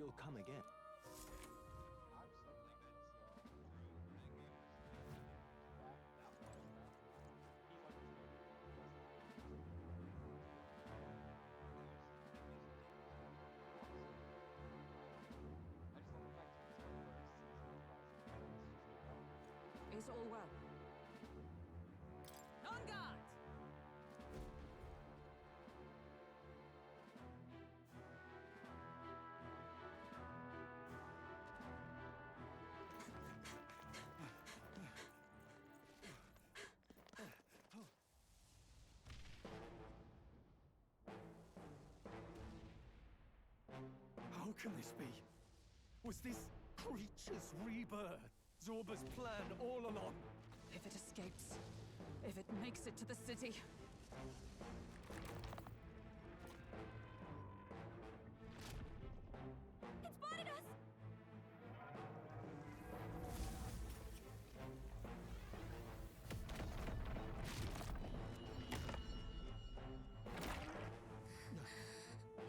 it'll come again. Is all well? On guard! How can this be? Was this creature's rebirth Zorba's plan all along? If it escapes, if it makes it to the city. It spotted us!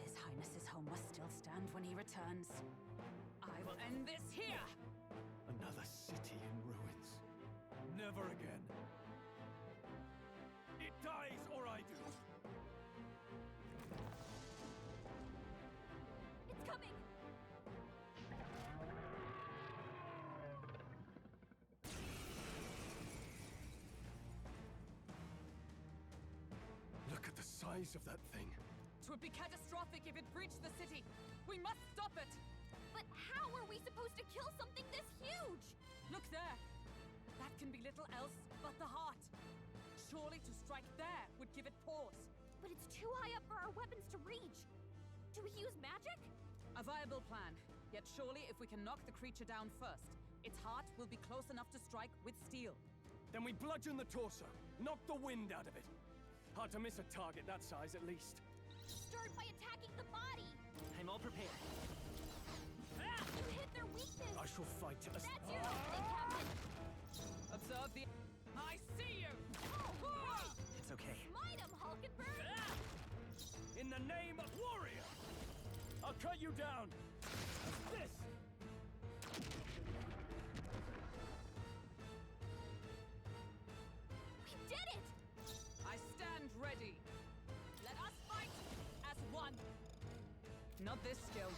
His Highness's home must still stand when he returns. I will end this here! Another city in ruins. Never again. It dies or I do. It's coming! Look at the size of that thing. It would be catastrophic if it breached the city. We must stop it! But how are we supposed to kill something this huge? Look there! That can be little else but the heart. Surely to strike there would give it pause. But it's too high up for our weapons to reach. Do we use magic? A viable plan. Yet surely if we can knock the creature down first, its heart will be close enough to strike with steel. Then we bludgeon the torso. Knock the wind out of it. Hard to miss a target that size, at least. Start by attacking the body. I'm all prepared. You hit their weakness. I shall fight as... That's your opening, Captain. Observe the... I see you! Oh, right. It's okay. Smite him, Hulkenberg. In the name of warrior! I'll cut you down! This! We did it! I stand ready. Let us fight as one. Not this skill.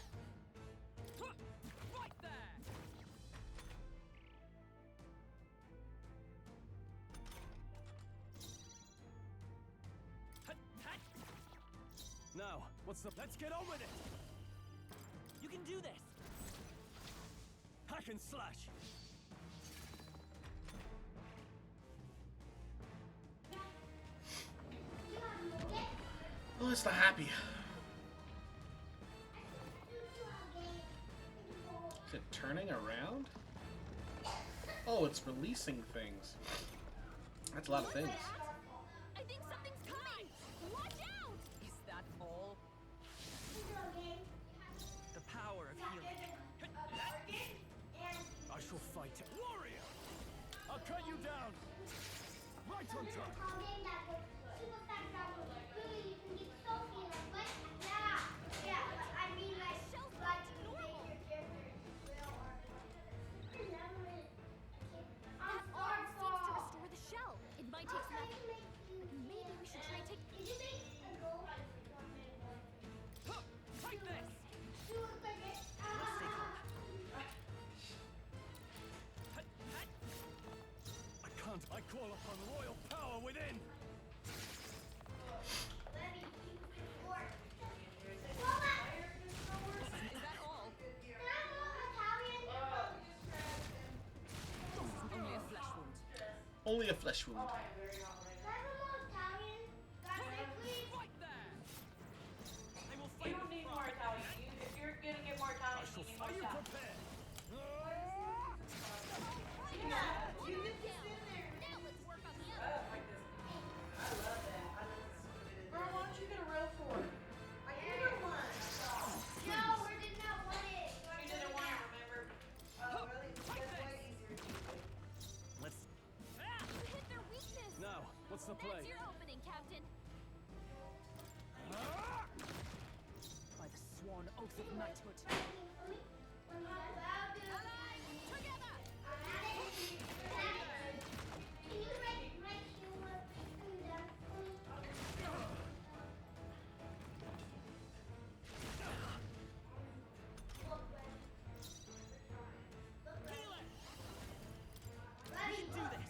Right there! Now, what's the... Let's get on with it! You can do this! Hack and slash! Oh, it's not happy. Is it turning around? Oh, it's releasing things. That's a lot of things. I think something's coming. Watch out! Is that all? The power of healing. I shall fight it. Warrior! I'll cut you down! Right on top! Shell's back to normal. That arm seems to restore the shell. It might take some effort, but maybe we should try to take... Fight this! I can't. I call upon royal power within! Is that all? Only a flesh wound. Only a flesh wound. Right there! I will You fight don't with need more pride. Italian. If you're gonna get more I Italian, shall you need fight. more Are you stuff. prepared? You get this in there. Now let's work on the I other. like this. I love that. I love this. Bro, why don't you get a real sword? I gave her one. No, we did not want it. She didn't want it, remember? Oh, really? That's way easier to do. Let's... You hit their weakness. Now, what's the That's play? your opening, Captain. By the sworn oath of knighthood. We can do this.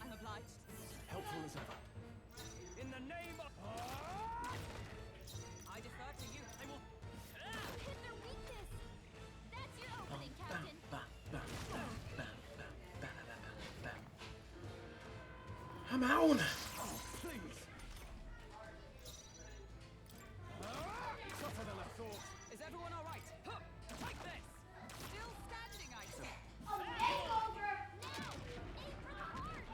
I'm obliged. Helpful as ever. In the name of... I defer to you. I will... You hit their weakness. That's your opening, Captain. I'm out. Oh, please. Tougher than I thought. Is everyone all right? Huh, take this. Still standing, I see. Now, aim for the heart.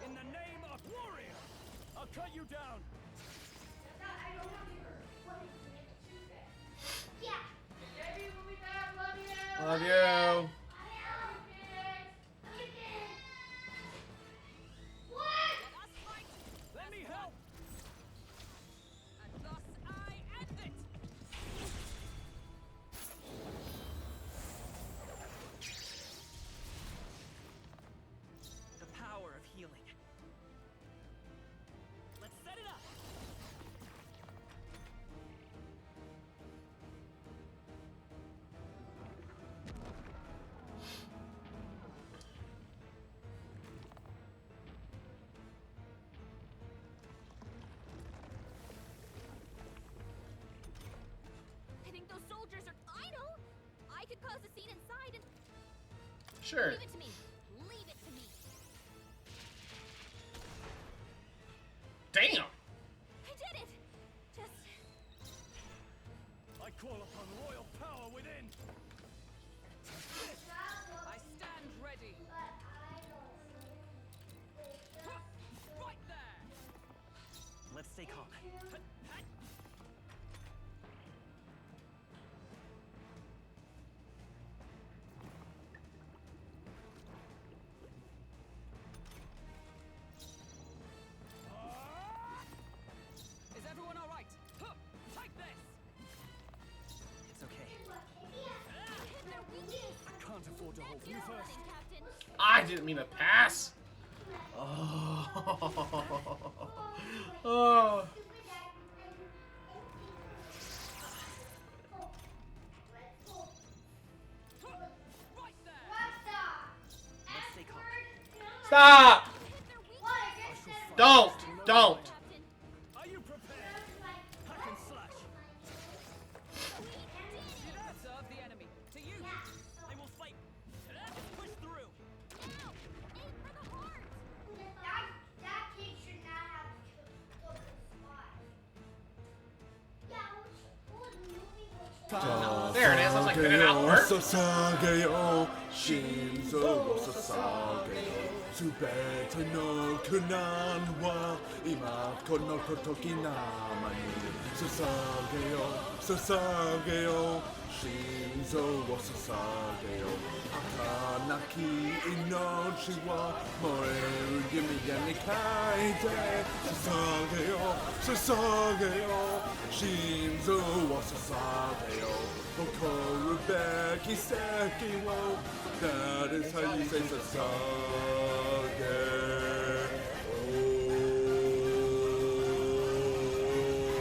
In the name of... Warrior! I'll cut you down. Yeah. Love you. What? Let us fight. Let me help. And thus I end it. The power of healing. Let's set it up. I think those soldiers are. I know. I could cause a scene inside and Sure. leave it to me. Leave it to me. Damn. I did it. Just I call upon royal power within. I stand ready. Huh, right there. Let's stay calm. Is everyone all right? Huh, take this. It's okay. hit their weakness. I can't afford to hold That's you your first. opening, Captain. I didn't mean to pass. Oh. Oh. Huh, right there. Let's stay calm. Stop. Hit their weakness. Don't. Don't. Captain. Are you prepared? Hack and slash. Observe the enemy. To you. I will fight. Let's push through. Now, aim for the heart. That kid should not have go to the spot. There it is. I was like, did it not work? 사사게요 신속으로 사사게요 수배의 너 근한와 이맛 건너 토토기 나만이 사사게요 사사게요 신속으로 사사게요 아카나키 이노치와 모에를 기미야니 카이데 사사게요 사사게요 신속으로 사사게요 보컬을 뺏기 새끼워 나를 살리세 사사게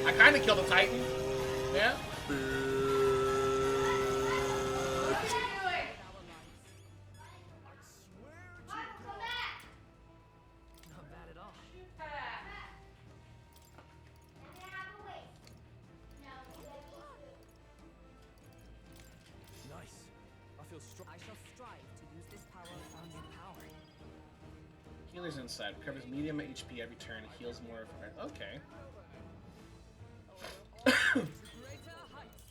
I kind of killed a Titan. Yeah. Not bad at all. Nice. I feel strong. I shall strive to use this power on your power. Healer's inside. Recovers medium HP every turn. Heals more. Okay. Greater heights.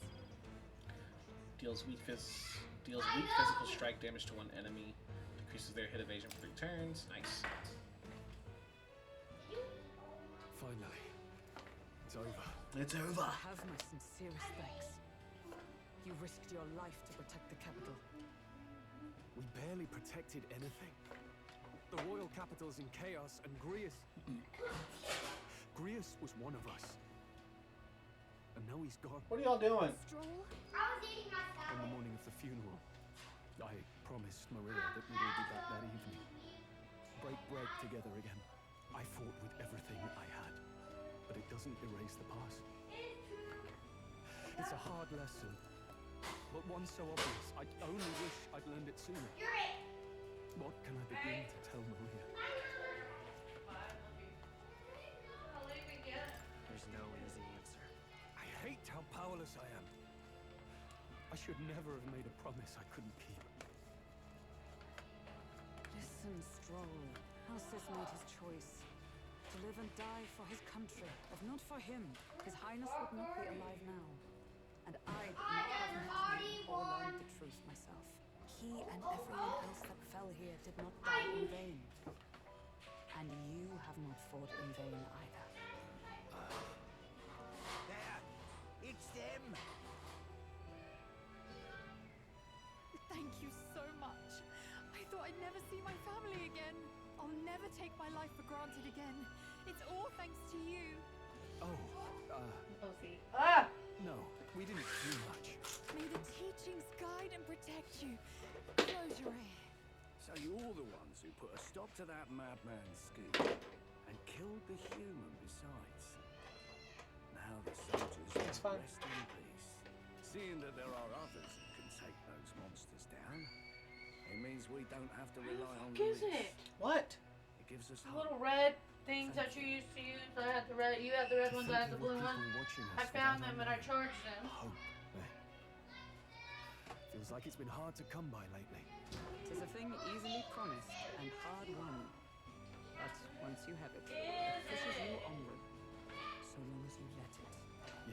Deals weak physical strike damage to one enemy. Decreases their hit evasion for 3 turns. Nice. Finally. It's over. It's over. Have my sincerest thanks. You risked your life to protect the capital. We barely protected anything. The royal capital's in chaos, and Grius was one of us. and now he's gone. What are y'all doing? Stroll? I was eating my On the salad. morning of the funeral, I promised Maria that we'd all be back that evening. Break bread together again. I fought with everything I had, but it doesn't erase the past. It's a hard lesson, but one so obvious. I only wish I'd learned it sooner. You're it. What can I begin to tell Maria? There's no easy answer. I hate how powerless I am. I should never have made a promise I couldn't keep. Listen, Stroll. Alcest made his choice. To live and die for his country. If not for him, His Highness would not be alive now. And I would not have met him or learned the truth myself. He and everyone else that fell here did not die in vain. And you have not fought in vain either. There! It's them! Thank you so much. I thought I'd never see my family again. I'll never take my life for granted again. It's all thanks to you. Oh, no, we didn't do much. May the teachings guide and protect you. Close your ear. So you're the ones who put a stop to that madman's scheme and killed the human besides. Now the soldiers That's can fine. rest in peace. Seeing that there are others who can take those monsters down, it means we don't have to rely on Is Luis. it? What? It gives us The hope. little red things that you used to use. I had the red. You had the red ones. I had the blue ones. I found them and I charged them. Hope, eh? Feels like it's been hard to come by lately. 'Tis a thing easily promised and hard won. But once you have it, it pushes you onward. So long as you let it.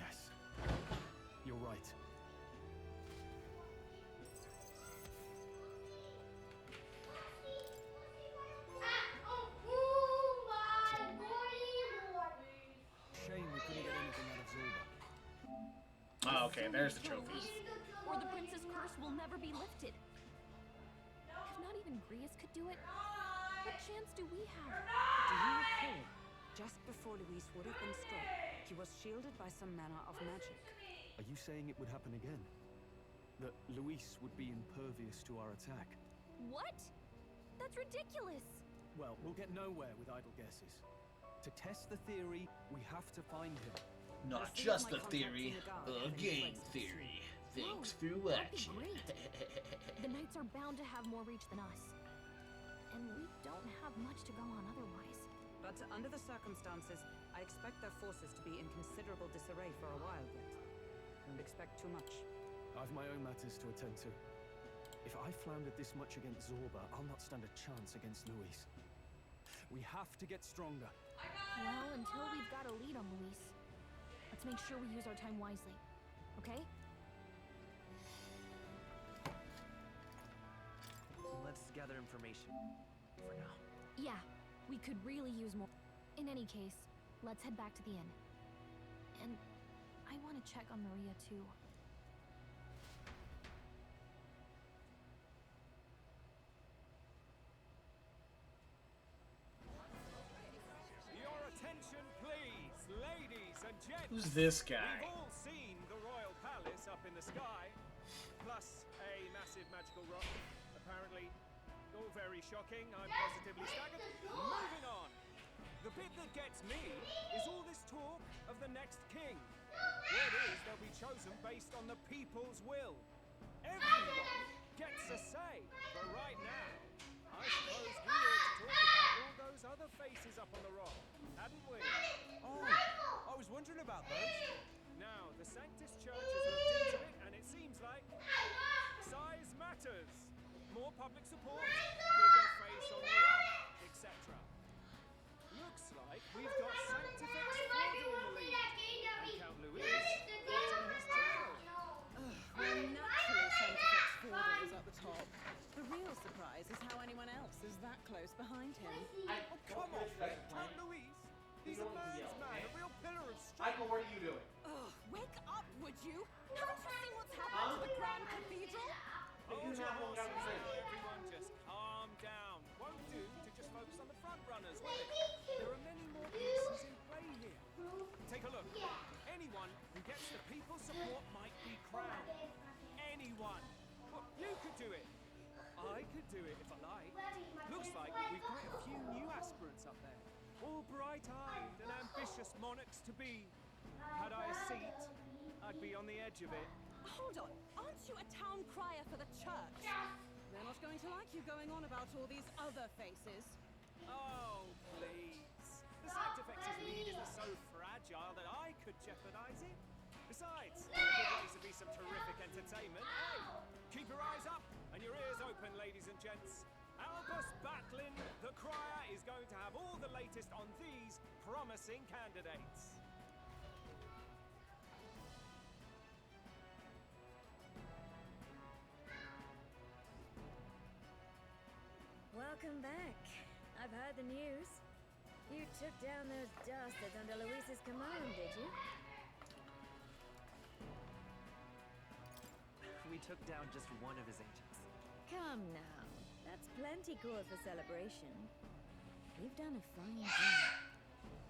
Yes, you're right. Shame we couldn't get anything out of Zorba. Oh, okay, there's the trophies. Or the prince's curse will never be lifted. If not even Grius could do it, what chance do we have? Do you recall? Just before Luis would have been struck, he was shielded by some manner of magic. Are you saying it would happen again? That Luis would be impervious to our attack? What? That's ridiculous! Well, we'll get nowhere with idle guesses. To test the theory, we have to find him. Not I'll see just if the my theory, contacts in the a guard have any game place to theory. Whoa, Thanks for that'd be watching. great. The knights are bound to have more reach than us. And we don't have much to go on otherwise. But under the circumstances, I expect their forces to be in considerable disarray for a while yet. Don't expect too much. I've my own matters to attend to. If I floundered this much against Zorba, I'll not stand a chance against Luis. We have to get stronger. Well, until we've got a lead on Luis, let's make sure we use our time wisely. Okay? Let's gather information. For now. Yeah, we could really use more. In any case, let's head back to the inn. And I want to check on Maria too. Your attention, please, ladies and gents. Who's this guy? We've all seen the royal palace up in the sky, plus a massive magical rock. Apparently, all very shocking. I'm positively staggered. Moving on. The bit that gets me is all this talk of the next king. Word is they'll be chosen based on the people's will. Everyone gets a say. But right now, I suppose we ought to talk about all those other faces up on the rock, hadn't we? Oh, I was wondering about those. Now, the Sanctus Church has looked into it, and it seems like size matters. More public support, bigger face on the rock, etc. Looks like we've got Sanctifex Forder in the lead, and Count Louis what's on his trail. Well, naturally, Sanctifex Forder is at the top. The real surprise is how anyone else is that close behind him. Oh, come on, Count Louis. He's a man's man, a real pillar of strength. what are you doing? Ugh, wake up, would you? Haven't you seen what's happened to the Grand Cathedral? Hold your horses now, everyone. Just calm down. Won't do to just focus on the front runners, will it? There are many more pieces in play here. Take a look. Anyone who gets gets the people's support might be crowned. Anyone. Well, you could do it. I could do it if I like. Looks like we've quite a few new aspirants up there. All bright-eyed and ambitious monarchs to be. Had I a seat, I'd be on the edge of it. Hold on, aren't you a town crier for the church? They're not going to like you going on about all these other faces. Oh, please. The Sanctifex's lead isn't so fragile that I could jeopardize it. Besides, there could ways to be some terrific entertainment. Hey, keep your eyes up and your ears open, ladies and gents. Albus Batlin, the crier, is going to have all the latest on these promising candidates. Welcome back. I've heard the news. You took down those dastards under Luis's command, did you? We took down just one of his agents. Come now. That's plenty cause for celebration. You've done a fine job.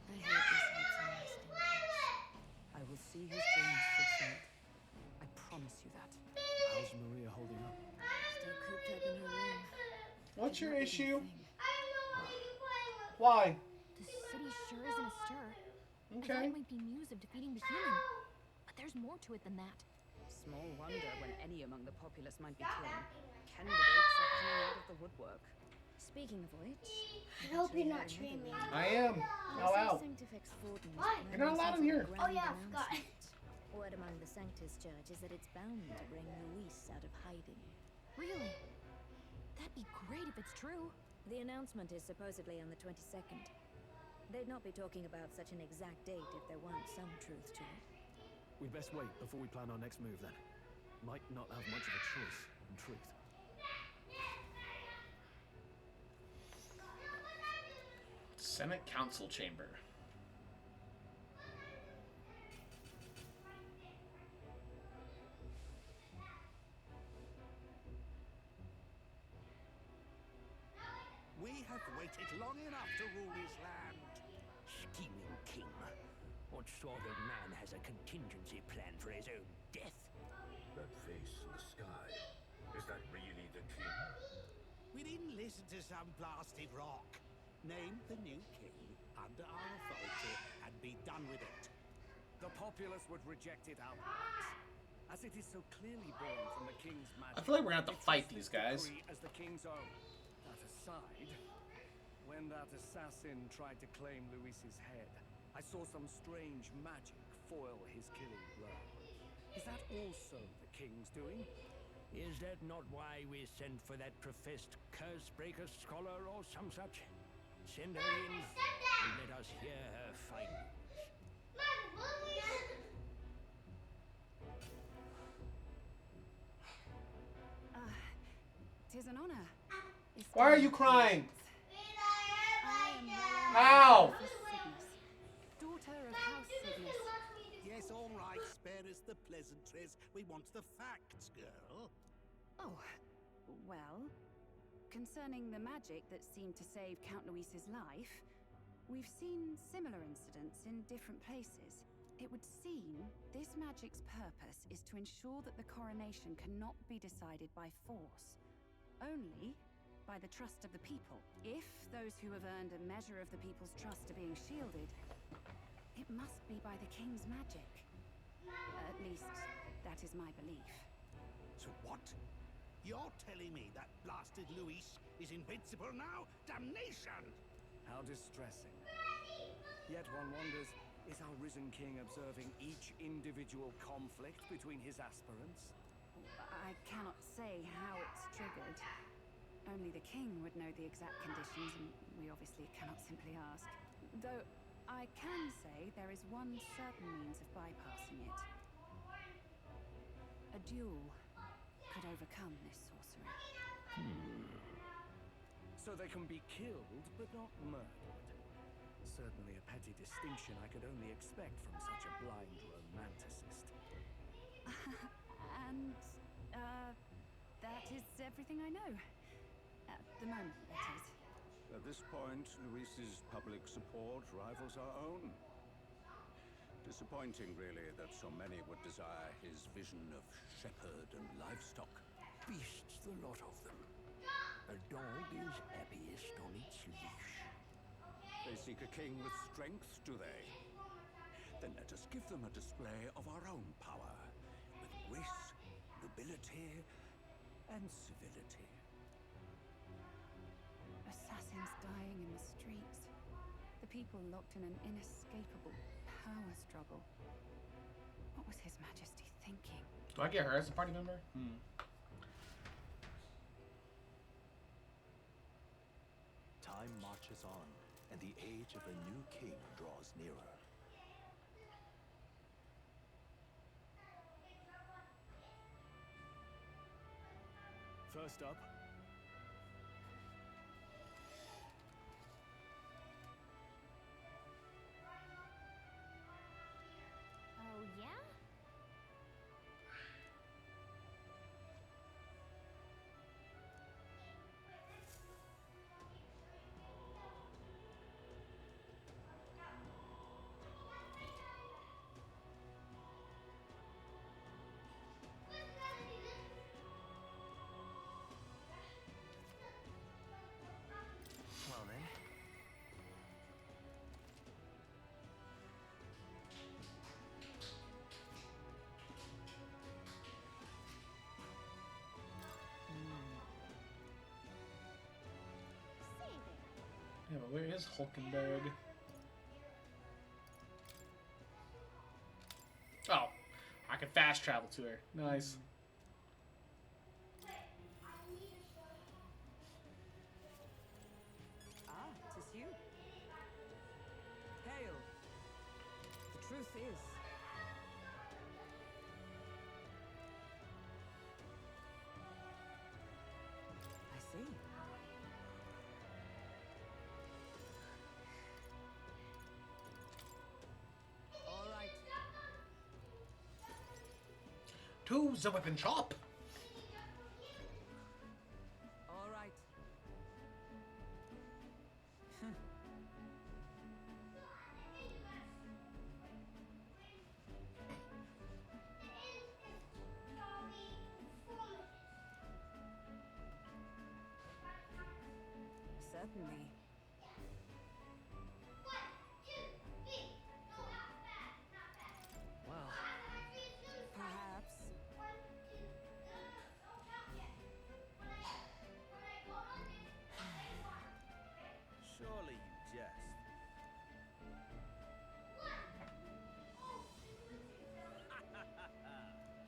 I hope this helps you lasting peace. I will see his dreams fulfilled. I promise you that. How's Maria holding up? Still cooped up in her room. What's your Not issue? even a thing. I don't know what you're playing with. Why? The city sure is in a stir. I thought Okay. it might be news of defeating the human. But there's more to it than that. Small wonder when any among the populace might be king. Candidates are coming out of the woodwork. Speaking of which, I hope you're not streaming. I am. Oh, wow. Sanctifex Forden is Why? You're not allowed in here. Oh yeah, I forgot. Word among the Sanctus Church is that it's bound to bring Luis out of hiding. Really? That'd be great if it's true. The announcement is supposedly on the 22nd. They'd not be talking about such an exact date if there weren't some truth to it. We'd best wait before we plan our next move then. Might not have much of a choice, in truth. Senate Council Chamber. We have waited long enough to rule this land. Scheming king. What sort of man has a contingency plan for his own death? That face in the sky. Is that really the king? We didn't listen to some blasted rock. Name the new king under our authority and be done with it. The populace would reject it outright, as it is so clearly born from the king's magic. I feel like we're gonna have to fight these guys. As the king's own. That aside, when that assassin tried to claim Luis's head, I saw some strange magic foil his killing blow. Is that also the king's doing? Is that not why we sent for that professed curse-breaker scholar or some such? Send her in and let us hear her findings. Tis an honor. Why are you crying? I am Ow! daughter of House Cygnus. Yes, all right. Spare us the pleasantries. We want the facts, girl. Oh, well, concerning the magic that seemed to save Count Luis's life, we've seen similar incidents in different places. It would seem this magic's purpose is to ensure that the coronation cannot be decided by force, only by the trust of the people. If those who have earned a measure of the people's trust are being shielded, it must be by the king's magic. At least, that is my belief. So what? You're telling me that blasted Luis is invincible now? Damnation! How distressing. Yet one wonders, is our risen king observing each individual conflict between his aspirants? I cannot say how it's triggered. Only the king would know the exact conditions, and we obviously cannot simply ask. Though, I can say there is one certain means of bypassing it. A duel could overcome this sorcery. So they can be killed, but not murdered. Certainly a petty distinction I could only expect from such a blind romanticist. And, that is everything I know. At the moment, that is. At this point, Luis's public support rivals our own. Disappointing, really, that so many would desire his vision of shepherd and livestock. Beasts, the lot of them. A dog is happiest on its leash. They seek a king with strength, do they? Then let us give them a display of our own power, with grace, nobility, and civility. Assassins dying in the streets. The people locked in an inescapable power struggle. What was His Majesty thinking? Do I get her as a party member? Time marches on, and the age of a new king draws nearer. First up, Oh, yeah? Well then. Yeah, but where is Hulkenberg? Oh, I can fast travel to her. Nice. Ah, 'tis you. Hail. The truth is, I see. All right. To the whip and chop. All right. Certainly. Well, Perhaps. Surely you jest.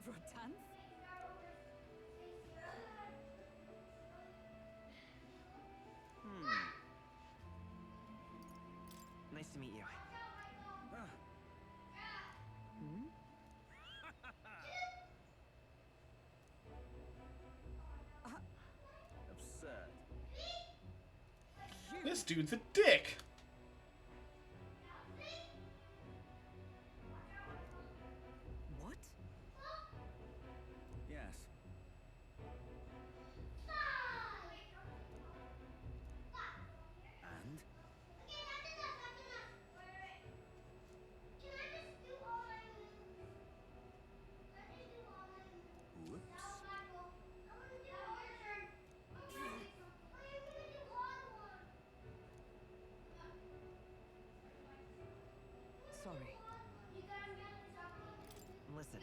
Rotan? nice to meet you. Hmm? Absurd. This dude's a dick. What? Yes. And? Whoops. Sorry. Listen,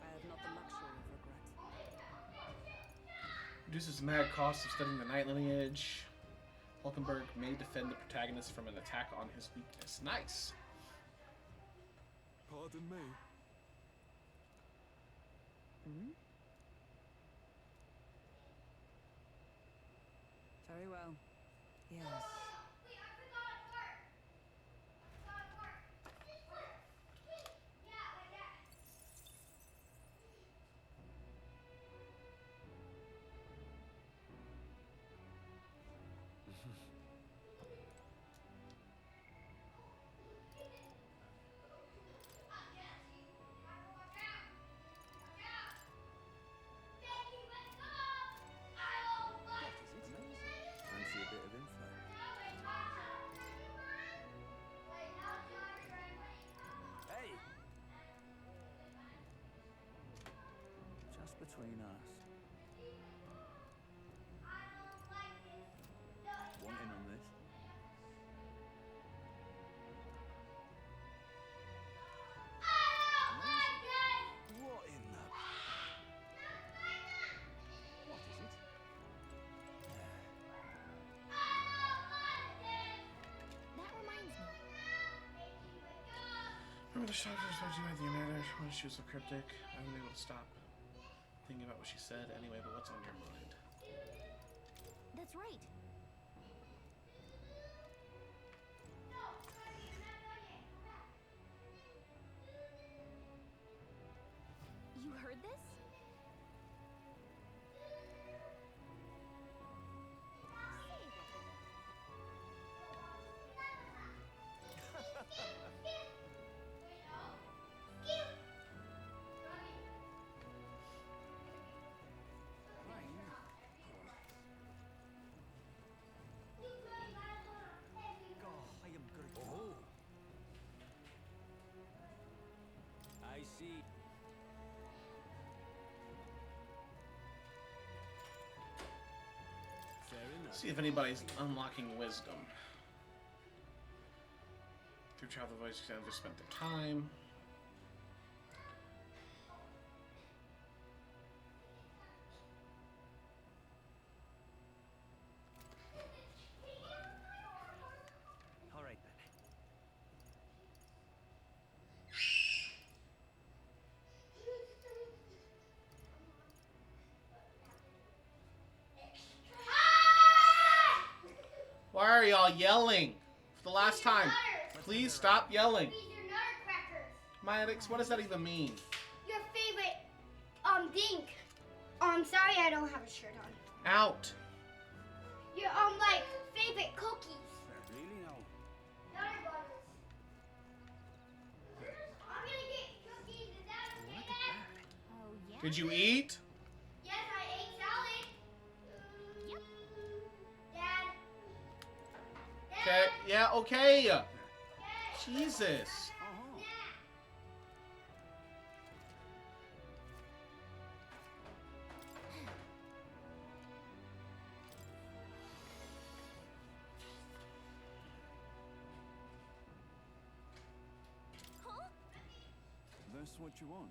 I have not the luxury of regret. Reduces the mad cost of studying the Night Lineage. Hulkenberg may defend the protagonist from an attack on his weakness. Nice. Pardon me. Hmm? Very well. Yes. the shop just told you at the narrator when she was so cryptic. I wasn't able to stop thinking about what she said anyway, but what's on your mind? That's right. You heard this? Oh. I see. Fair enough. See if anybody's unlocking wisdom. Through travel voice exams, they spent their time. All right then. Why are y'all yelling? For the last time. Please stop yelling. These are nutter crackers. Myadix, what does that even mean? Your favorite, dink. Sorry I don't have a shirt on. Out. Your, like, favorite cookies. Really now? Nutter butters. I'm gonna get cookies. Is that okay, Dad? Oh, yeah? Did you eat? Yes, I ate salad. Yep. Dad. Okay. Yeah, okay. Jesus. That's what you want.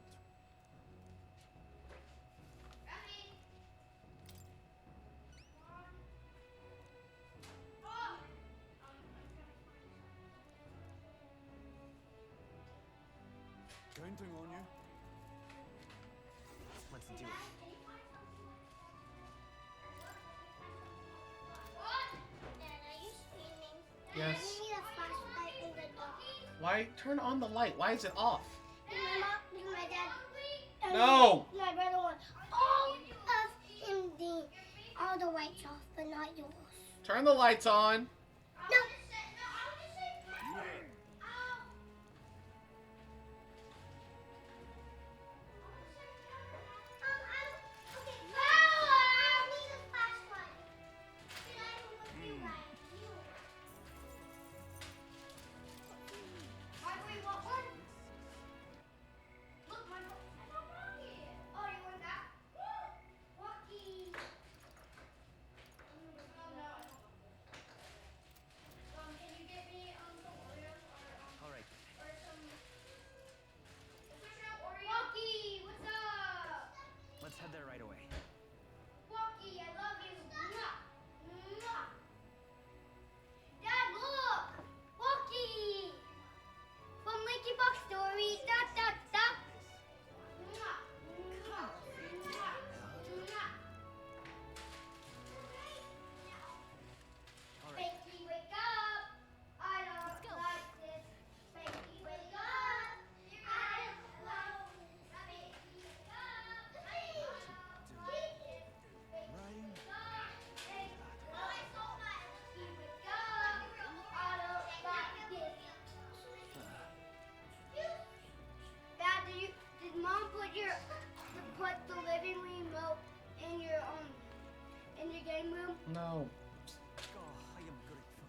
Counting on you. Let's do it. Yes. We need a flashlight in the dark. Why turn on the light? Why is it off? My dad. No. My brother wants all of all the lights off, but not yours. Turn the lights on. No. All right. Let's head there right away. Walkie, I love you. Mwah. Mwah. Dad, look! Walkie! From Linky Buck Stories. Dot, dot, dot. Mwah. Mwah. Mwah. Mwah. All right. Spanky, wake up! I don't like this. Spanky, wake up! I don't like this. Spanky, wake up! Dad, did Mom put the living remote in your game room? No. I am grateful.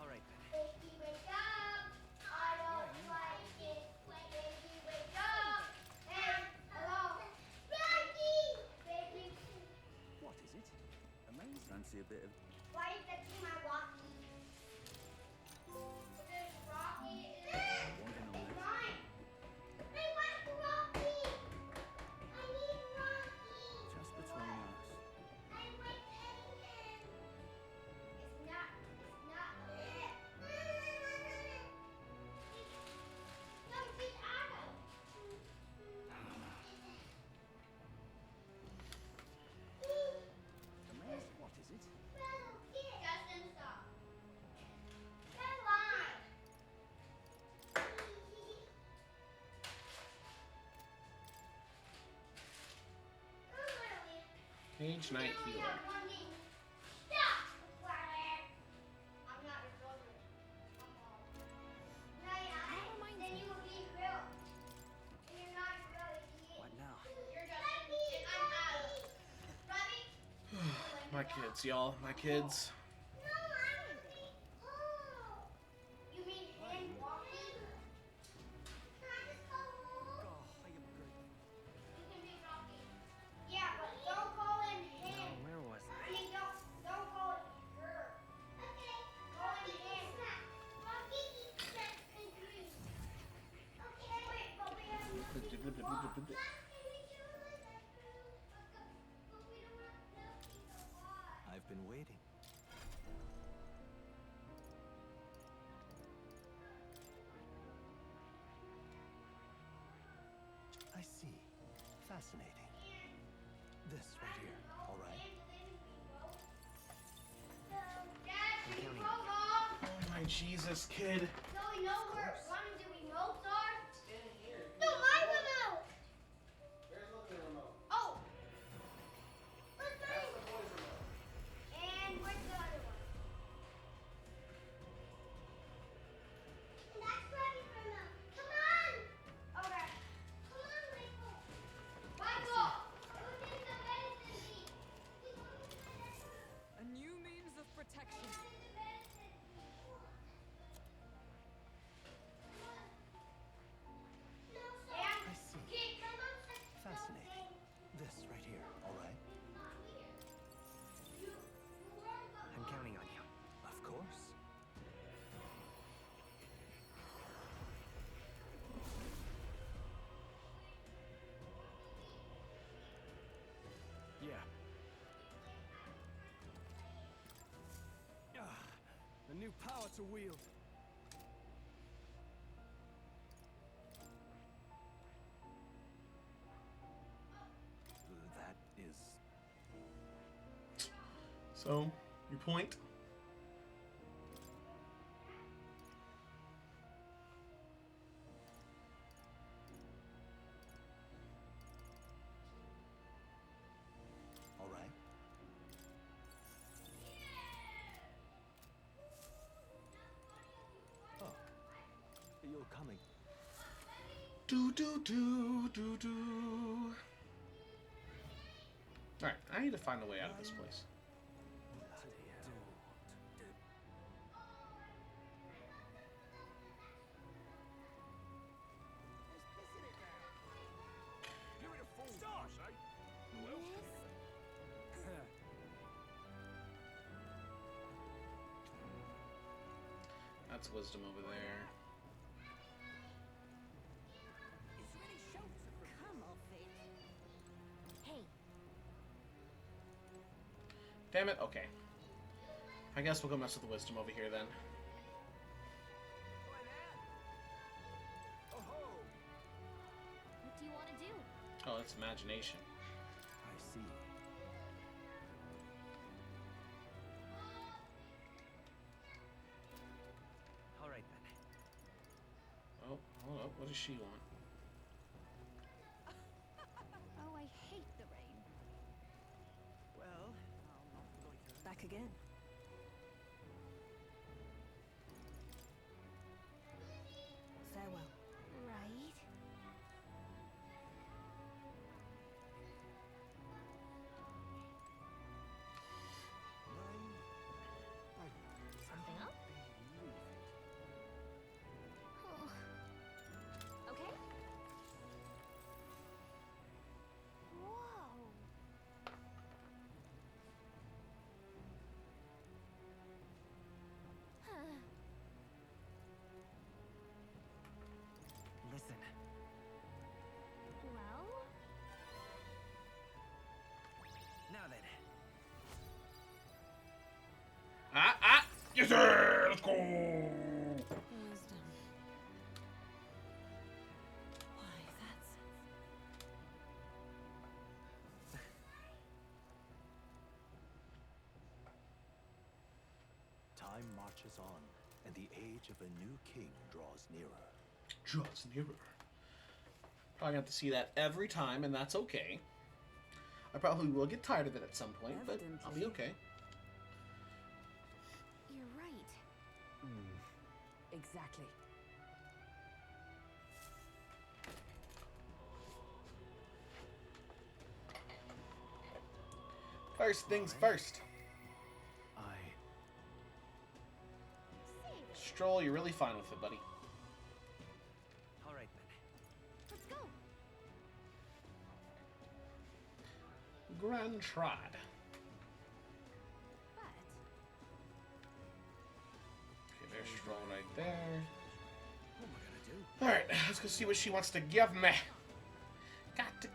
All right then. Baby, wake up! I don't like it. Baby, wake up! Hey, hello. Rocky! Baby, What is it? Amazing. Fancy a bit of. why are you touching my walkie? This Rocky is mine. I want Rocky. I need Rocky. Just between us. I like Eggman. It's not. Mage Knight Healer. What now? My kids, y'all. My kids. You mean hand walking? Can I just go home? I am grateful. You can be walking. Yeah, but don't go in hand. Where was I mean, don't go in her. Okay. Go in hand. Rocky eats that and green. Okay. Wait, but we have nothing to walk. Can we do like that too? But we don't have nothing to walk. I've been waiting. I see. Fascinating. This right here, all right? Dad, I'm can you counting go on you. home? Oh my Jesus, kid. So we know where one of the remotes are? No, my remote! Where's the remote? Oh! Where's mine? And where's the other one? And that's Freddy's remote. Come on! Okay. Come on, Michael. Michael! Go get the medicine bee. A new means of protection. I see. Fascinating. This right here, all right? I'm counting on you. Of course. Yeah. A new power to wield. That is... So, your point? all right. Oh, you're coming. Do do do do do. Alright, I need to find a way out of this place. That's wisdom over there. Come off it. Hey, Damn it, okay. I guess we'll go mess with the wisdom over here then. What do you want to do? Oh, it's imagination. I see. All right then. Oh, hold up. What does she want? Oh, I hate the rain. Well, I'll not loiter. Back again. Farewell. Right. Something up? Oh. Okay. Whoa. Huh. Listen. Well, Now then. Yes, sir! Let's go! Wisdom. Why, that's... Time marches on, and the age of a new king draws nearer. Draws nearer. Probably have to see that every time, and that's okay. I probably will get tired of it at some point, but I'll be okay. You're right. Exactly. First things first. Stroll, you're really fine with it, buddy. All right then. Let's go. Grand Trod. Okay, there's Stroll right there. What am I gonna do? Alright, let's go see what she wants to give me. Got to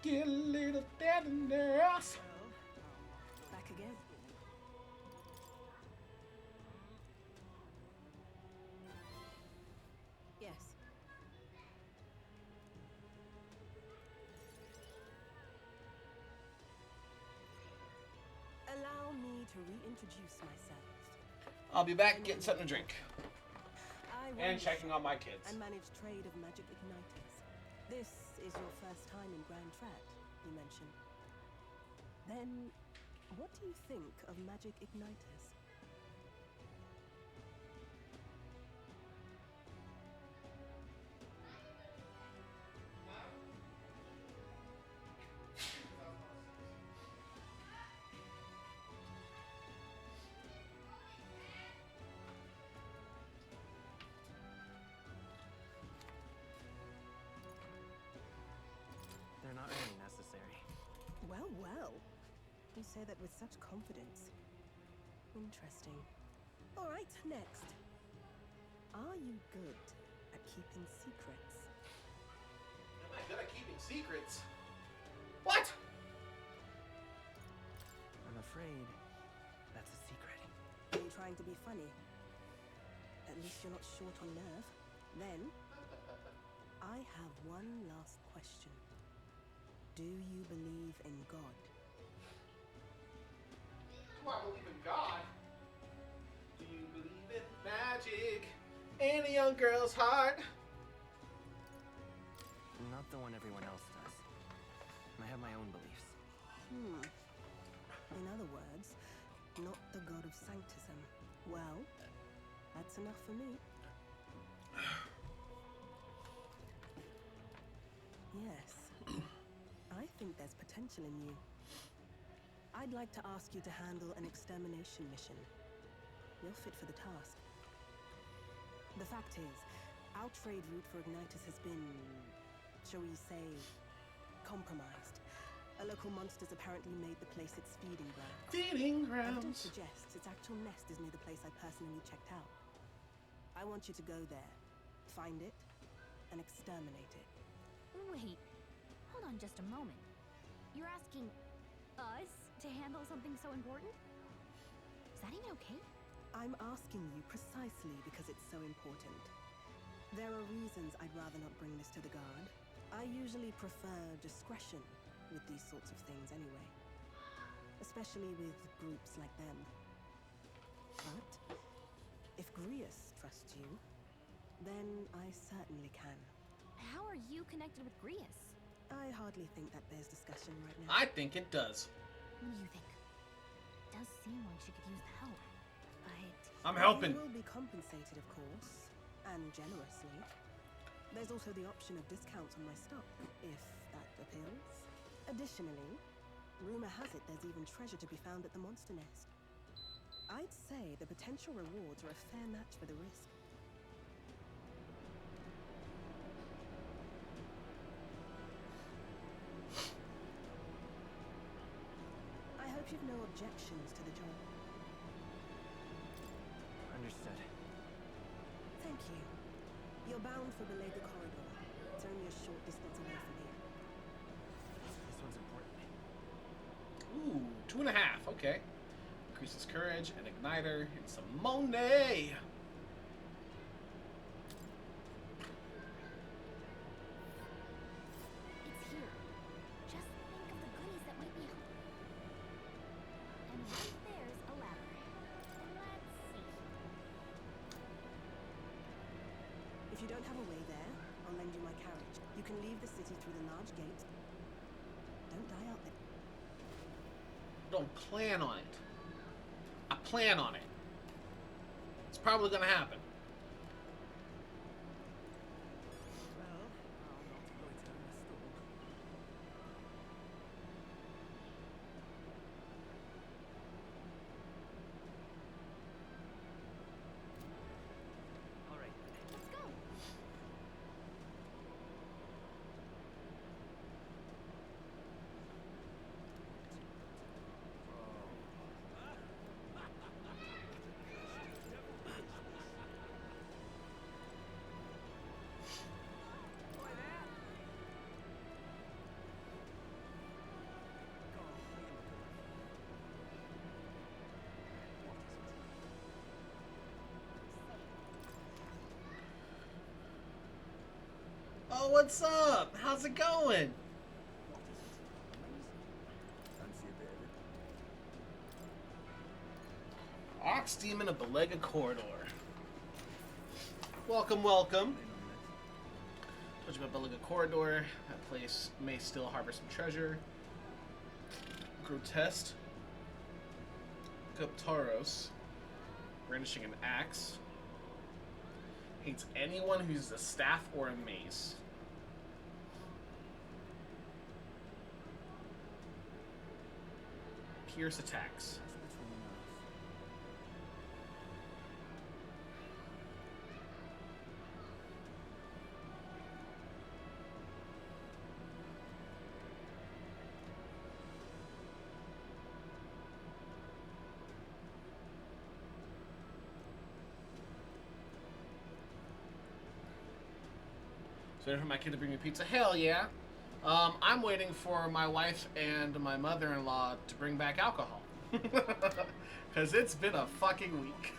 get a little dead in there. Back again. Yes. Allow me to reintroduce myself. I'll be back getting something to drink. I And run checking on my kids. and manage trade of magic igniters. This is your first time in Grand Trad, you mentioned. Then, what do you think of magic igniters? They're not really necessary. Well, well. You say that with such confidence. Interesting. All right, next. Are you good at keeping secrets? Am I good at keeping secrets? What? I'm afraid that's a secret. Are you trying to be funny? At least you're not short on nerve. Then, I have one last question. Do you believe in God? Do I believe in God? Do you believe in magic in a young girl's heart? Not the one everyone else does. I have my own beliefs. In other words, not the God of Sanctism. Well, that's enough for me. Yes. I think there's potential in you. I'd like to ask you to handle an extermination mission. You're fit for the task. The fact is, our trade route for Ignitus has been, shall we say, compromised. A local monster's apparently made the place its feeding ground. Feeding Evidence grounds. suggests its actual nest is near the place I personally checked out. I want you to go there, find it, and exterminate it. Wait. Hold on just a moment. You're asking us to handle something so important? Is that even okay? I'm asking you precisely because it's so important. There are reasons I'd rather not bring this to the guard. I usually prefer discretion with these sorts of things anyway. Especially with groups like them. But if Grius trusts you, then I certainly can. How are you connected with Grius? I hardly think that there's discussion right now. I think it does. What do you think? It does seem like she could use the help, but... I'm helping. You will be compensated, of course, and generously. There's also the option of discounts on my stock, if that appeals. Additionally, rumor has it there's even treasure to be found at the monster nest. I'd say the potential rewards are a fair match for the risk. I hope you've no objections to the job. Understood. Thank you. You're bound for Belega Corridor. It's only a short distance away from here. This one's important. Ooh, 2.5. Okay. Increases courage, an igniter, and some money. It's here. Just think of the goodies that might be... And right there's a ladder. Let's see. If you don't have a way there, I'll lend you my carriage. You can leave the city through the large gate. Don't die out there. don't plan on it. I plan on it. It's probably gonna happen. Oh, what's up? How's it going? Ox Demon of Belega Corridor. Welcome, welcome. Told you about Belega Corridor. That place may still harbor some treasure. Grotesque. Guptaros. Brandishing an axe. Hates anyone who uses a staff or a mace. Pierce attacks. So waiting for my kid to bring me pizza? Hell yeah. I'm waiting for my wife and my mother-in-law to bring back alcohol. Because it's been a fucking week.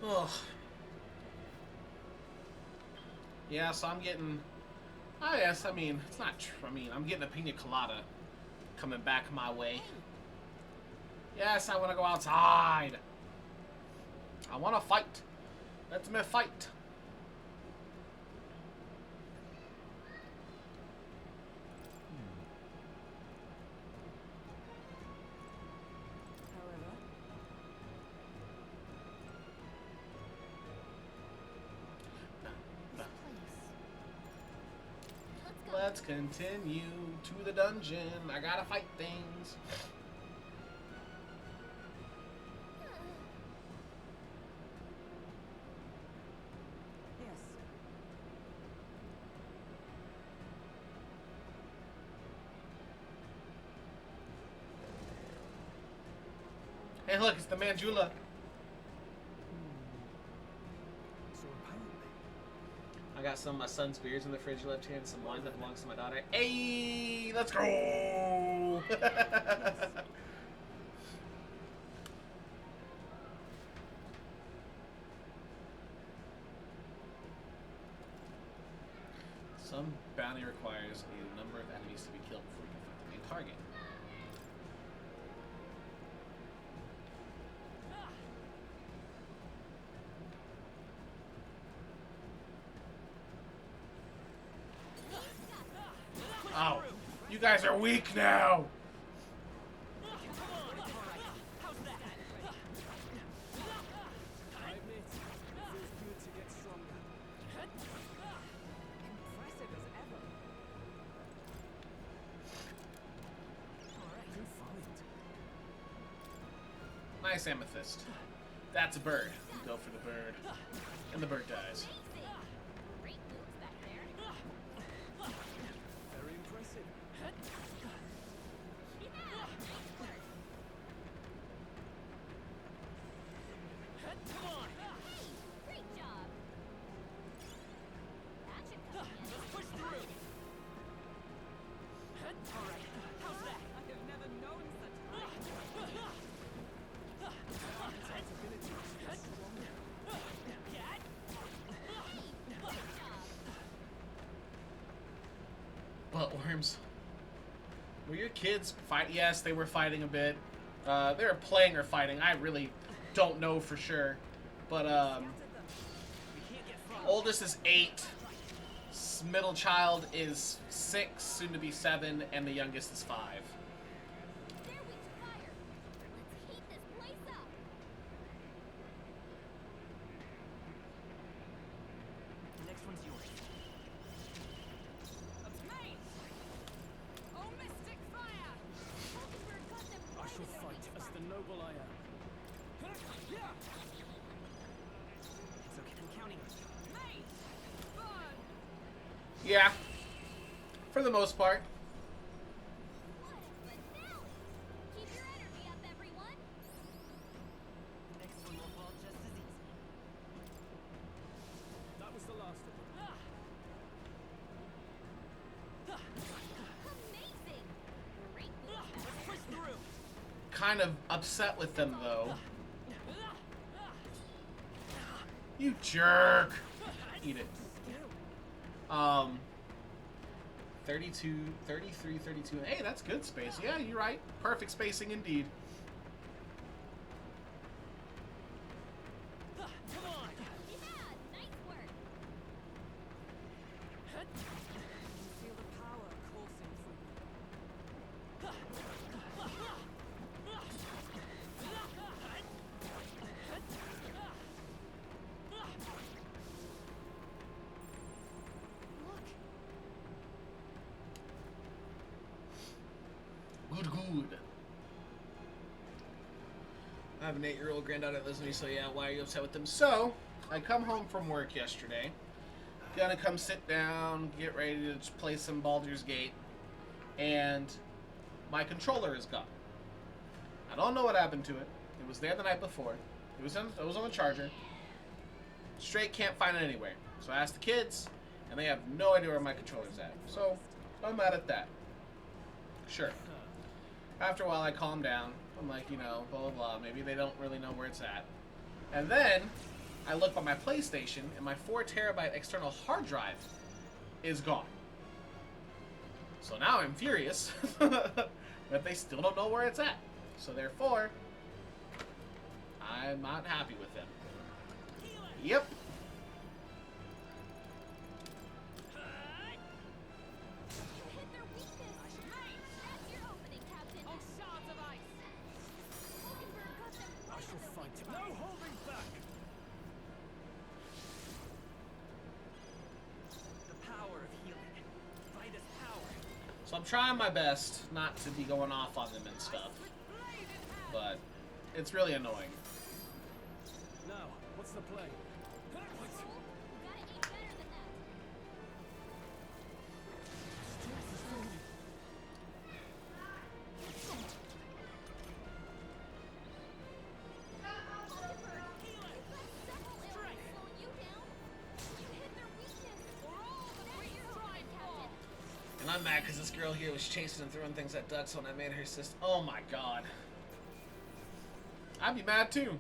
Ugh. Yeah, so I'm getting... Oh, yes, I mean, it's not true. I mean, I'm getting a pina colada coming back my way. Yes, I want to go outside. I want to fight. Let me fight. Let's continue to the dungeon. I gotta fight things. Yes. Hey, look, it's the Manjula. I got some of my son's beers in the fridge left hand, some wine that belongs to my daughter. Hey, let's go! Some bounty requires a number of enemies to be killed before you can find the main target. Oh, you guys are weak now. Nice amethyst. That's a bird. You go for the bird, and the bird dies. Very impressive. Come on! Great job! That should come in. Let's push through! Alright, how's that? Worms. Were your kids fight? Yes, they were fighting a bit. They were playing or fighting. I really don't know for sure. But, oldest is 8. Middle child is 6, soon to be 7, and the youngest is 5. The next one's yours. Oh, mystic fire! I shall fight as the noble I am. It's okay, I'm counting on you. Yeah. For the most part. Next one will fall just as easy. That was the last of them. Amazing! Great. Let's push through. Kind of upset with them, though. You jerk! Eat it. 32, 33, 32. Hey, that's good space. Yeah, you're right. Perfect spacing indeed. Come on! Yeah, nice work. Feel the power coursing through me. Good, good. I have an 8-year-old granddaughter that lives with me, so yeah, why are you upset with them? So, I come home from work yesterday. Gonna come sit down, get ready to play some Baldur's Gate, and my controller is gone. I don't know what happened to it. It was there the night before. It was on the charger. Straight can't find it anywhere. So I asked the kids, and they have no idea where my controller's at. So, I'm mad at that. Sure. After a while, I calm down. I'm like, you know, blah, blah, blah. Maybe they don't really know where it's at. And then, I look on my PlayStation, and my 4TB external hard drive is gone. So now I'm furious that they still don't know where it's at. So therefore, I'm not happy with them. Yep. I shall fight. No holding back. The power of healing. Fight as power. So I'm trying my best not to be going off on them and stuff. But it's really annoying. Now, what's the play? And I'm mad because this girl here was chasing and throwing things at ducks when I made her sister. Oh my god. I'd be mad too.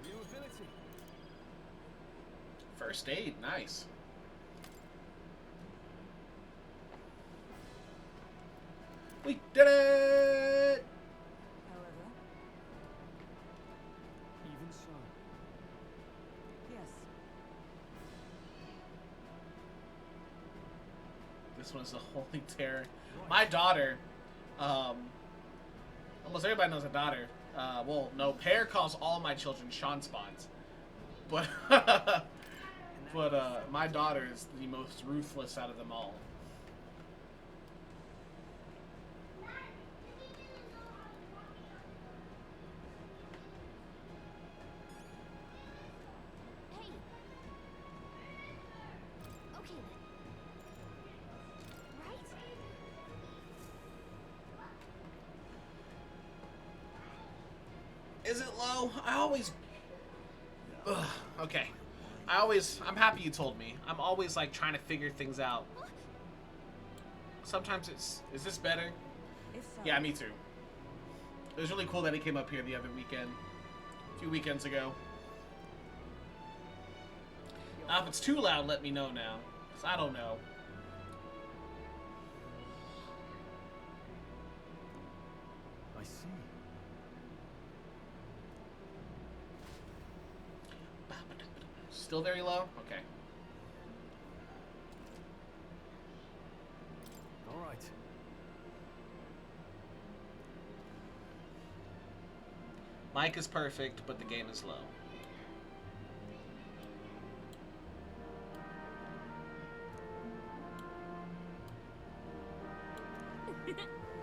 New ability. First aid, nice. We did it! However, Even so. yes. This one's the Holy Terror. My daughter, almost everybody knows a daughter. Well, no, Pear calls all my children Sean Spawns. But, my daughter is the most ruthless out of them all. Hey. Okay then. Right? Is it low? I always... Ugh, okay. I'm happy you told me. I'm always, like, trying to figure things out. Sometimes it's... Is this better? If so, Yeah, me too. It was really cool that he came up here the other weekend. A few weekends ago. If it's too loud, let me know now. Because I don't know. I see. Still very low? Okay. All right. Mic is perfect, but the game is low.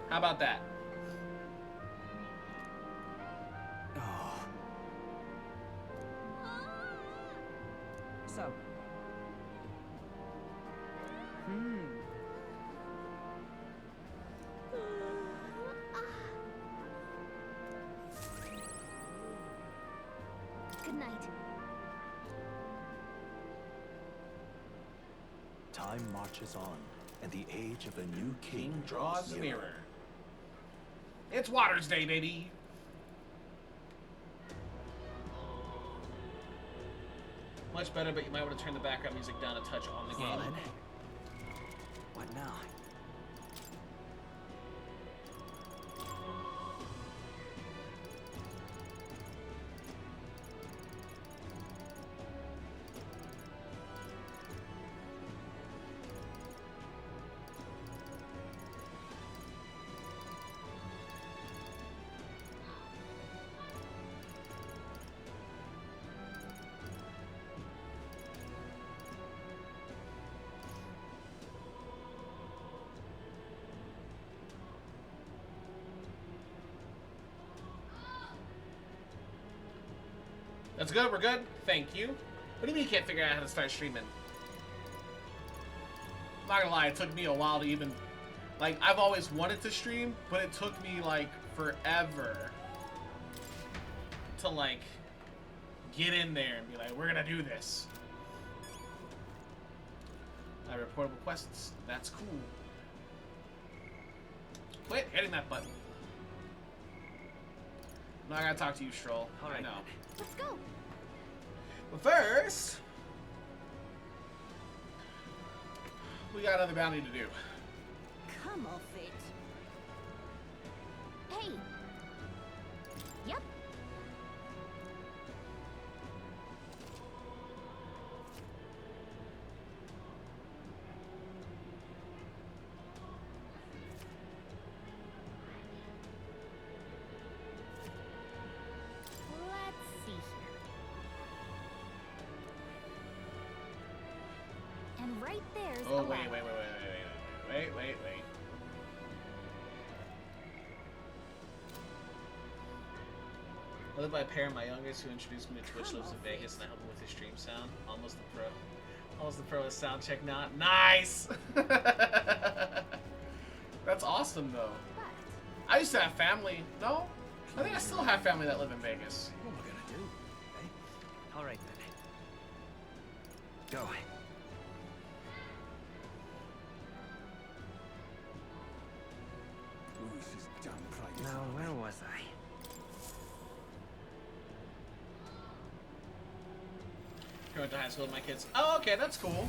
How about that? Oh. So. Good night. Time marches on, and the age of a new king Draws nearer. It's Waters Day, baby. Much better, but you might want to turn the background music down a touch on the game. What now? That's good, we're good. Thank you. What do you mean you can't figure out how to start streaming? I'm not gonna lie, it took me a while to even... Like, I've always wanted to stream, but it took me, like, forever to, like, get in there and be like, we're gonna do this. Reportable quests. That's cool. Quit hitting that button. I'm not gonna talk to you, Stroll. All right. I know. Let's go. But first, we got another bounty to do. Come off it. Hey. Yep. Let's see here. And right there's Oh, Oh, a wait. ladder. I live by a pair of my youngest who introduced me to Twitch, lives in Vegas, and I help him with his stream sound. Almost the pro with sound check now. Nice! That's awesome, though. I used to have family. No? I think I still have family that live in Vegas. What am I gonna do? Hey? All right then. Go. Louis's damn pride. Now, where was I? I went to high school with my kids. Oh, okay, that's cool.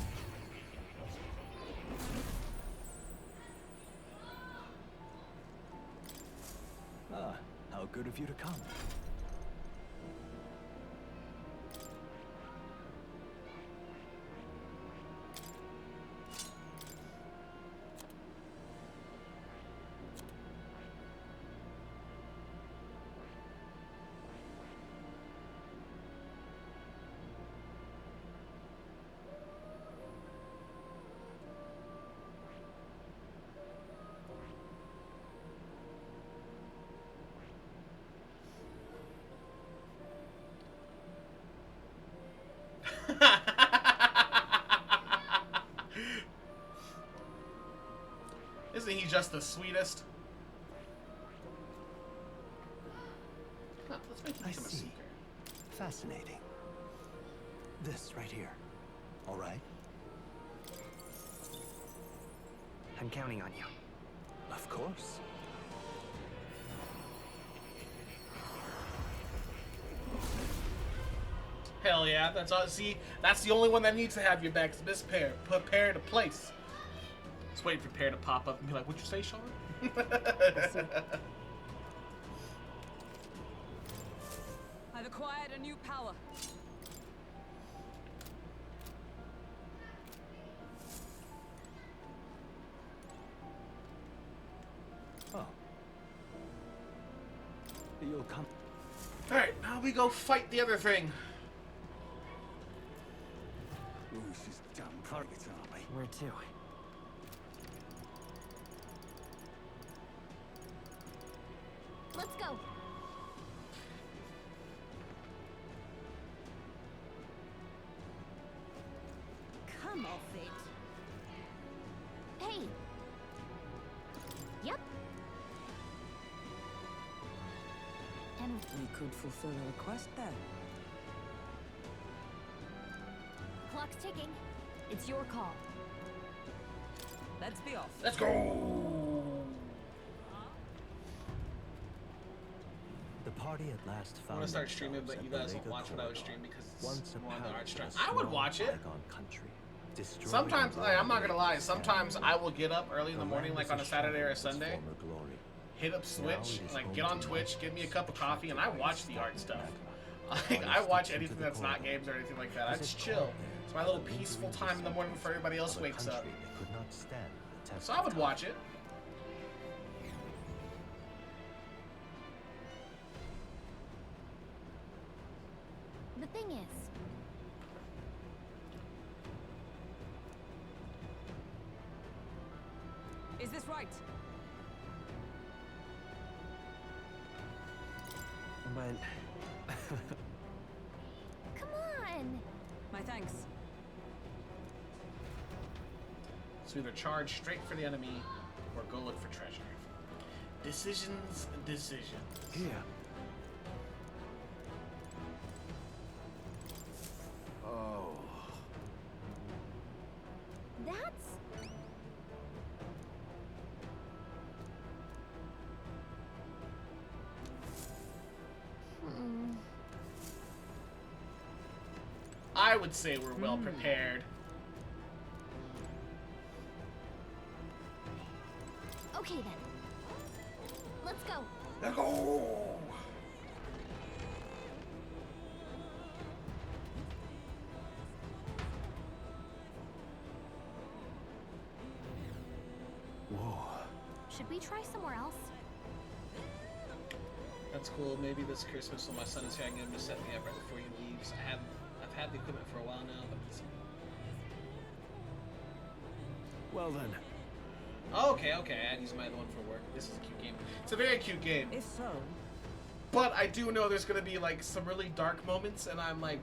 Ah, how good of you to come. Isn't he just the sweetest? Huh, let's make him I become a see. seeker. Fascinating. This right here. All right? I'm counting on you. Of course. Hell yeah, that's all. See, that's the only one that needs to have your back. Miss Pear, put Pear to place. Just waiting for Pear to pop up and be like, "What'd you say, Sean?" I've acquired a new power. Oh. You'll come. Alright, now we go fight the other thing. Lucy's damn targets, aren't they? Where to? Let's go. Come off it. Hey. Yep. And We could fulfill a request there. clock's ticking. It's your call. Let's be off. Let's go. The party at last I found want to start streaming, themselves but you at the guys Lake won't watch what I was Corridor, streaming because once it's a more on the art palace stream. in a I would small watch it. bygone country, destroyed Sometimes, and I'm not gonna lie. burned Sometimes and I will get up early in the the morning, land like is on a Saturday or a shadow of its Sunday, former glory. hit up Now Switch, it is like home get on to Twitch, get me a cup of coffee, and I watch the art stuff. magma. Like, I watch anything that's not games or anything like that. I just chill. It's my little peaceful time in the morning before everybody else Of a wakes up. country that could not stand the test So I of would time. watch it. the thing is, Is this right? But come on. My thanks. So either charge straight for the enemy or go look for treasure. Decisions. Here. Oh. That's I would say we're well prepared. okay then. Let's go. Let's go. Whoa. Should we try somewhere else? That's cool. Maybe this Christmas when my son is here, I can get him to set me up right before he leaves. I've had the equipment for a while now, but it's... Well then. Okay. I'd use my other one for work. This is a cute game. It's a very cute game. If so, But I do know there's gonna be like some really dark moments, and I'm like,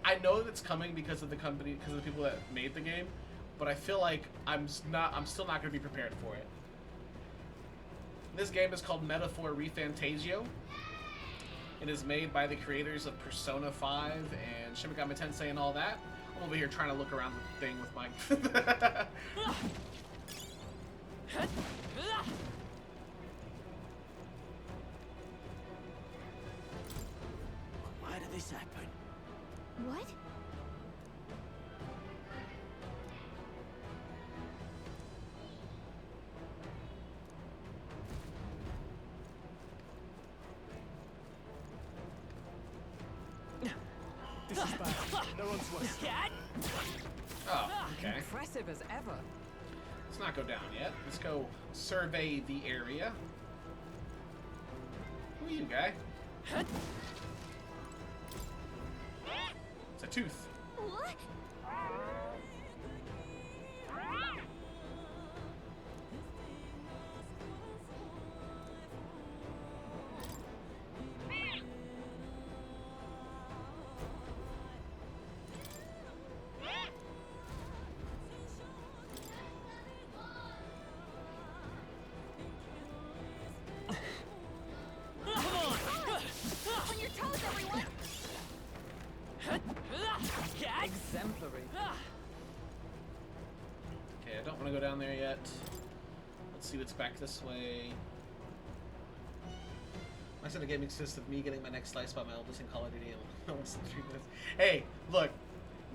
I know that it's coming because of the company, because of the people that made the game. But I feel like I'm still not gonna be prepared for it. This game is called Metaphor ReFantazio. It is made by the creators of Persona 5 and Shin Megami Tensei and all that. I'm over here trying to look around the thing with my... Why did this happen? What? This is bad. They're on to us. Oh, okay. impressive as ever. Let's not go down yet. Let's go survey the area. Who are you, guy? It's a tooth. What? On your toes, everyone! Exemplary. Okay, I don't want to go down there yet. Let's see what's back this way. I said a game consists of me getting my neck sliced by my oldest in Call of Duty in less than 3 minutes. Hey, look,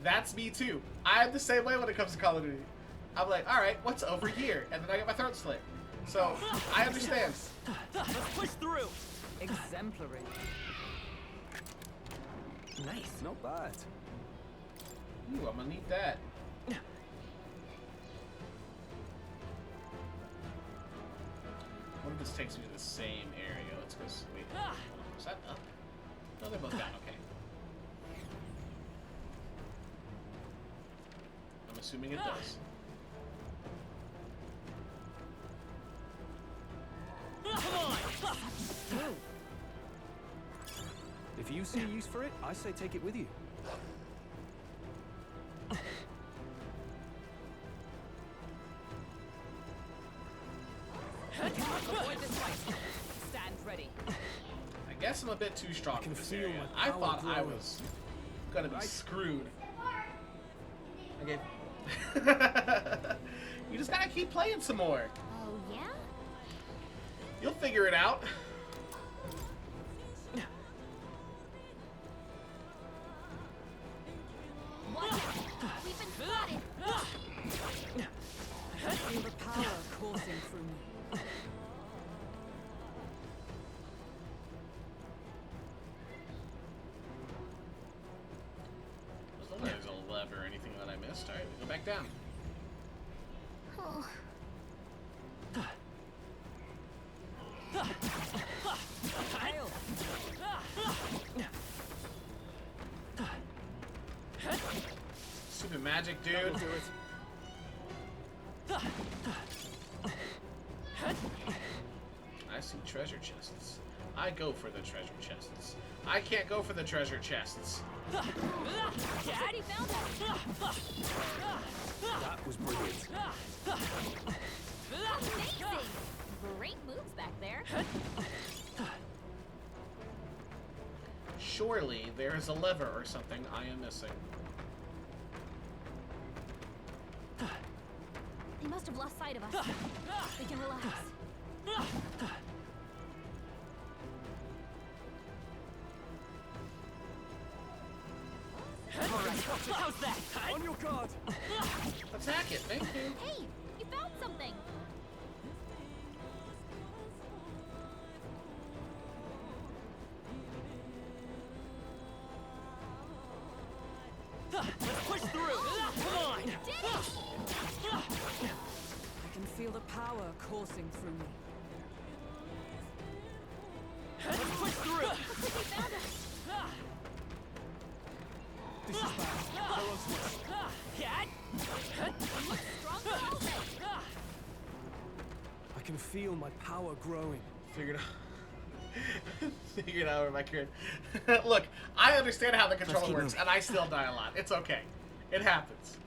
that's me too. I'm the same way when it comes to Call of Duty. I'm like, all right, what's over here? And then I get my throat slit. So I understand. Let's push through. Exemplary. Nice. Not bad. Ooh, I'm gonna need that. What if this takes me to the same area? Let's go. Wait, is that up? No, they're both down. Okay. I'm assuming it does. If you see use for it, I say take it with you. Stand ready. I guess I'm a bit too strong for this area. I thought I was gonna be screwed. Okay. You just gotta keep playing some more. Oh, yeah? You'll figure it out. We've been spotted! Feel the power coursing through me. As long as there's a lever or anything that I missed. Alright, we go back down. Oh. Stupid magic, dude. I see treasure chests. I go for the treasure chests. I can't go for the treasure chests. Daddy found us! That was brilliant. Amazing! Great moves back there. Surely there is a lever or something I am missing. They must have lost sight of us. We can relax. How's that? On your guard. Attack it, thank you. Hey, you found something. Let's push through. Come on. I can feel the power coursing through me. Let's push through. Looks like they found us. This is bad. They're on to us. Stronger already. I can feel my power growing. Figured out. Figured out where my current. Look, I understand how the controller works, and I still die a lot. It's okay. It happens.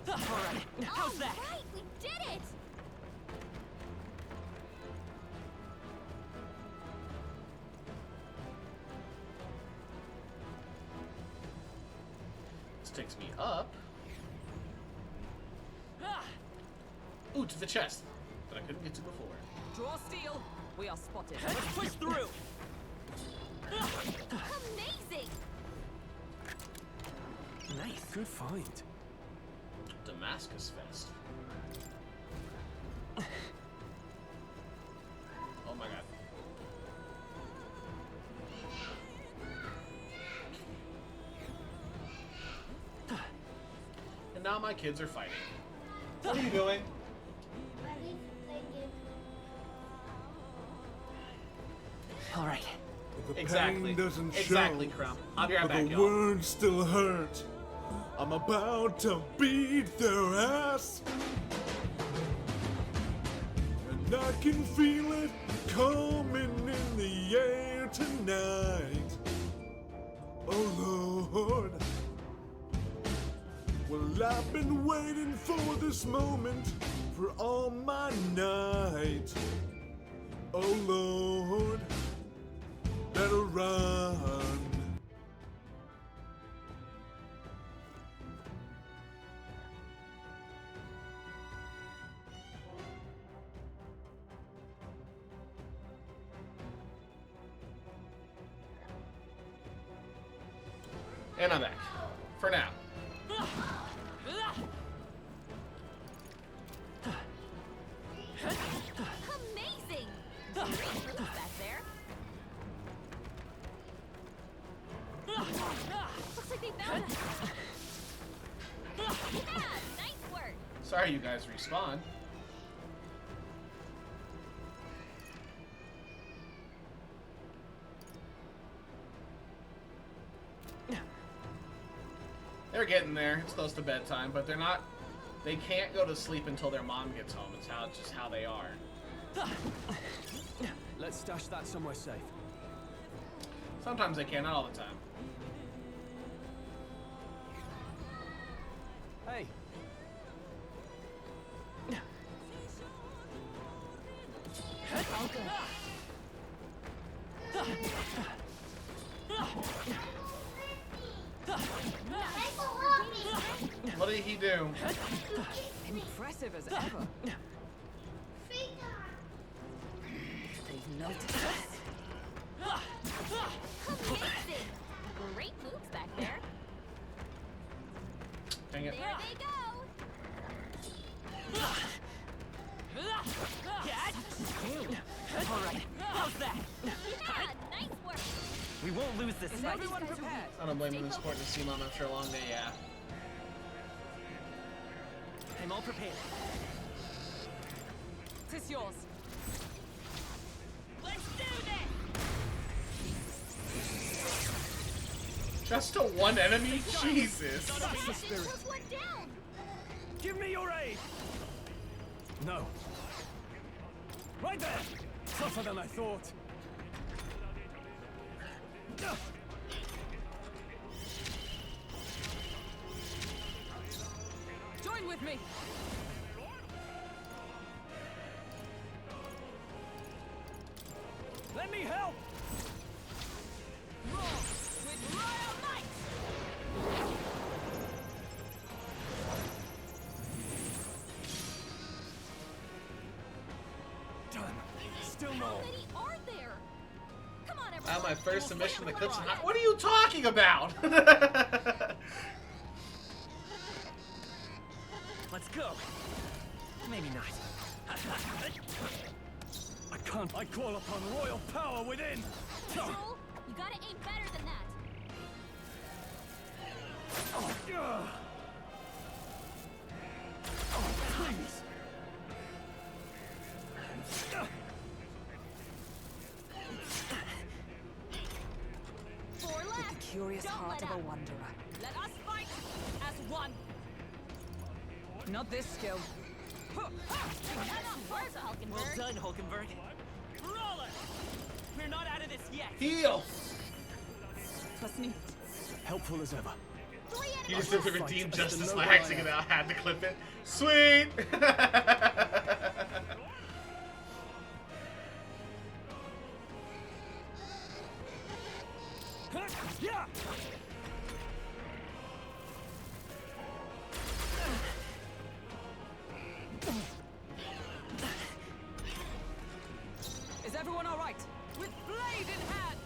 Alright, how's that? Right, we did it! This takes me up. Ooh, to the chest that I couldn't get to before. Draw steel. We are spotted. Let's push through. Amazing! Nice. Good find. Damascus Fest. Oh my god. And now my kids are fighting. What are you doing? All right. The Exactly. pain doesn't Exactly, show, Crump. I'll be right but back, the y'all. words still hurt. I'm about to beat their ass, and I can feel it coming in the air tonight. Oh Lord, well I've been waiting for this moment for all my night. Oh Lord, that better run. And I'm back. For now. Amazing! Great moves back there. Looks like they found us. Yeah, nice work. Sorry you guys respawn. They're getting there. It's close to bedtime, but they're not. They can't go to sleep until their mom gets home. It's just how they are. Let's stash that somewhere safe. Sometimes they can, not all the time. Hey. What did he do? Impressive as ever. They've noticed us. Amazing! Great moves back there. Dang it. There they go. Alright, how's that? Yeah, nice work. We won't lose this Is fight. everyone prepared? I don't blame him. It's important to see mom after a long day, yeah. I'm all prepared. Tis yours. Let's do this! Just to one enemy? Jesus. That's the spirit. Took one down. Give me your aid! No. Right there! Tougher than I thought. Join with me. Let me help! Roar with royal might. Done. Still How more. many are there? Come on, everyone. My first submission, the clips. What are you talking about? Let's go. Maybe not. I can't. I call upon royal power within! Joel, you gotta aim better than that. Please! With Four the left. curious Don't heart let of a up. wanderer. Let us fight as one. Not this skill. Come on, first, Hulkenberg. Well done, Hulkenberg. Roller! We're not out of this yet. Heal! Trust me. Helpful as ever. You just did the redeem justice by accident. I had to clip it. Sweet! Yeah! Is everyone all right? With blade in hand.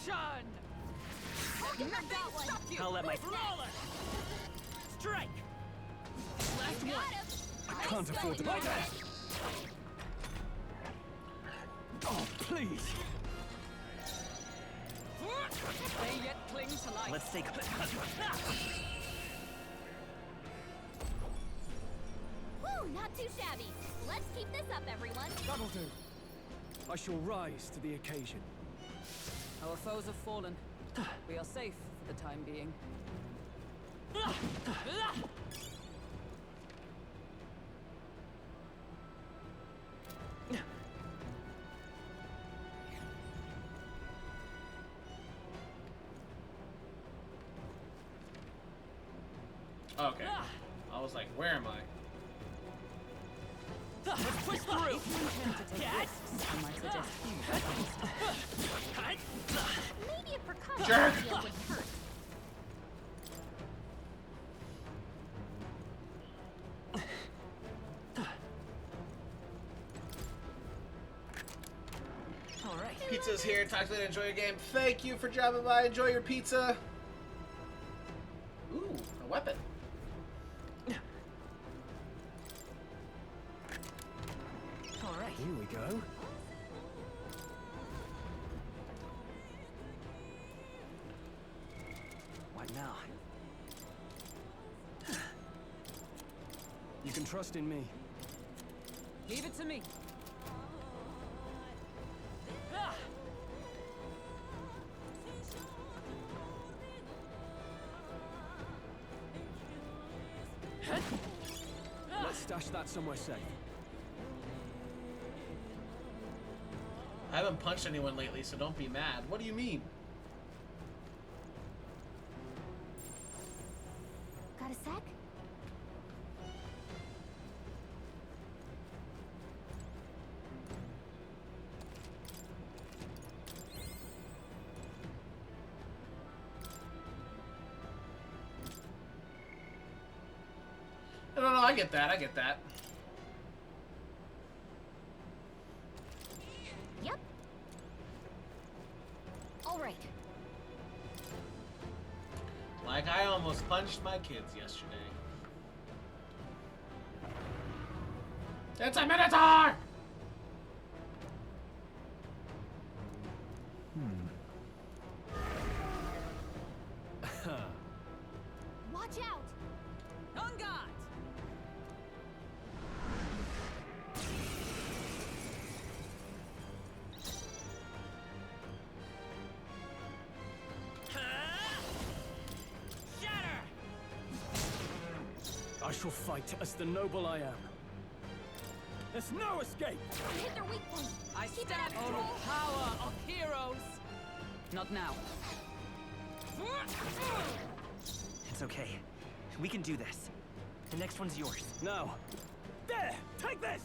Churn. Hulkenberg got one. Stop you. I'll let my Roller. strike. Last one. I can't afford to going, play that. Oh, please. They yet cling to life. Let's take a Woo, not too shabby. Let's keep this up, everyone. That'll do. I shall rise to the occasion. Our foes have fallen. We are safe for the time being. Okay. I was like, where am I? Let's push through. If you intend to take risks, I might suggest Maybe a percussion Jerk. deal wouldn't hurt. Alright. Pizza's here. Talk to you later. Enjoy your game. Thank you for dropping by. Enjoy your pizza. Ooh, a weapon. Alright. Here we go. What now? You can trust in me. Leave it to me. Ah! Let's stash that somewhere safe. I haven't punched anyone lately, so don't be mad. What do you mean? Got a sec? No, I get that. I get that. Yep. All right. Like I almost punched my kids yesterday. It's a Minotaur! Watch out! On guard! Shatter! I shall fight as the noble I am. There's no escape! Hit their weak point. I Keep it stand up, on Troll. the power of heroes! Not now. It's okay. We can do this. The next one's yours. No. There! Take this!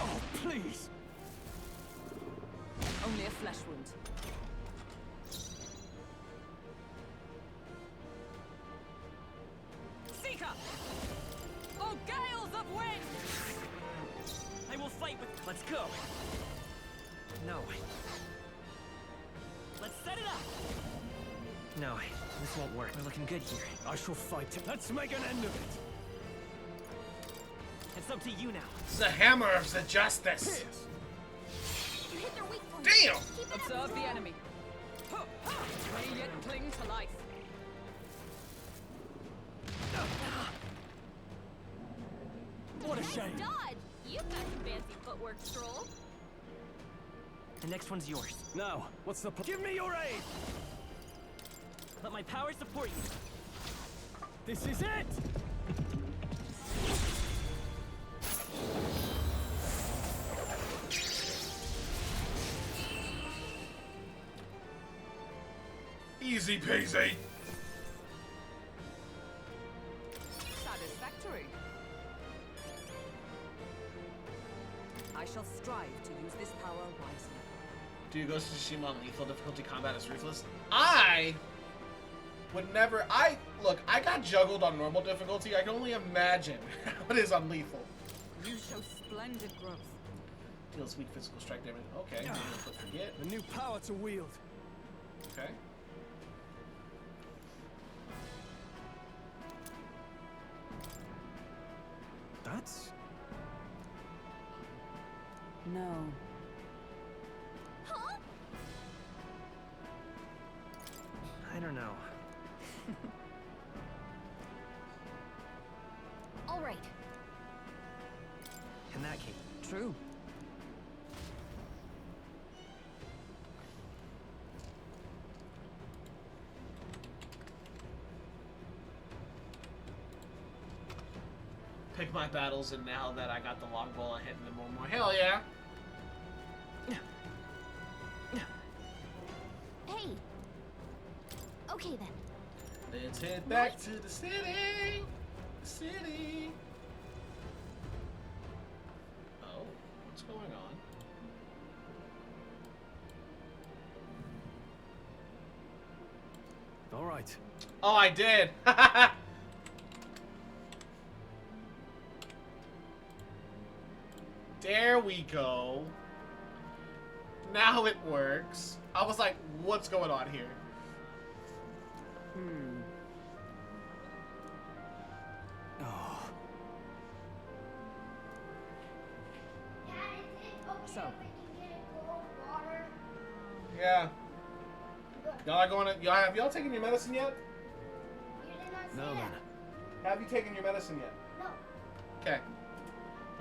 Oh, please! Only a flesh wound. Seeker! Oh, gales of wind! I will fight with... Let's go! No. Let's set it up! No, this won't work. We're looking good here. I shall fight. Let's make an end of it! It's up to you now. This is a hammer of the justice. You hit their weak point. Damn! Keep it up, Observe the Troll. enemy. May yet cling to life. What a Nice shame! dodge. You've got some fancy footwork, Stroll. The next one's yours. Now, what's the Give me your aid! Let my power support you. This is it! Easy peasy. Satisfactory. I shall strive to use this power wisely. Do you Ghost of Tsushima on lethal difficulty combat is ruthless? I would never. Look, I got juggled on normal difficulty. I can only imagine how it is on lethal. You show splendid growth. Deals weak physical strike damage. Okay, but forget. A new power to wield. Okay. That's... No. Huh? I don't know. All right. In that case. True. Pick my battles, and now that I got the longbow, I'm hitting them more. Hell yeah! Hey. Okay then. Let's head back to the city. city. Oh, what's going on? All right. Oh, I did. There we go. Now it works. I was like, what's going on here? Oh. So, Yeah. Y'all are going to. Y'all have y'all taken your medicine yet? No, man. Have you taken your medicine yet? No. Okay.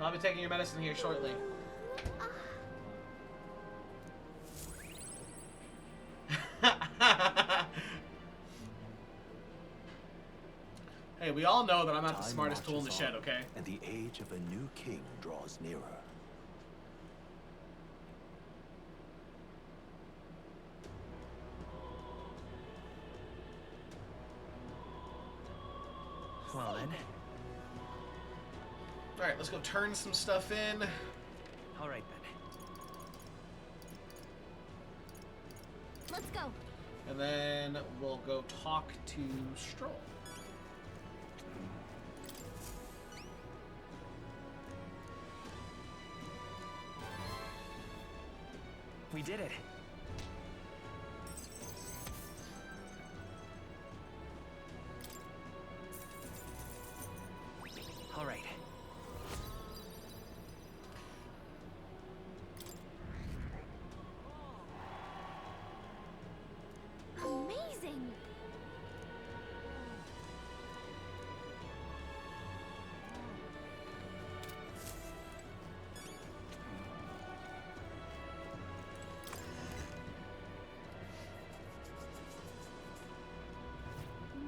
I'll be taking your medicine here shortly. Hey, we all know that I'm not the Time smartest tool in the marches shed, on, okay? And the age of a new king draws nearer. Well then. Alright, let's go turn some stuff in. All right then. Let's go. And then we'll go talk to Stroll. We did it. All right. Amazing.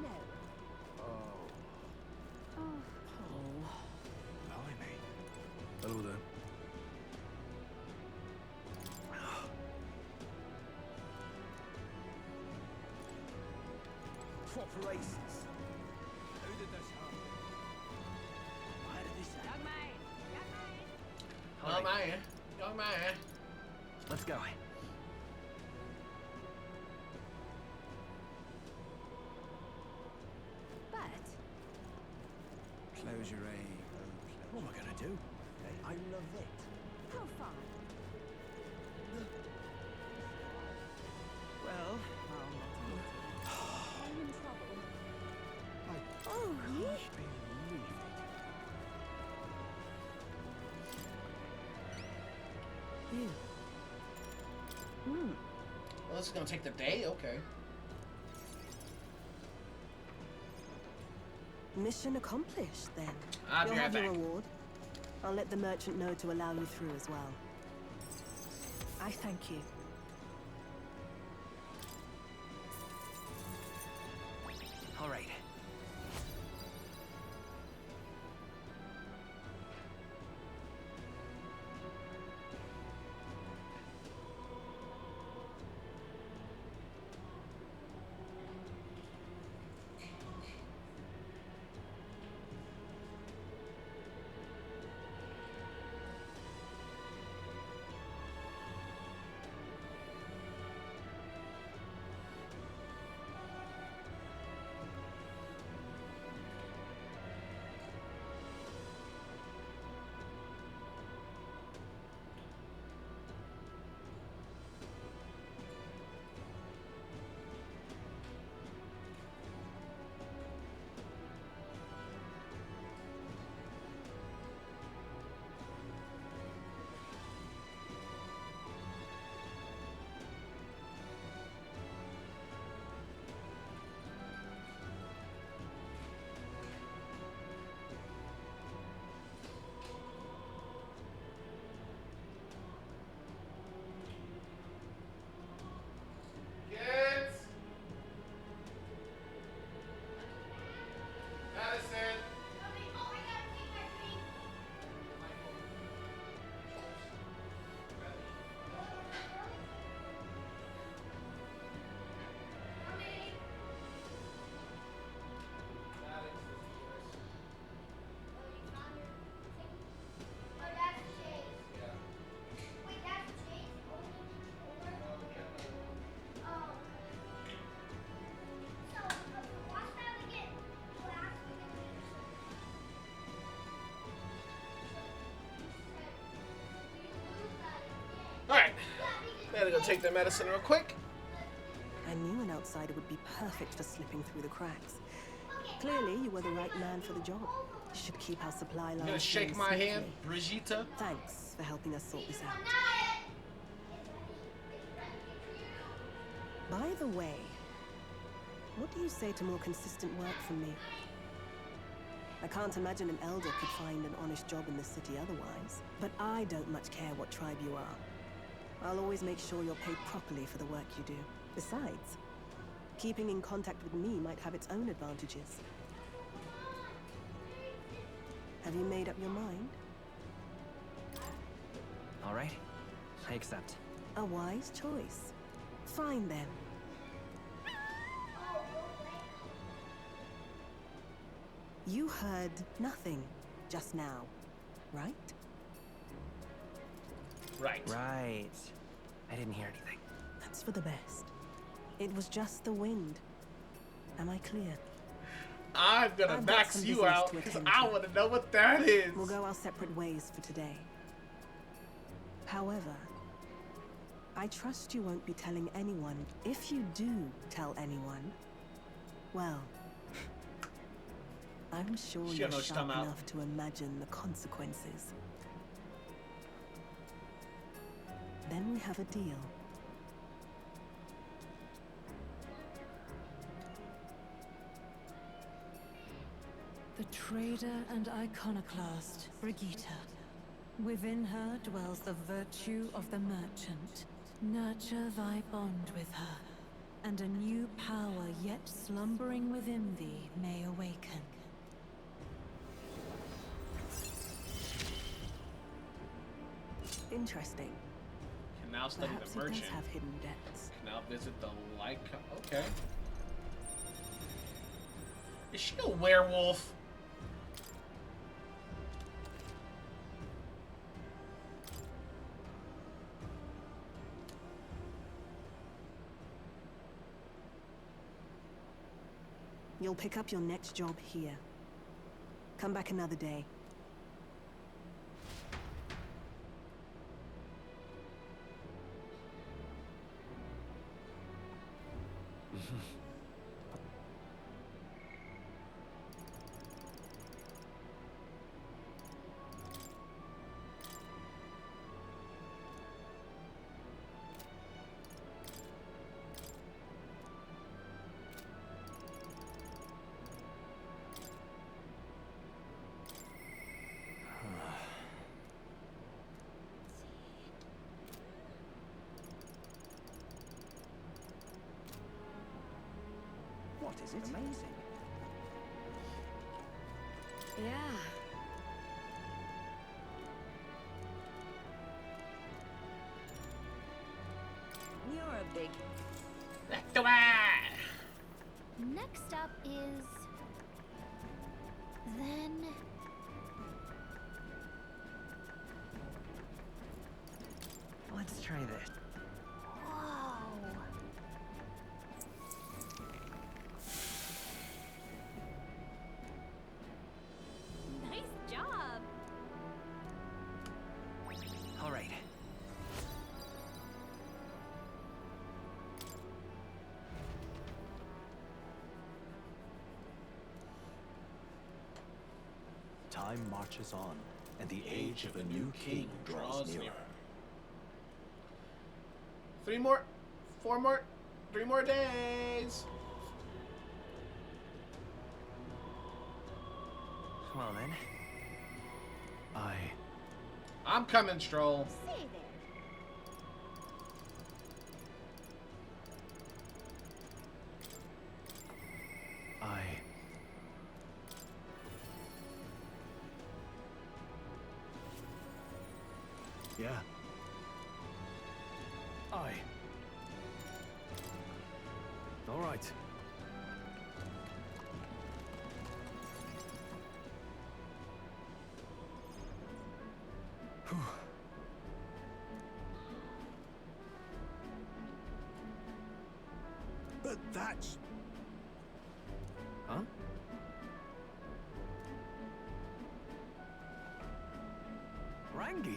No. Blimey. Hello there. What races? Who did this happen? Why did this happen? Young man. Young man. Let's go. But Close your eye. What am I gonna do? I love it. how far? Well, I'm in trouble. I Oh, can't believe it. You. Well, this is gonna take the day? Okay. Mission accomplished, then. I'll be You'll right have your back. reward. I'll let the merchant know to allow you through as well. I thank you. all right. gonna go take the medicine real quick. I knew an outsider would be perfect for slipping through the cracks. Clearly, you were the right man for the job. You should keep our supply lines. You gonna shake my hand, Brigitte? Thanks for helping us sort this out. By the way, what do you say to more consistent work from me? I can't imagine an elder could find an honest job in the city otherwise. But I don't much care what tribe you are. I'll always make sure you're paid properly for the work you do. Besides, keeping in contact with me might have its own advantages. Have you made up your mind? All right, I accept. A wise choice. Fine then. You heard nothing just now, right? Right. Right. I didn't hear anything. That's for the best. It was just the wind. Am I clear? I'm gonna max you out because I want to know what that is. We'll go our separate ways for today. However, I trust you won't be telling anyone. If you do tell anyone, well, I'm sure you're sharp enough to imagine the consequences. Then we have a deal. The trader and iconoclast, Brigitte. Within her dwells the virtue of the merchant. Nurture thy bond with her, and a new power yet slumbering within thee may awaken. Interesting. Can now study Perhaps the merchant. He does have hidden depths. Can now visit the like. Okay. Is she a werewolf? You'll pick up your next job here. Come back another day. What is it? Amazing. Yeah. You're a big... Next up is... Then... Let's try this. Whoa. Nice job. All right. Time marches on, and the age of a new king draws nearer. 3 more, 4 more, 3 more days. Well then. I'm coming, Stroll. Say there. Yeah. All right. But that's... Huh? Rangeeth.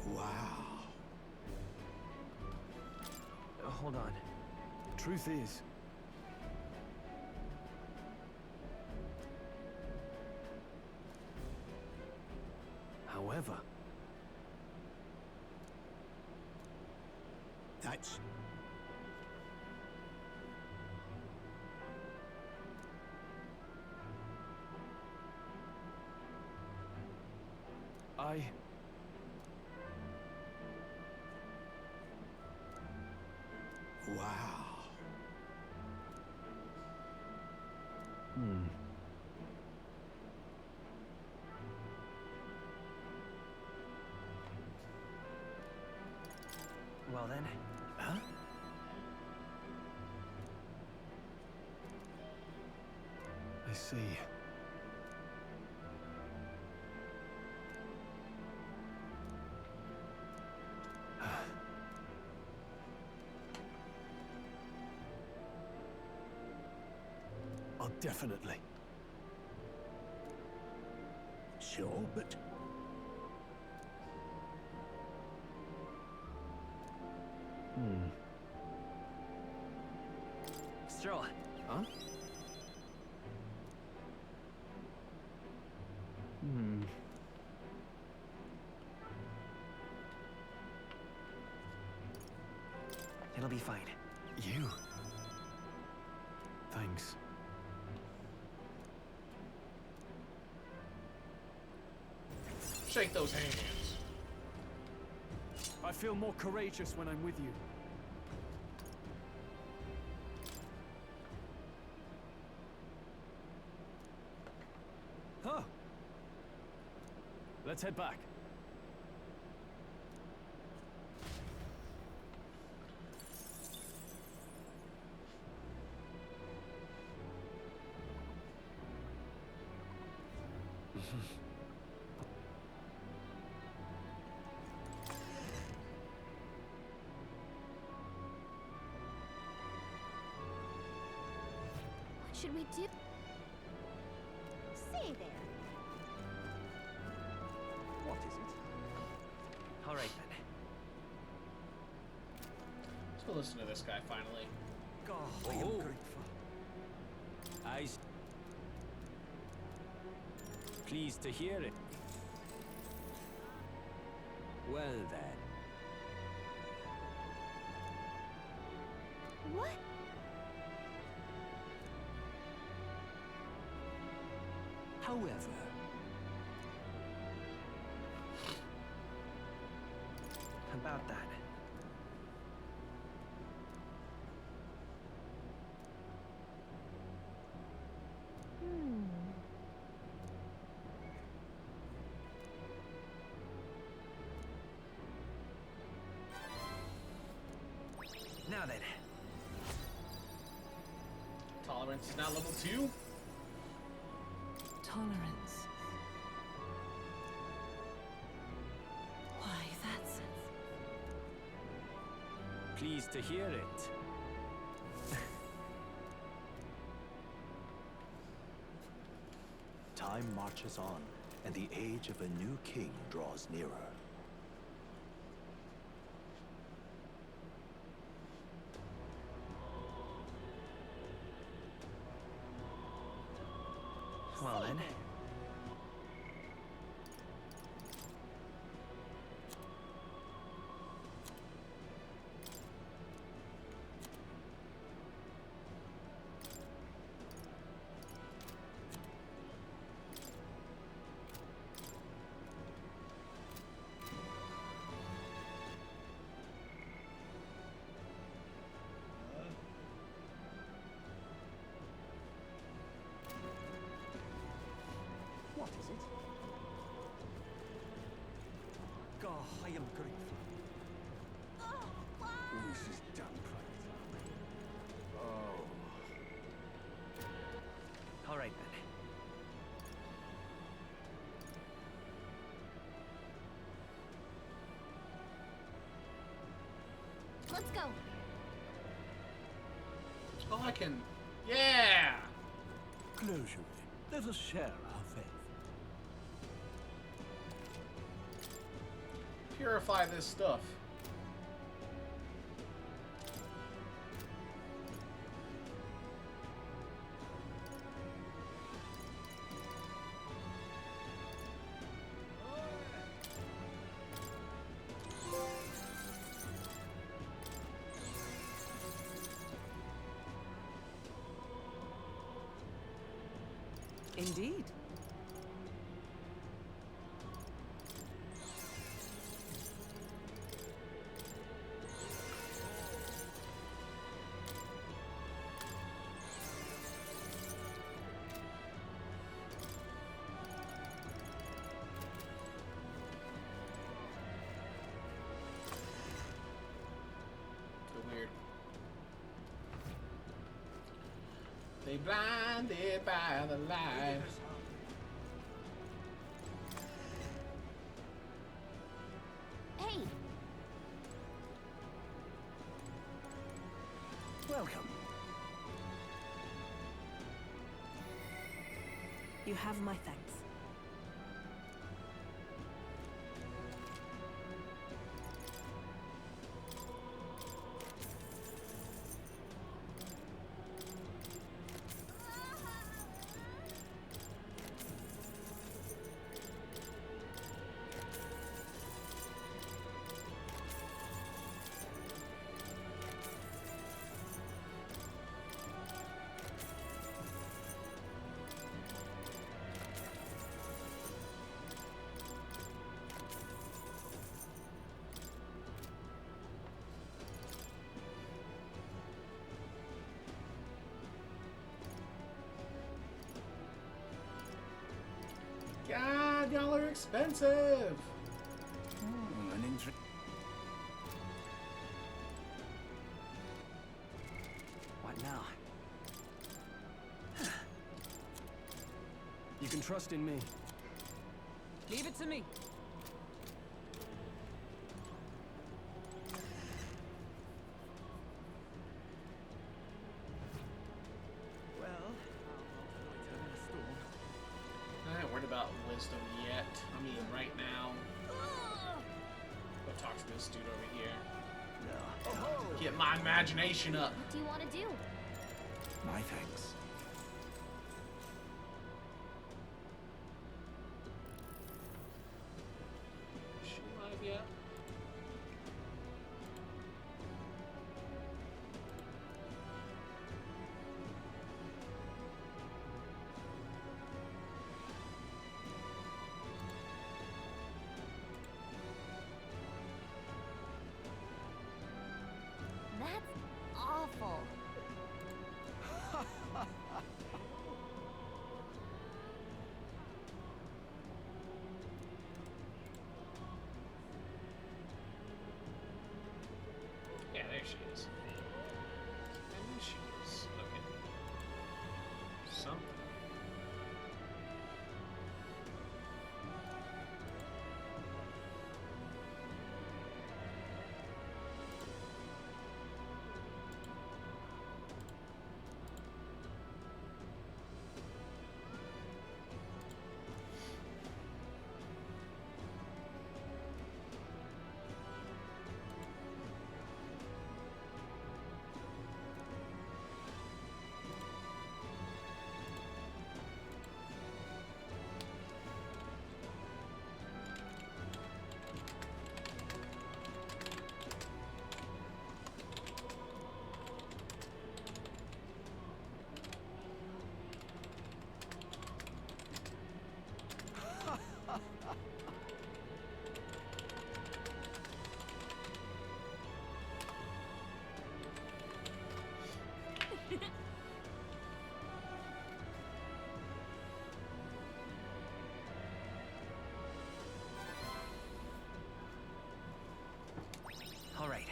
Wow. hold on. Truth is, however, That's... I... Wow. Well then. Huh? I see. I'll definitely. Sure, but... Stroll. Huh? It'll be fine. You? Thanks. Shake those hands. I feel more courageous when I'm with you. Huh. Let's head back. What should we do? Say there. What is it? All right then. Let's go listen to this guy finally. God, I am grateful. Pleased to hear it. Well then. What? However, About that. Now then. Tolerance is now level 2. Tolerance. Why, that's... pleased to hear it. Time marches on, and the age of a new king draws nearer. Well then. What is it? God, I am grateful. This is damn right. All right then. Let's go. Oh, I can. Yeah! Close your way. Let us share our faith. Purify this stuff. Indeed. So weird. They blinded by the light. Hey! Welcome. You have my thanks. God, y'all are expensive. An interest. What now? You can trust in me. Leave it to me. Well, I ain't worried about wisdom yet. I mean, right now. Go talk to this dude over here. No. Get my imagination up. What do you want to do? My thanks. Is she alive yet? That's awful. Yeah, there she is. I knew she was looking something. all right.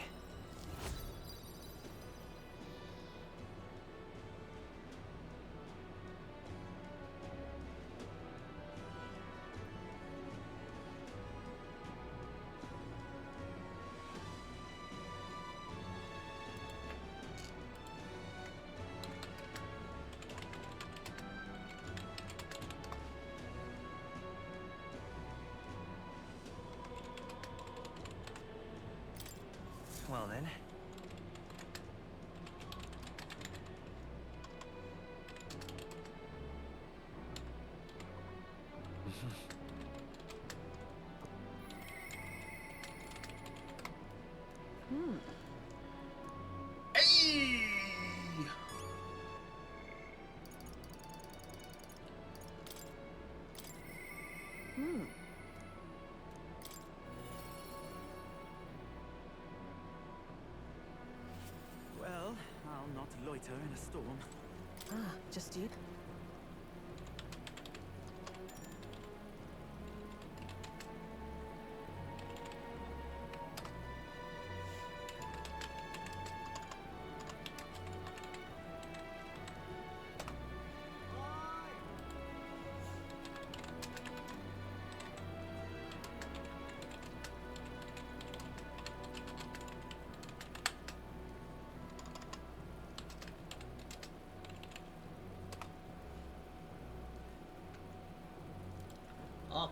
Well then. Hey! Well, I'll not loiter in a storm. Ah, just you?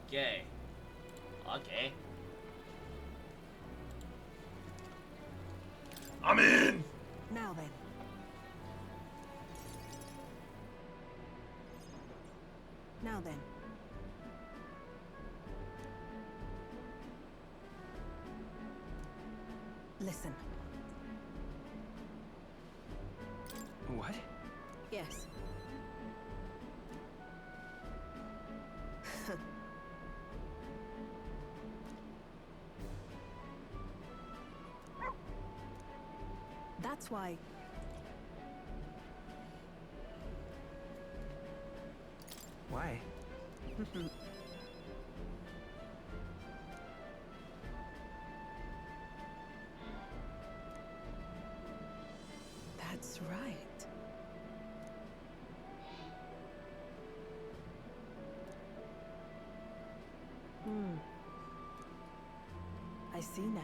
Okay. Okay. I'm in! Now then. Now then. Listen. What? Yes. That's why. Why? That's right. I see now.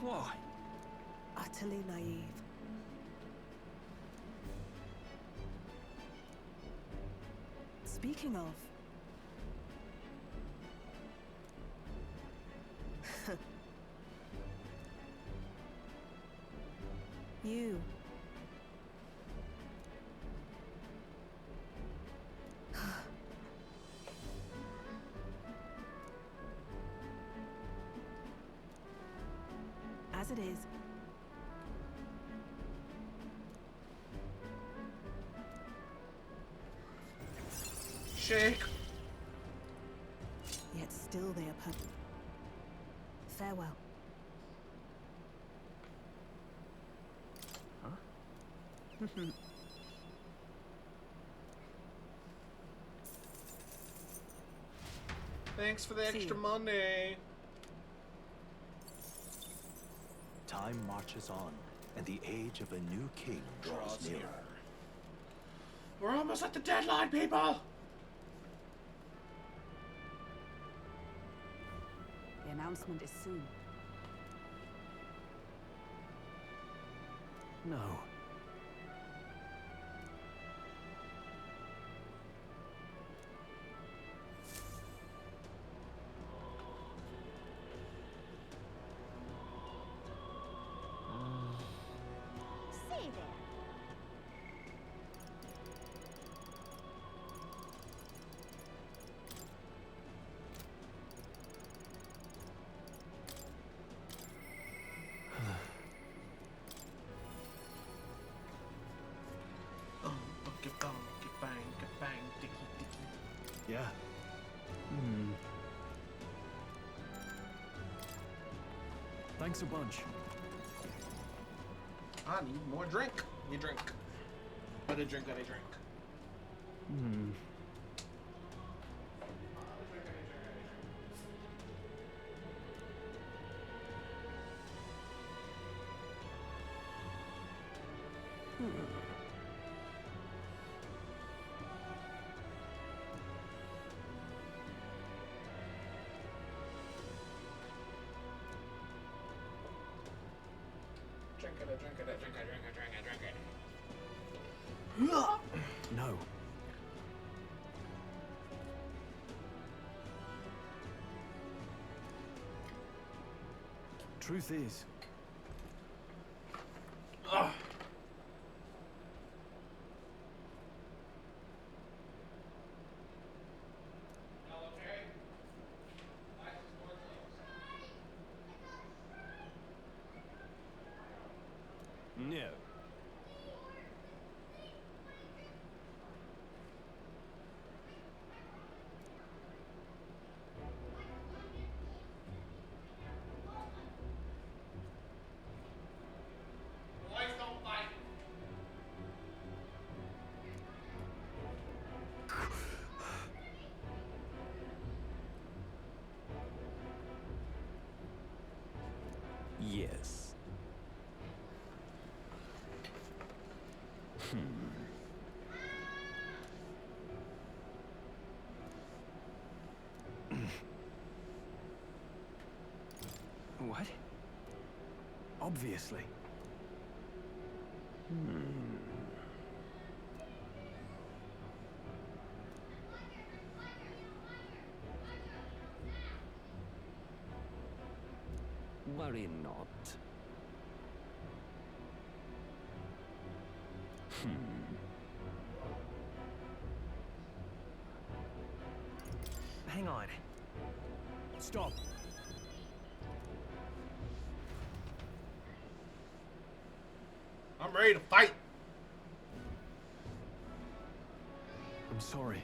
Why? Utterly naive. Speaking of... you. As it is. Shake. Yet still they are farewell. Huh? Thanks for the extra money. Time marches on, and the age of a new king draws nearer. We're almost at the deadline, people! The announcement is soon. No. Say there. Yeah. Thanks a bunch. I need more drink. You drink. Better drink that I drink. Drink it, drink it, drink it, drink it, drink it, drink it. No. Truth is, No. Yes. What? Obviously. Worry not. Hang on. Stop. I'm ready to fight. I'm sorry.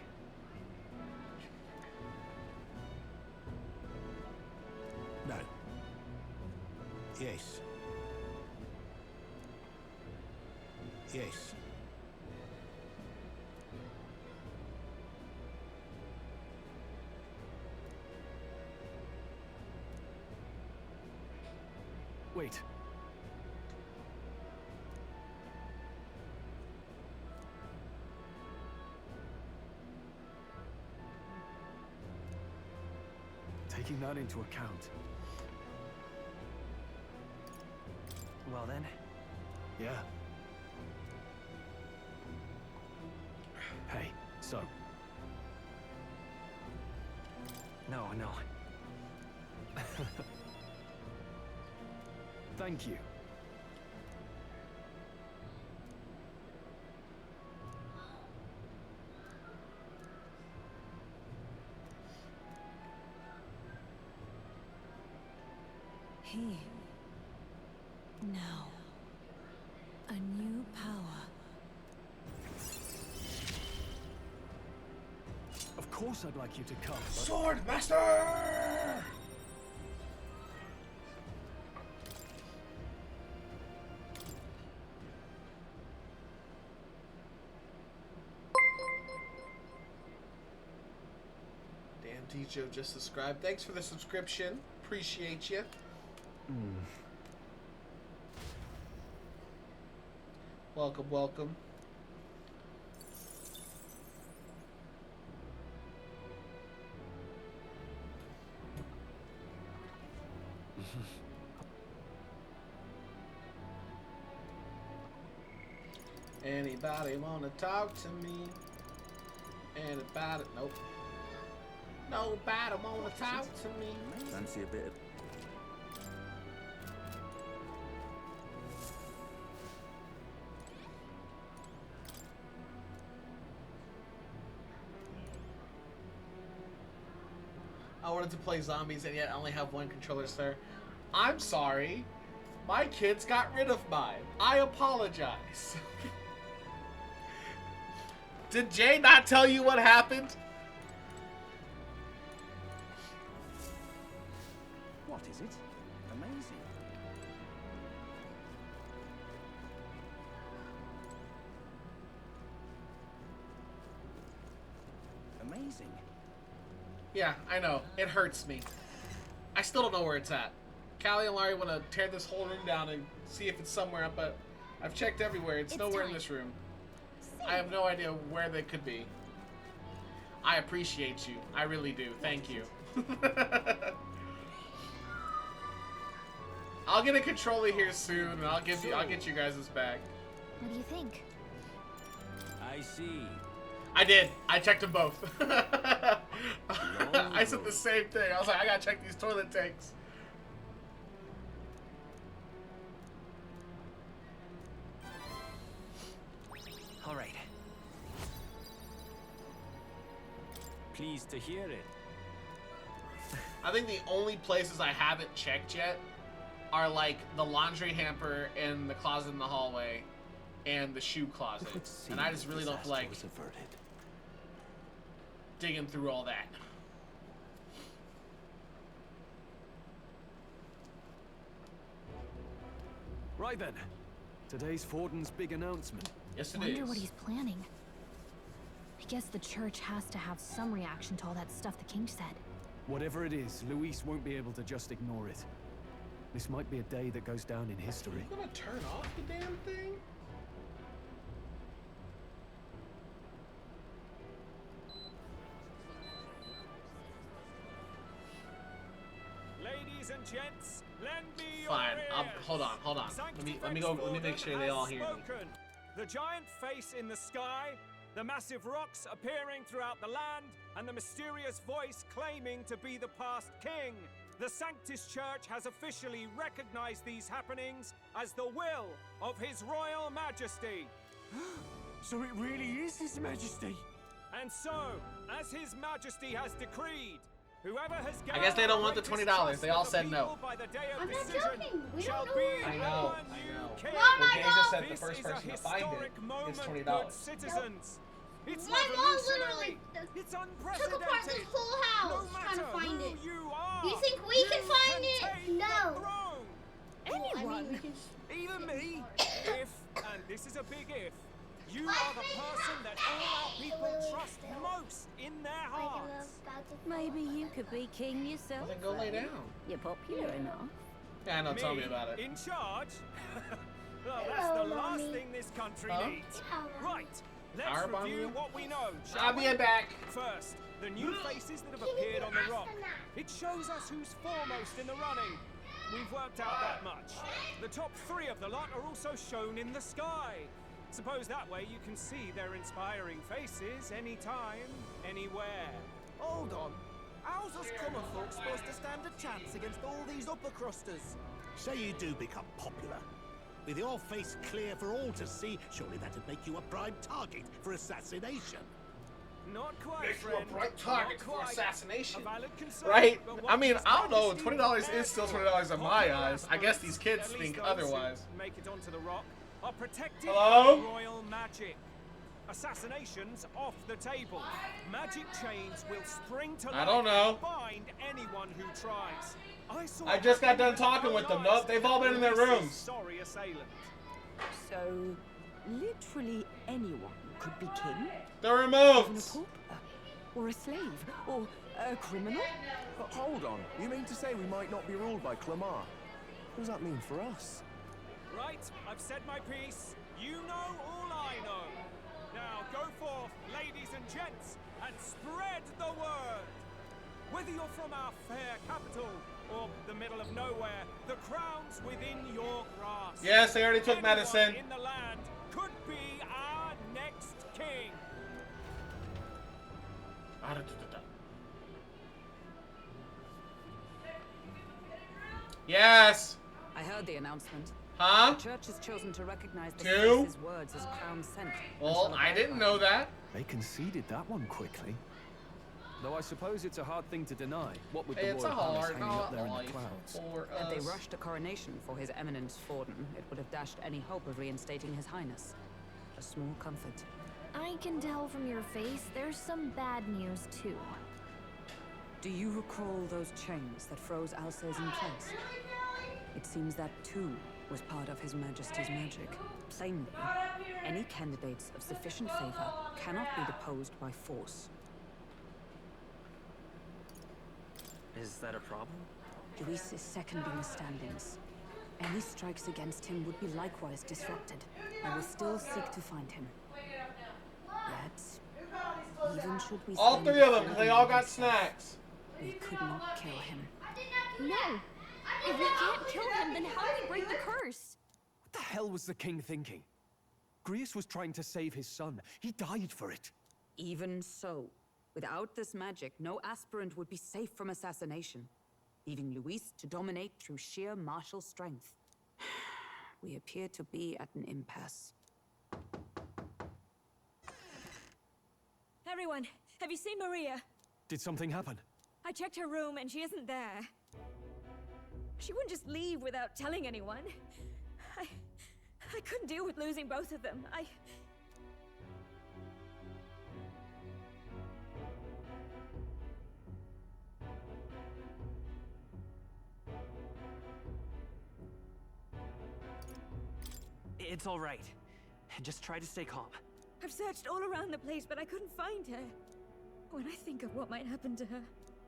No. Yes. Yes. Wait. Taking that into account. Well then. Yeah. Hey, so. No. Thank you. He. Now. A new power. Of course I'd like you to come, but... Sword Master! Damn, DJ just subscribed. Thanks for the subscription. Appreciate you. Welcome, welcome. Anybody wanna talk to me? Anybody? Nope. Nobody wanna talk to me. Fancy a bit of... I wanted to play zombies and yet I only have one controller, sir. I'm sorry. My kids got rid of mine. I apologize. Did Jay not tell you what happened? What is it? Amazing. Amazing. Yeah, I know. It hurts me. I still don't know where it's at. Callie and Larry want to tear this whole room down and see if it's somewhere up, but I've checked everywhere. It's nowhere in this room. I have no idea where they could be. I appreciate you. I really do. Thank you. I'll get a controller here soon, and I'll get you guys this back. What do you think? I see. I did. I checked them both. I said the same thing. I was like, I gotta check these toilet tanks. All right. Pleased to hear it. I think the only places I haven't checked yet are like the laundry hamper and the closet in the hallway and the shoe closet. And I just really don't feel like digging through all that. Right then. Today's Forden's big announcement. Yes, it Wonder is. what he's planning. I guess the church has to have some reaction to all that stuff the king said. Whatever it is, Luis won't be able to just ignore it. This might be a day that goes down in history. Are you gonna turn off the damn thing? Ladies and gents, lend me your Fine. ears. Hold on. Let me make sure they all hear me. Spoken. The giant face in the sky, the massive rocks appearing throughout the land, and the mysterious voice claiming to be the past king. The Sanctus Church has officially recognized these happenings as the will of His Royal Majesty. So it really is His Majesty. And so, as His Majesty has decreed, whoever has I guess they don't want the $20. They all said no. by the day of I'm not decision joking. We shall don't be know. I know. our new king. Mom, Well, I Gage know. just said the This first is a person to find it historic is moment, $20. good citizens. It's My mom revolutionary. literally It's took unprecedented. apart this whole house No trying to matter find who it. you are, Do you think we can find you it? can take No. the throne. Anyone? Even me? If, and this is a big if, you are the person that all our people trust most in their hearts. Maybe you could be king yourself. Well, then go lay down. You're popular enough. Yeah, I know. Tell me about it. In charge? Well, that's the last thing this country needs. Right, let's Powerbomb review you? what we know, shall I'll we? be back. First, the new faces that have appeared on the rock. It shows us who's foremost in the running. We've worked out that much. The top 3 of the lot are also shown in the sky. Suppose that way you can see their inspiring faces anytime, anywhere. Hold on. How's us common folk supposed to stand a chance against all these upper crusters? Say you do become popular. With your face clear for all to see, surely that'd make you a prime target for assassination. Not quite, Makes you friend. a bright target Not for quite. assassination. A valid concern, Right? but what I mean, His I don't know. Majesty $20 is still $20 in my eyes. I guess these kids At least think those otherwise. who make it onto the rock are protected Hello? by royal magic. Assassinations off the table. Magic chains will spring to life I don't know. and bind anyone who tries. I just got done talking with them. Nope, they've all been in their rooms. Sorry, assailant. So, literally anyone could be king? They're Even removed. a pauper? Or a slave? Or a criminal? But hold on. You mean to say we might not be ruled by Clamar? What does that mean for us? Right, I've said my piece. You know all I know. Now go forth, ladies and gents, and spread the word. Whether you're from our fair capital or the middle of nowhere, the crown's within your grasp. Yes, they already took Anyone medicine. in the land could be our next king. Yes. I heard the announcement. Huh? The church has chosen to recognize the Two? face's words as crown sent. Well, I didn't know that. They conceded that one quickly. Though I suppose it's a hard thing to deny. What with the It's a royal palace hard hanging up there in life the clouds. for Had they us. rushed a coronation for His Eminence Forden, it would have dashed any hope of reinstating His Highness. A small comfort. I can tell from your face there's some bad news too. Do you recall those chains that froze Alsace in place? It seems that too was part of His Majesty's magic. Plainly, any candidates of sufficient favor cannot be deposed by force. Is that a problem? Luis is second in the standings. Any strikes against him would be likewise disrupted. I will still seek to find him. Yet, even should we All stand 3 of them, before they the all got Majesty, snacks. we could not kill him. No! If we can't kill him, then how do we break the curse? What the hell was the king thinking? Grius was trying to save his son. He died for it. Even so, without this magic, no aspirant would be safe from assassination, leaving Luis to dominate through sheer martial strength. We appear to be at an impasse. Everyone, have you seen Maria? Did something happen? I checked her room and she isn't there. She wouldn't just leave without telling anyone. I couldn't deal with losing both of them. It's all right. Just try to stay calm. I've searched all around the place, but I couldn't find her. When I think of what might happen to her.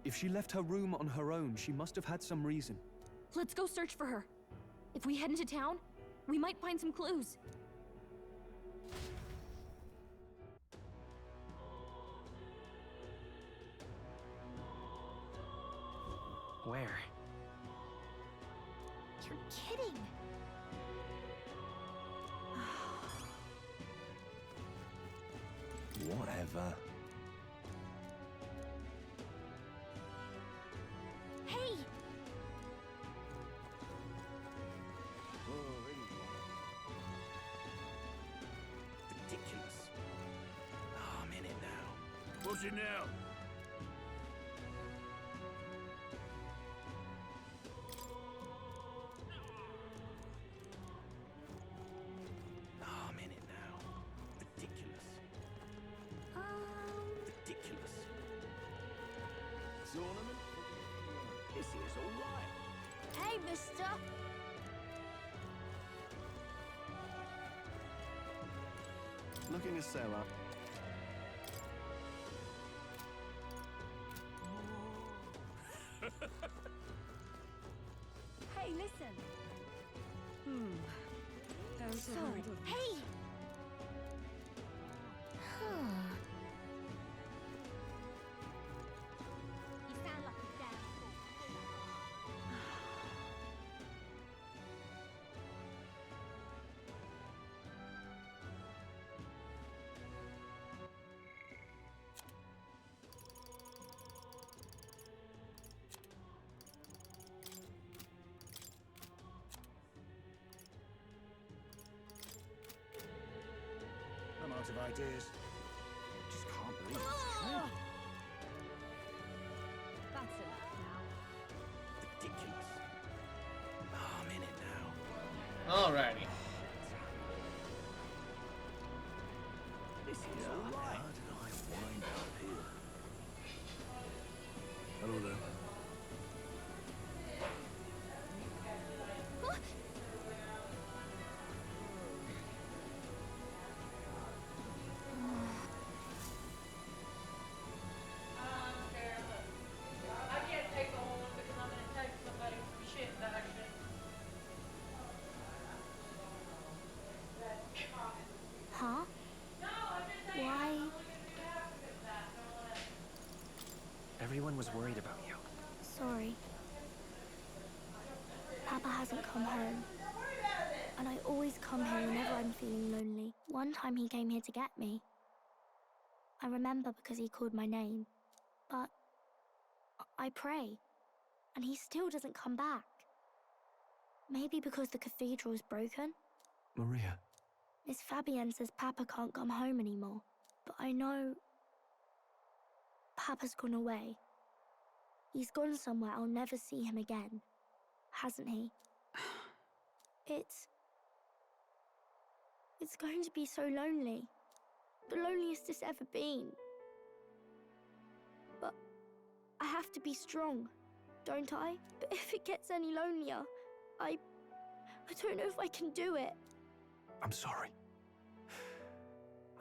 If she left her room on her own, she must have had some reason. Let's go search for her. If we head into town, we might find some clues. Where? You're kidding! Whatever. Hey! Ridiculous. Oh, I'm in it now. What's it now? Oh, I'm in it now. Ridiculous. Ridiculous. Tournament? This is all right. Hey, mister! Looking a seller. Hey, listen. There's a hurdle. Hey! You sound like a damn fool. I'm out of ideas. Just can't believe it's true. That's enough now. Ridiculous. Oh, I'm in it now. Alrighty. This is all right. How did I wind up here? Hello there. I can't take the whole one because I'm gonna take somebody from shit that I should. Huh? Why? Everyone was worried about you. Sorry. Papa hasn't come home. And I always come here whenever I'm feeling lonely. One time he came here to get me. I remember because he called my name. But I pray, and he still doesn't come back. Maybe because the cathedral's broken? Maria, Miss Fabienne says Papa can't come home anymore. But I know Papa's gone away. He's gone somewhere I'll never see him again. Hasn't he? It's going to be so lonely. The loneliest it's ever been. But I have to be strong, don't I? But if it gets any lonelier, I don't know if I can do it. I'm sorry.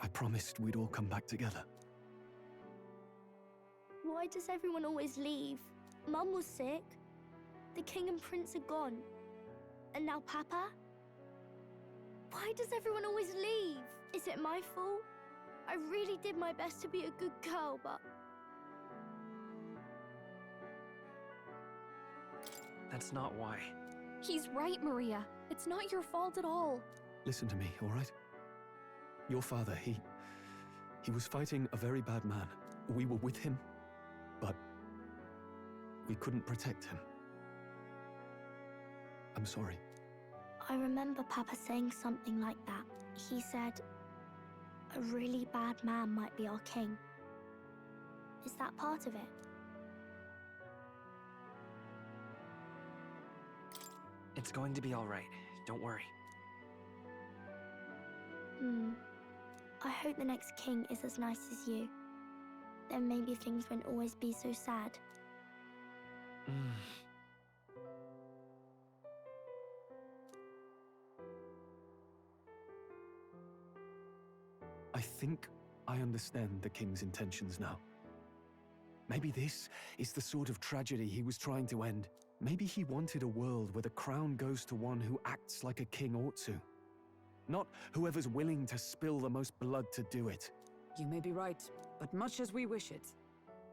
I promised we'd all come back together. Why does everyone always leave? Mum was sick. The king and prince are gone. And now Papa? Why does everyone always leave? Is it my fault? I really did my best to be a good girl, but... That's not why. He's right, Maria. It's not your fault at all. Listen to me, all right? Your father, he was fighting a very bad man. We were with him, but we couldn't protect him. I'm sorry. I remember Papa saying something like that. He said, a really bad man might be our king. Is that part of it? It's going to be all right. Don't worry. I hope the next king is as nice as you. Then maybe things won't always be so sad. I think I understand the king's intentions now. Maybe this is the sort of tragedy he was trying to end. Maybe he wanted a world where the crown goes to one who acts like a king ought to. Not whoever's willing to spill the most blood to do it. You may be right, but much as we wish it,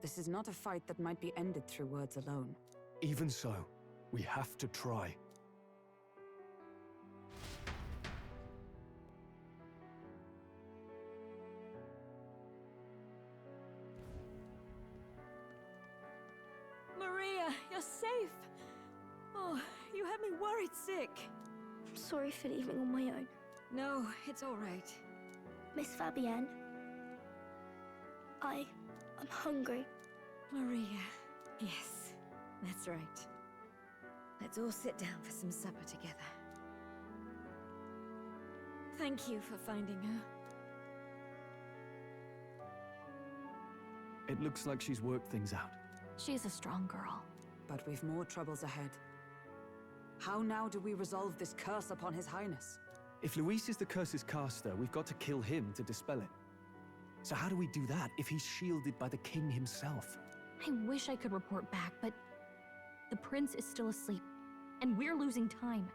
this is not a fight that might be ended through words alone. Even so, we have to try. Maria, you're safe. Oh, you had me worried sick. I'm sorry for leaving on my own. No, it's all right. Miss Fabienne, I'm hungry. Maria, yes, that's right. Let's all sit down for some supper together. Thank you for finding her. It looks like she's worked things out. She's a strong girl. But we've more troubles ahead. How now do we resolve this curse upon His Highness? If Luis is the curse's caster, we've got to kill him to dispel it. So how do we do that if he's shielded by the king himself? I wish I could report back, but the prince is still asleep, and we're losing time.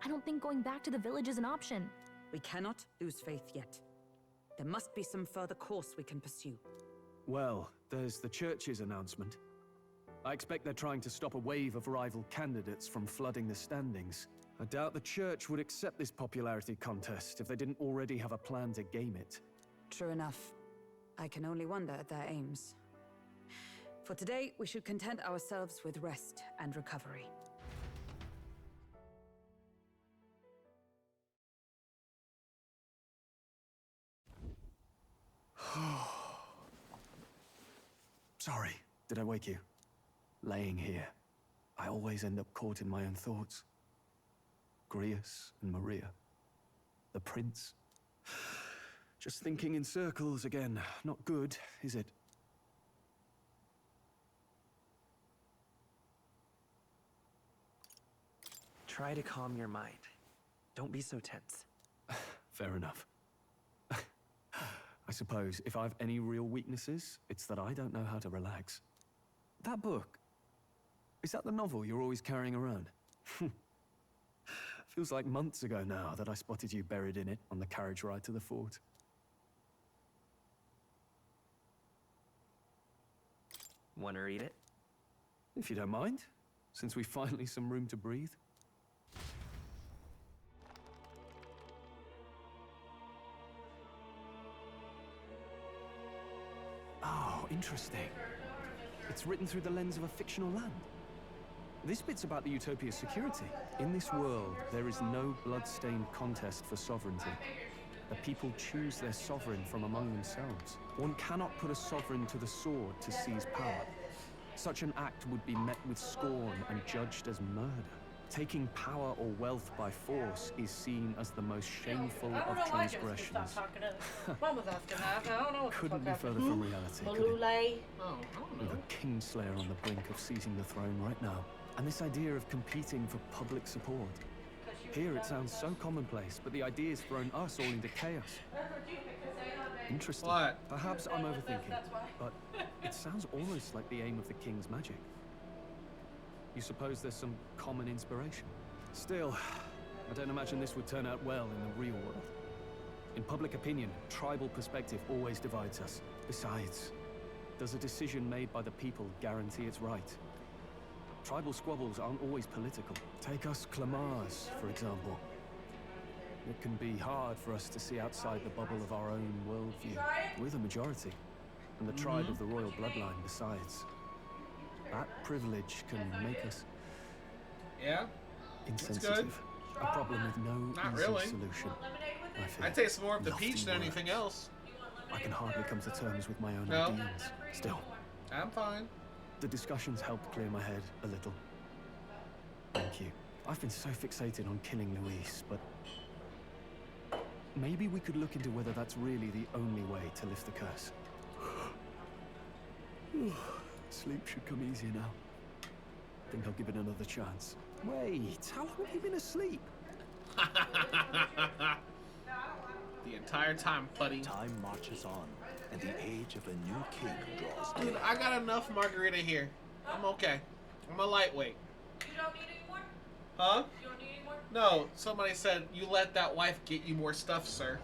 I don't think going back to the village is an option. We cannot lose faith yet. There must be some further course we can pursue. Well, there's the church's announcement. I expect they're trying to stop a wave of rival candidates from flooding the standings. I doubt the church would accept this popularity contest if they didn't already have a plan to game it. True enough. I can only wonder at their aims. For today, we should content ourselves with rest and recovery. Sorry, did I wake you? Laying here, I always end up caught in my own thoughts. Grius and Maria. The prince. Just thinking in circles again. Not good, is it? Try to calm your mind. Don't be so tense. Fair enough. I suppose if I've any real weaknesses, it's that I don't know how to relax. That book, is that the novel you're always carrying around? Feels like months ago now that I spotted you buried in it on the carriage ride to the fort. Want to read it? If you don't mind, since we've finally some room to breathe. Oh, interesting. It's written through the lens of a fictional land. This bit's about the Utopia's security. In this world, there is no blood-stained contest for sovereignty. The people choose their sovereign from among themselves. One cannot put a sovereign to the sword to seize power. Such an act would be met with scorn and judged as murder. Taking power or wealth by force is seen as the most shameful of transgressions. Mom was asking that. I don't know what the Couldn't be fuck further happened. from reality, could Malulay. it? With a kingslayer on the brink of seizing the throne right now. And this idea of competing for public support. Here it sounds so commonplace, but the idea's thrown us all into chaos. Interesting. What? Perhaps I'm overthinking, but it sounds almost like the aim of the king's magic. You suppose there's some common inspiration? Still, I don't imagine this would turn out well in the real world. In public opinion, tribal perspective always divides us. Besides, does a decision made by the people guarantee it's right? Tribal squabbles aren't always political. Take us Clamars, for example. It can be hard for us to see outside the bubble of our own worldview. We're the majority, and the tribe of the royal bloodline besides. That privilege can make us insensitive. A problem with no easy solution. I taste more of the peach than anything else. I can hardly come to terms with my own ideals. Still, I'm fine. The discussions helped clear my head a little. Thank you. I've been so fixated on killing Luis, but maybe we could look into whether that's really the only way to lift the curse. Sleep should come easier now. Think I'll give it another chance. Wait, how long have you been asleep? The entire time, buddy. Time marches on, and the age of a new king draws Dude, near. I got enough margarita here. I'm okay. I'm a lightweight. You don't need any more? Huh? You don't need any more? No, somebody said, you let that wife get you more stuff, sir.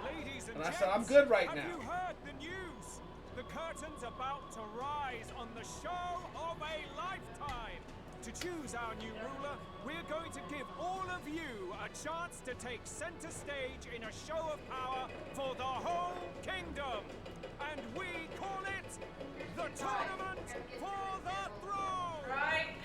Ladies and I gents, said, I'm good right have now. you heard the news? The curtain's about to rise on the show of a lifetime. To choose our new ruler, we're going to give all of you a chance to take center stage in a show of power for the whole kingdom. And we call it the Tournament for the Throne!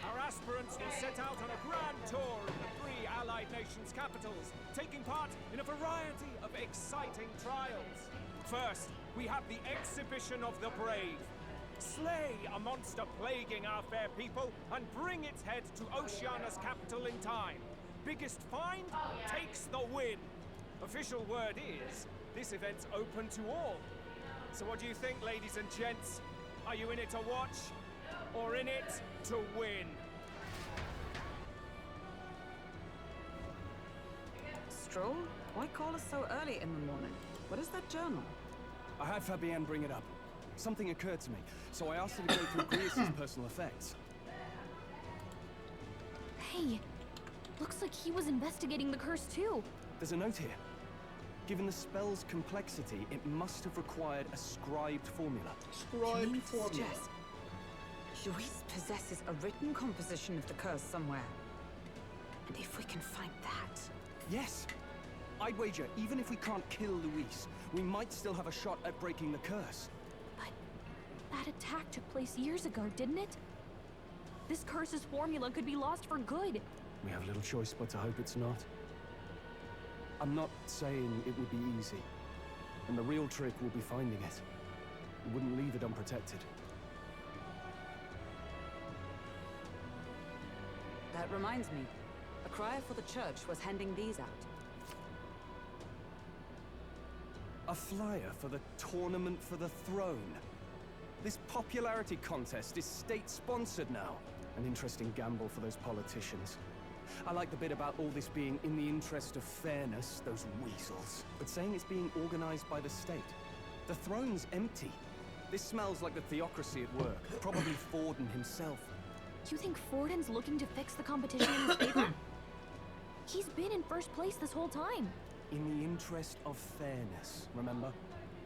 Our aspirants will set out on a grand tour of the 3 allied nations' capitals, taking part in a variety of exciting trials. First, we have the Exhibition of the Brave. Slay a monster plaguing our fair people and bring its head to Oceania's capital in time. Biggest find takes the win. Official word is, this event's open to all. So what do you think, ladies and gents? Are you in it to watch, or in it to win? Stroll? Why call us so early in the morning? What is that journal? I had Fabienne bring it up. Something occurred to me, so I asked her to go through Grius' personal effects. Hey, looks like he was investigating the curse too. There's a note here. Given the spell's complexity, it must have required a scribed formula. Scribed formula? Luis possesses a written composition of the curse somewhere. And if we can find that... Yes! I'd wager, even if we can't kill Luis, we might still have a shot at breaking the curse. That attack took place years ago, didn't it? This curse's formula could be lost for good. We have little choice but to hope it's not. I'm not saying it would be easy. And the real trick will be finding it. We wouldn't leave it unprotected. That reminds me. A crier for the church was handing these out. A flyer for the Tournament for the Throne. This popularity contest is state-sponsored now. An interesting gamble for those politicians. I like the bit about all this being in the interest of fairness, those weasels. But saying it's being organized by the state. The throne's empty. This smells like the theocracy at work. Probably Forden himself. You think Forden's looking to fix the competition in his favor? He's been in first place this whole time. In the interest of fairness, remember?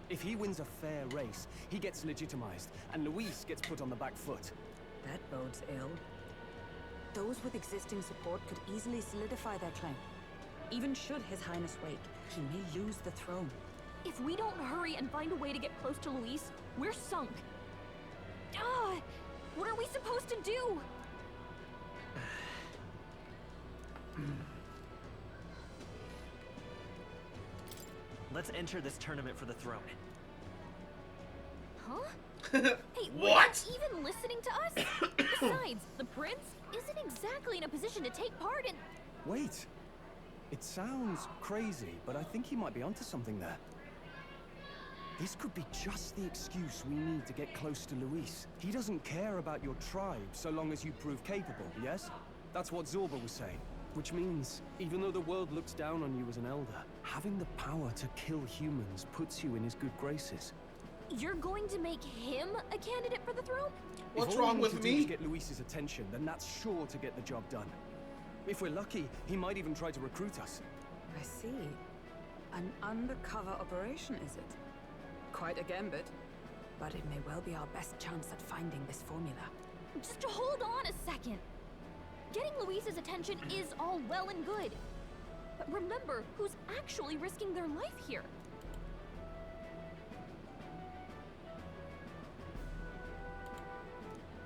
If he wins a fair race, he gets legitimized, and Luis gets put on the back foot. That bodes ill. Those with existing support could easily solidify their claim. Even should His Highness wake, he may lose the throne. If we don't hurry and find a way to get close to Luis, we're sunk. What are we supposed to do? Let's enter this tournament for the throne. Huh? Hey, what? Were you even listening to us? Besides, the prince isn't exactly in a position to take part in... Wait. It sounds crazy, but I think he might be onto something there. This could be just the excuse we need to get close to Luis. He doesn't care about your tribe so long as you prove capable, yes? That's what Zorba was saying. Which means, even though the world looks down on you as an elder, having the power to kill humans puts you in his good graces. You're going to make him a candidate for the throne? What's If all wrong we need with to do me? is get Luis's attention, then that's sure to get the job done. If we're lucky, he might even try to recruit us. I see. An undercover operation, is it? Quite a gambit. But it may well be our best chance at finding this formula. Just hold on a second. Getting Luis's attention is all well and good. But remember who's actually risking their life here.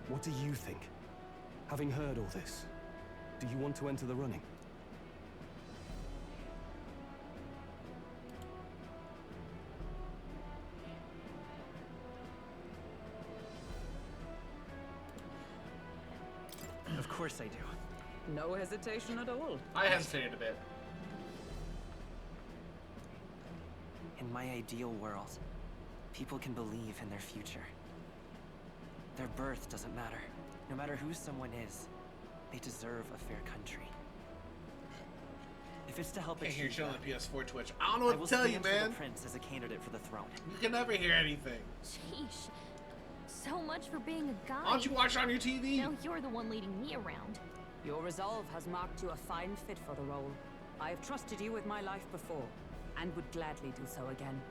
What do you think? Having heard all this, do you want to enter the running? Of course I do. No hesitation at all. I hesitated a bit. In my ideal world, people can believe in their future. Their birth doesn't matter. No matter who someone is, they deserve a fair country. If it's to help Can't hear achieve you on that, the PS4 Twitch. I don't know what to tell you, stand for man. the prince as a candidate for the throne. You can never hear anything. Sheesh. So much for being a guy. Why don't you watch on your TV? Now you're the one leading me around. Your resolve has marked you a fine fit for the role. I have trusted you with my life before, and would gladly do so again.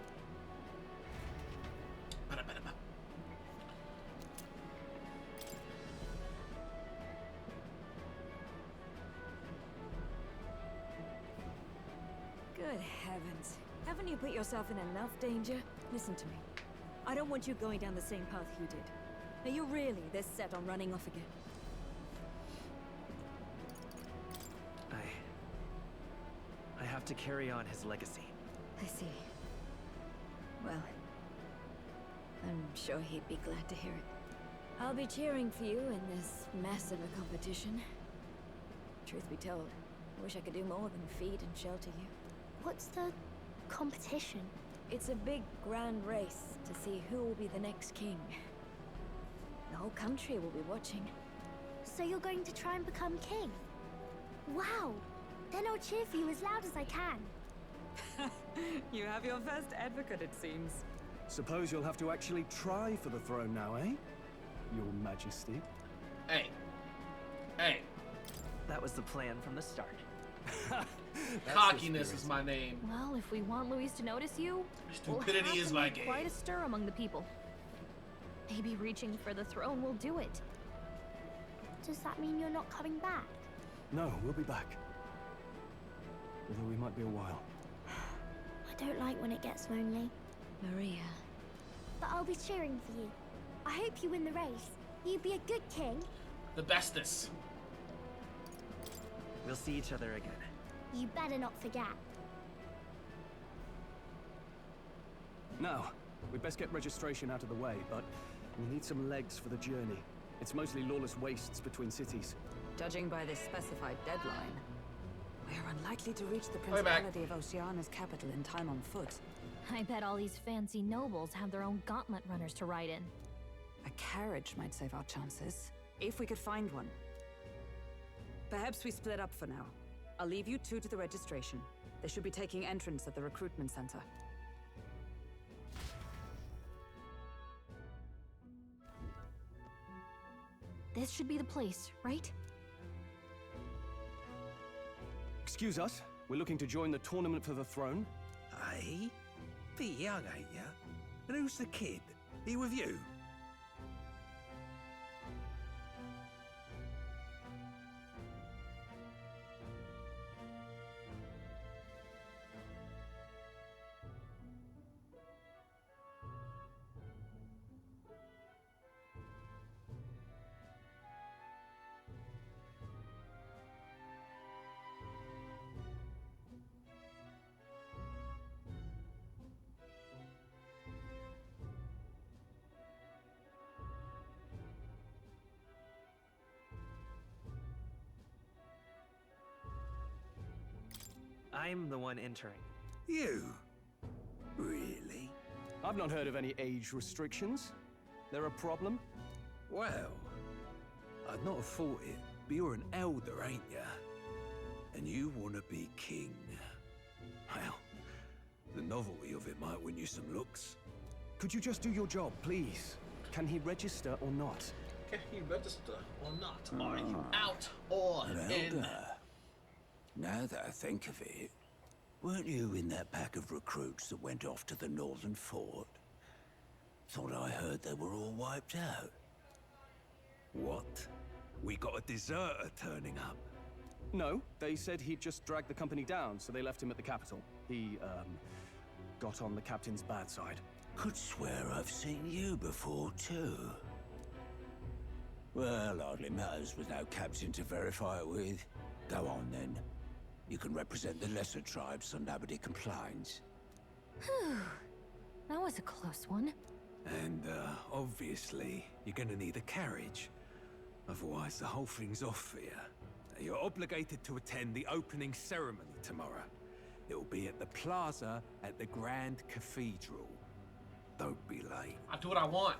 Good heavens. Haven't you put yourself in enough danger? Listen to me. I don't want you going down the same path you did. Are you really this set on running off again? I have to carry on his legacy. I see. Well, I'm sure he'd be glad to hear it. I'll be cheering for you in this mess of a competition. Truth be told, I wish I could do more than feed and shelter you. What's the competition? It's a big, grand race to see who will be the next king. The whole country will be watching. So you're going to try and become king? Wow! Then I'll cheer for you as loud as I can. You have your first advocate, it seems. Suppose you'll have to actually try for the throne now, eh? Your Majesty. Hey. Hey. That was the plan from the start. Cockiness is my name. Well, if we want Luis to notice you, Stupidity we'll have is to my make game. quite a stir among the people. Maybe reaching for the throne will do it. Does that mean you're not coming back? No, we'll be back. Although we might be a while. I don't like when it gets lonely. Maria. But I'll be cheering for you. I hope you win the race. You be a good king. The bestest. We'll see each other again. You better not forget. Now, we'd best get registration out of the way, but we need some legs for the journey. It's mostly lawless wastes between cities. Judging by this specified deadline, we're unlikely to reach the Principality of Oceana's capital in time on foot. I bet all these fancy nobles have their own gauntlet runners to ride in. A carriage might save our chances, if we could find one. Perhaps we split up for now. I'll leave you two to the registration. They should be taking entrance at the recruitment center. This should be the place, right? Excuse us, we're looking to join the tournament for the throne. Hey? Bit young, ain't ya? And who's the kid? He with you? I'm the one entering. You? Really? I've not heard of any age restrictions. There a problem? Well, I'd not have thought it, but you're an elder, ain't ya? And you want to be king. Well, the novelty of it might win you some looks. Could you just do your job, please? Can he register or not? Can he register or not? Are you out or An in? elder. Now that I think of it, weren't you in that pack of recruits that went off to the northern fort? Thought I heard they were all wiped out. What? We got a deserter turning up? No, they said he'd just dragged the company down, so they left him at the capital. He, got on the captain's bad side. Could swear I've seen you before, too. Well, hardly matters with no captain to verify it with. Go on, then. You can represent the lesser tribes so nobody complains. Whew. That was a close one. And, obviously, you're gonna need a carriage. Otherwise, the whole thing's off for you. You're obligated to attend the opening ceremony tomorrow. It'll be at the plaza at the Grand Cathedral. Don't be late. I do what I want.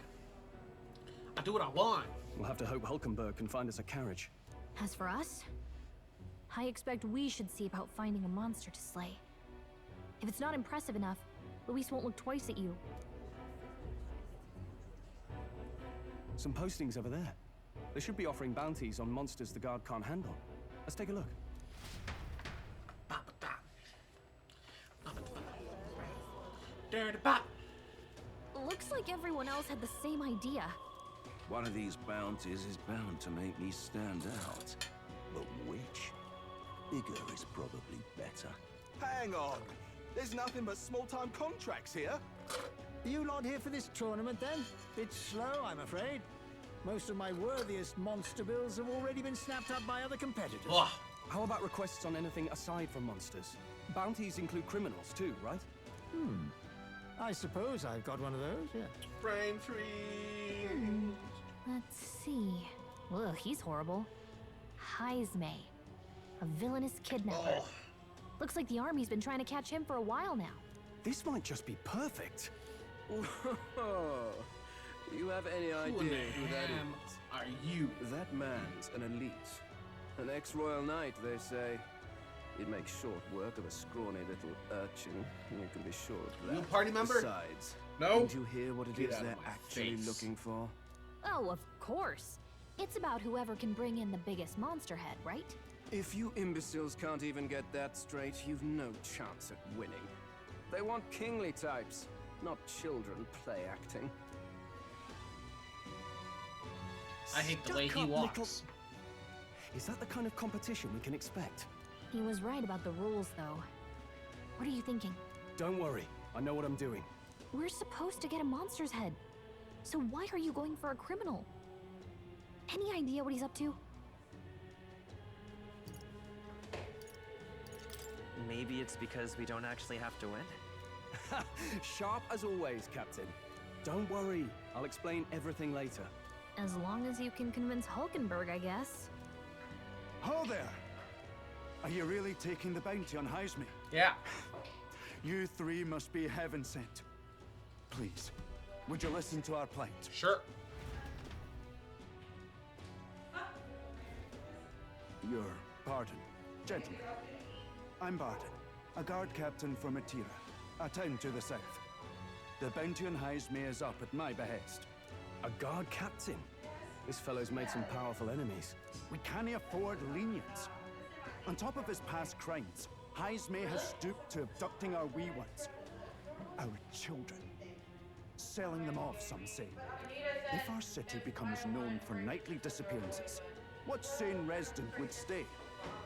I do what I want. We'll have to hope Hulkenberg can find us a carriage. As for us, I expect we should see about finding a monster to slay. If it's not impressive enough, Luis won't look twice at you. Some postings over there. They should be offering bounties on monsters the guard can't handle. Let's take a look. Looks like everyone else had the same idea. One of these bounties is bound to make me stand out. But which? Bigger is probably better. Hang on! There's nothing but small-time contracts here. You lot here for this tournament, then? Bit slow, I'm afraid. Most of my worthiest monster bills have already been snapped up by other competitors. Ugh. How about requests on anything aside from monsters? Bounties include criminals too, right? I suppose I've got one of those, yeah. Brain freeze. Let's see. Ugh, he's horrible. Heisme, a villainous kidnapper. Looks like the army's been trying to catch him for a while now. This might just be perfect. You have any idea who that is? Are you? That man's an elite. An ex-royal knight, they say. He'd make short work of a scrawny little urchin. You can be sure of that. You a party member? Besides, No. didn't you hear what it Get is out of they're my actually face. looking for? Oh, of course. It's about whoever can bring in the biggest monster head, right? If you imbeciles can't even get that straight, you've no chance at winning. They want kingly types, not children play acting. I hate the way he Stuck-up walks. little- Is that the kind of competition we can expect? He was right about the rules, though. What are you thinking? Don't worry, I know what I'm doing. We're supposed to get a monster's head. So why are you going for a criminal? Any idea what he's up to? Maybe it's because we don't actually have to win? Sharp as always, Captain. Don't worry, I'll explain everything later. As long as you can convince Hulkenberg, I guess. Ho there! Are you really taking the bounty on Heisme? Yeah. You three must be heaven sent. Please, would you listen to our plight? Sure. Your pardon, gentlemen. I'm Barden, a guard captain from Atira, a town to the south. The bounty on Heisme is up at my behest. A guard captain? This fellow's made some powerful enemies. We can't afford lenience. On top of his past crimes, Heisme has stooped to abducting our wee ones. Our children. Selling them off, some say. If our city becomes known for nightly disappearances, what sane resident would stay?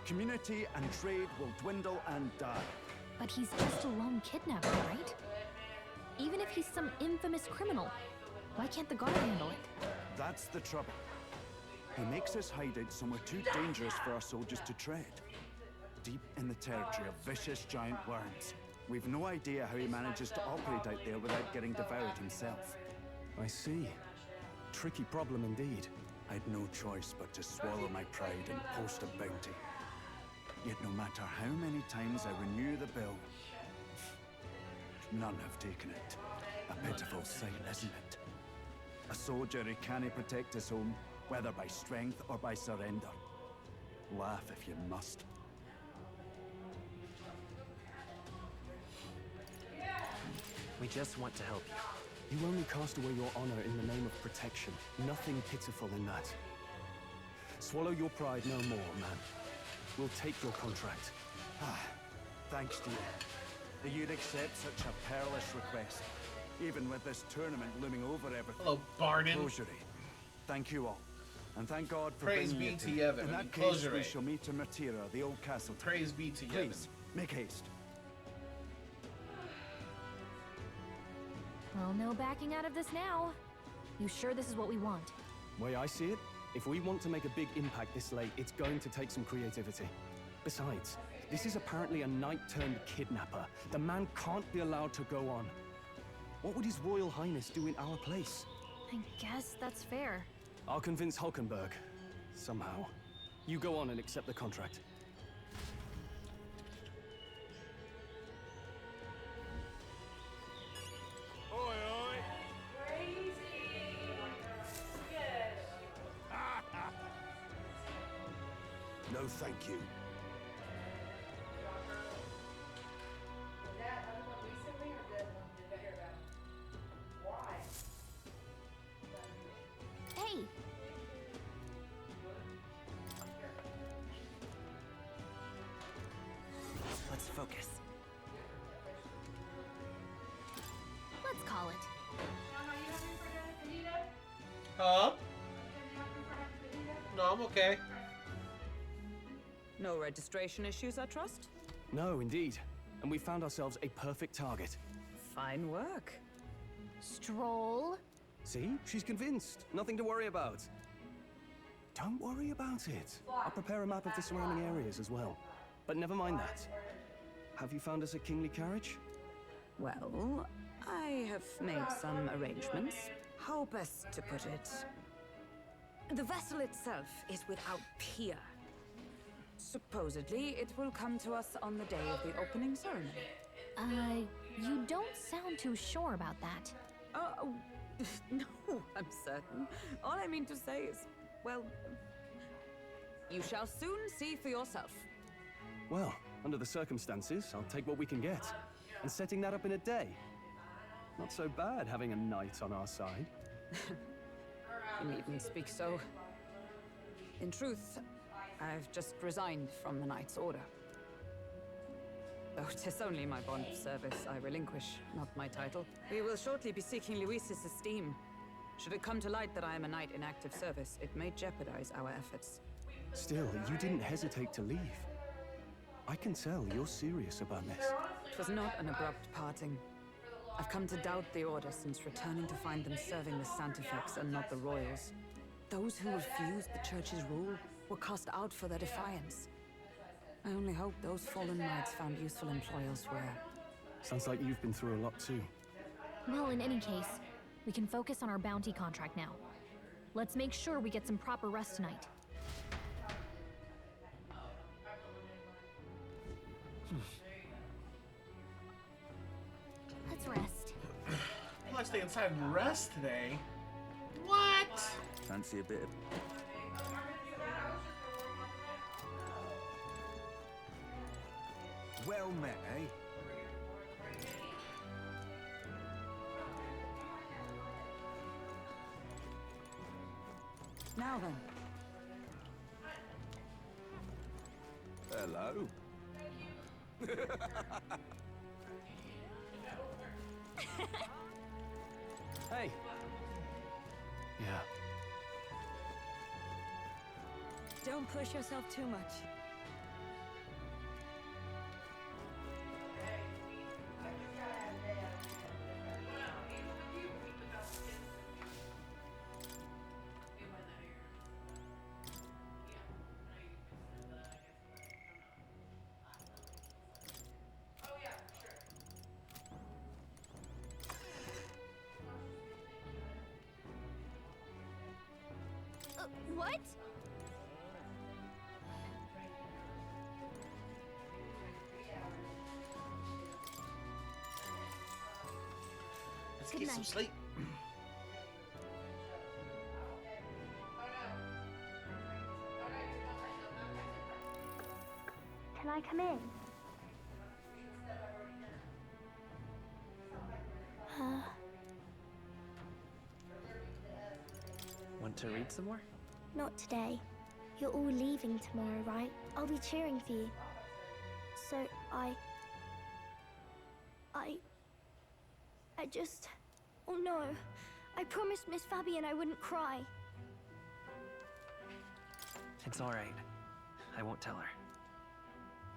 Community and trade will dwindle and die. But he's just a lone kidnapper, right? Even if he's some infamous criminal, why can't the guard handle it? That's the trouble. He makes his hideout somewhere too dangerous for our soldiers to tread. Deep in the territory of vicious giant worms. We've no idea how he manages to operate out there without getting devoured himself. I see. Tricky problem indeed. I'd no choice but to swallow my pride and post a bounty. Yet no matter how many times I renew the bill, none have taken it. A pitiful sight, isn't it? A soldier who can't protect his home, whether by strength or by surrender. Laugh if you must. We just want to help you. You only cast away your honor in the name of protection. Nothing pitiful in that. Swallow your pride no more, man. We'll take your contract. Thanks to you. That you'd accept such a perilous request, even with this tournament looming over everything. Hello, Barden. Closure. Thank you all. And thank God for Praise bringing be you to Yevon. In I that mean, case, closure. we shall meet in Matira, the old castle. Praise be to Yevon. Please, make haste. Well, no backing out of this now. You sure this is what we want? Way I see it, if we want to make a big impact this late, it's going to take some creativity. Besides, this is apparently a knight-turned-kidnapper. The man can't be allowed to go on. What would His Royal Highness do in our place? I guess that's fair. I'll convince Hulkenberg. Somehow. You go on and accept the contract. Oi, oi! No, thank you. Hey, Huh? No, I'm okay. No registration issues, I trust? No, indeed. And we found ourselves a perfect target. Fine work. Stroll. See? She's convinced. Nothing to worry about. Don't worry about it. I'll prepare a map of the surrounding areas as well. But never mind that. Have you found us a kingly carriage? Well, I have made some arrangements. How best to put it? The vessel itself is without peer. Supposedly, it will come to us on the day of the opening ceremony. You don't sound too sure about that. No, I'm certain. All I mean to say is, well, you shall soon see for yourself. Well, under the circumstances, I'll take what we can get. And setting that up in a day. Not so bad having a knight on our side. You needn't speak so. In truth, I've just resigned from the Knight's Order. Though 'tis only my bond of service I relinquish, not my title. We will shortly be seeking Luis's esteem. Should it come to light that I am a knight in active service, it may jeopardize our efforts. Still, you didn't hesitate to leave. I can tell you're serious about this. It was not an abrupt parting. I've come to doubt the Order since returning to find them serving the Santifex and not the Royals. Those who refused the Church's rule were cast out for their defiance. I only hope those fallen knights found useful employ elsewhere. Sounds like you've been through a lot too. Well, in any case, we can focus on our bounty contract now. Let's make sure we get some proper rest tonight. Let's rest. I'm gonna stay inside and rest today. What? Fancy a bit of... Well met, eh? Now then. Hello. Hey. Yeah. Don't push yourself too much. What? Let's Good get some night. sleep. Can I come in? Want to read some more? Not today. You're all leaving tomorrow, right? I'll be cheering for you. So I just... Oh no. I promised Miss Fabian I wouldn't cry. It's all right. I won't tell her.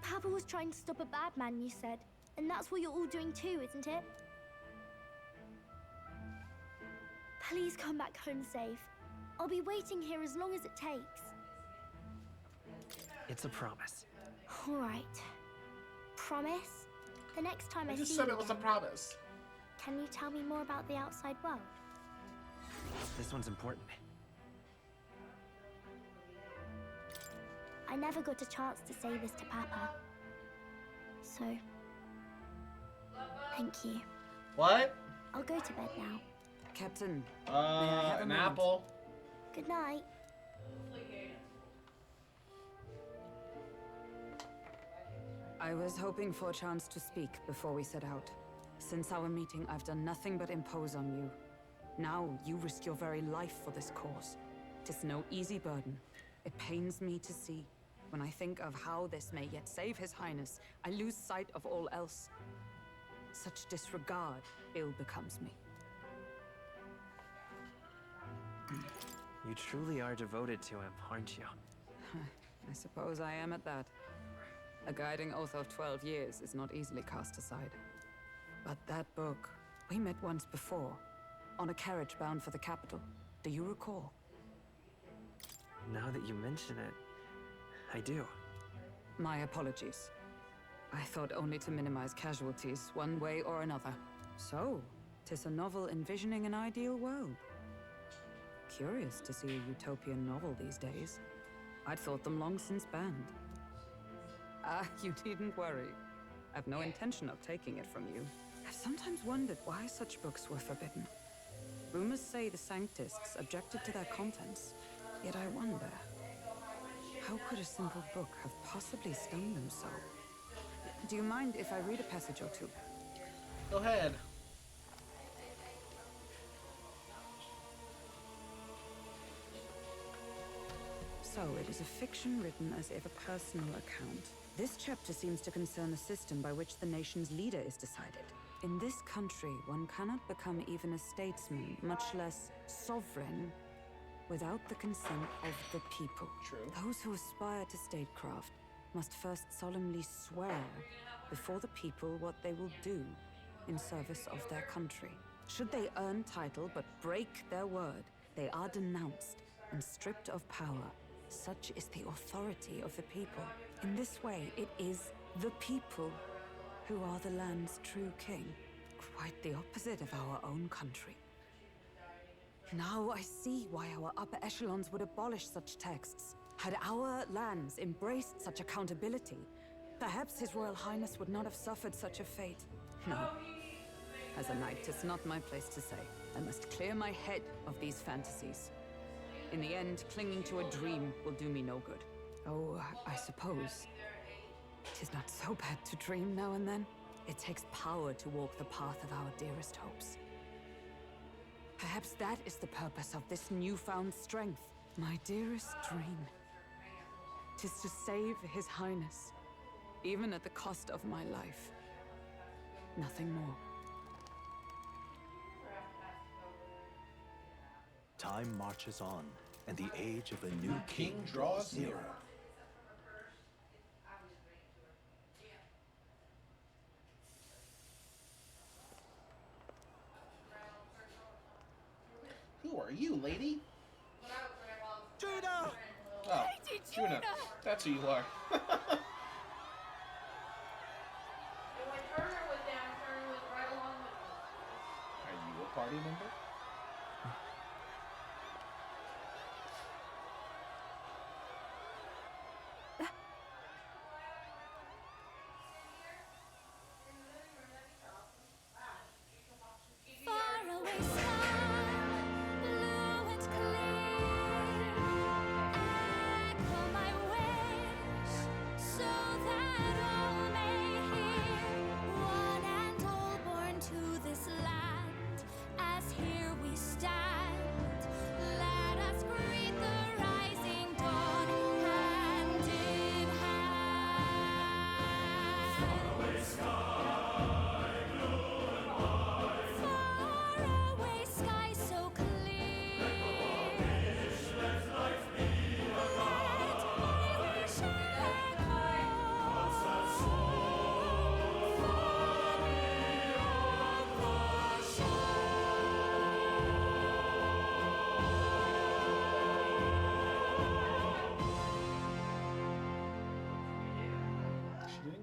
Papa was trying to stop a bad man, you said. And that's what you're all doing too, isn't it? Please come back home safe. I'll be waiting here as long as it takes. It's a promise. All right. Promise? The next time I I see just you said it was a again, promise. can you tell me more about the outside world? This one's important. I never got a chance to say this to Papa. So, thank you. What? I'll go to bed now. Captain, may I have a An moment? apple. Good night. I was hoping for a chance to speak before we set out. Since our meeting, I've done nothing but impose on you. Now, you risk your very life for this cause. 'Tis no easy burden. It pains me to see. When I think of how this may yet save His Highness, I lose sight of all else. Such disregard ill becomes me. You truly are devoted to him, aren't you? I suppose I am at that. A guiding oath of 12 years is not easily cast aside. But that book, we met once before, on a carriage bound for the capital. Do you recall? Now that you mention it, I do. My apologies. I thought only to minimize casualties, one way or another. So, 'tis a novel envisioning an ideal world. Curious to see a utopian novel these days. I'd thought them long since banned. You needn't worry. I've no intention of taking it from you. I've sometimes wondered why such books were forbidden. Rumors say the Sanctists objected to their contents. Yet I wonder, how could a simple book have possibly stung them so? Do you mind if I read a passage or two? Go ahead. So, it is a fiction written as if a personal account. This chapter seems to concern the system by which the nation's leader is decided. In this country, one cannot become even a statesman, much less sovereign, without the consent of the people. True. Those who aspire to statecraft must first solemnly swear before the people what they will do in service of their country. Should they earn title but break their word, they are denounced and stripped of power. Such is the authority of the people. In this way, it is the people who are the land's true king. Quite the opposite of our own country. Now I see why our upper echelons would abolish such texts. Had our lands embraced such accountability, perhaps His Royal Highness would not have suffered such a fate. No. As a knight, 'tis not my place to say. I must clear my head of these fantasies. In the end, clinging to a dream will do me no good. Oh, I suppose 'tis not so bad to dream now and then. It takes power to walk the path of our dearest hopes. Perhaps that is the purpose of this newfound strength. My dearest dream. 'Tis to save His Highness, even at the cost of my life. Nothing more. Time marches on, and the age of a new king draws nearer. Who are you, lady? Judah! Oh, Judah. That's who you are. Are you a party member?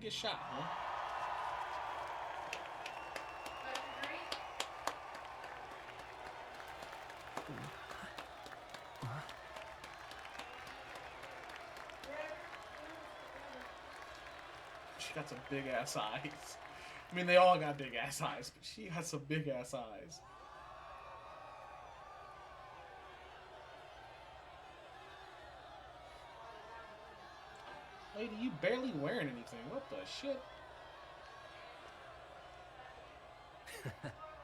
Get shot, huh? She got some big ass eyes. I mean, they all got big ass eyes, but she has some big ass eyes. Lady, you barely wearing anything. What the shit?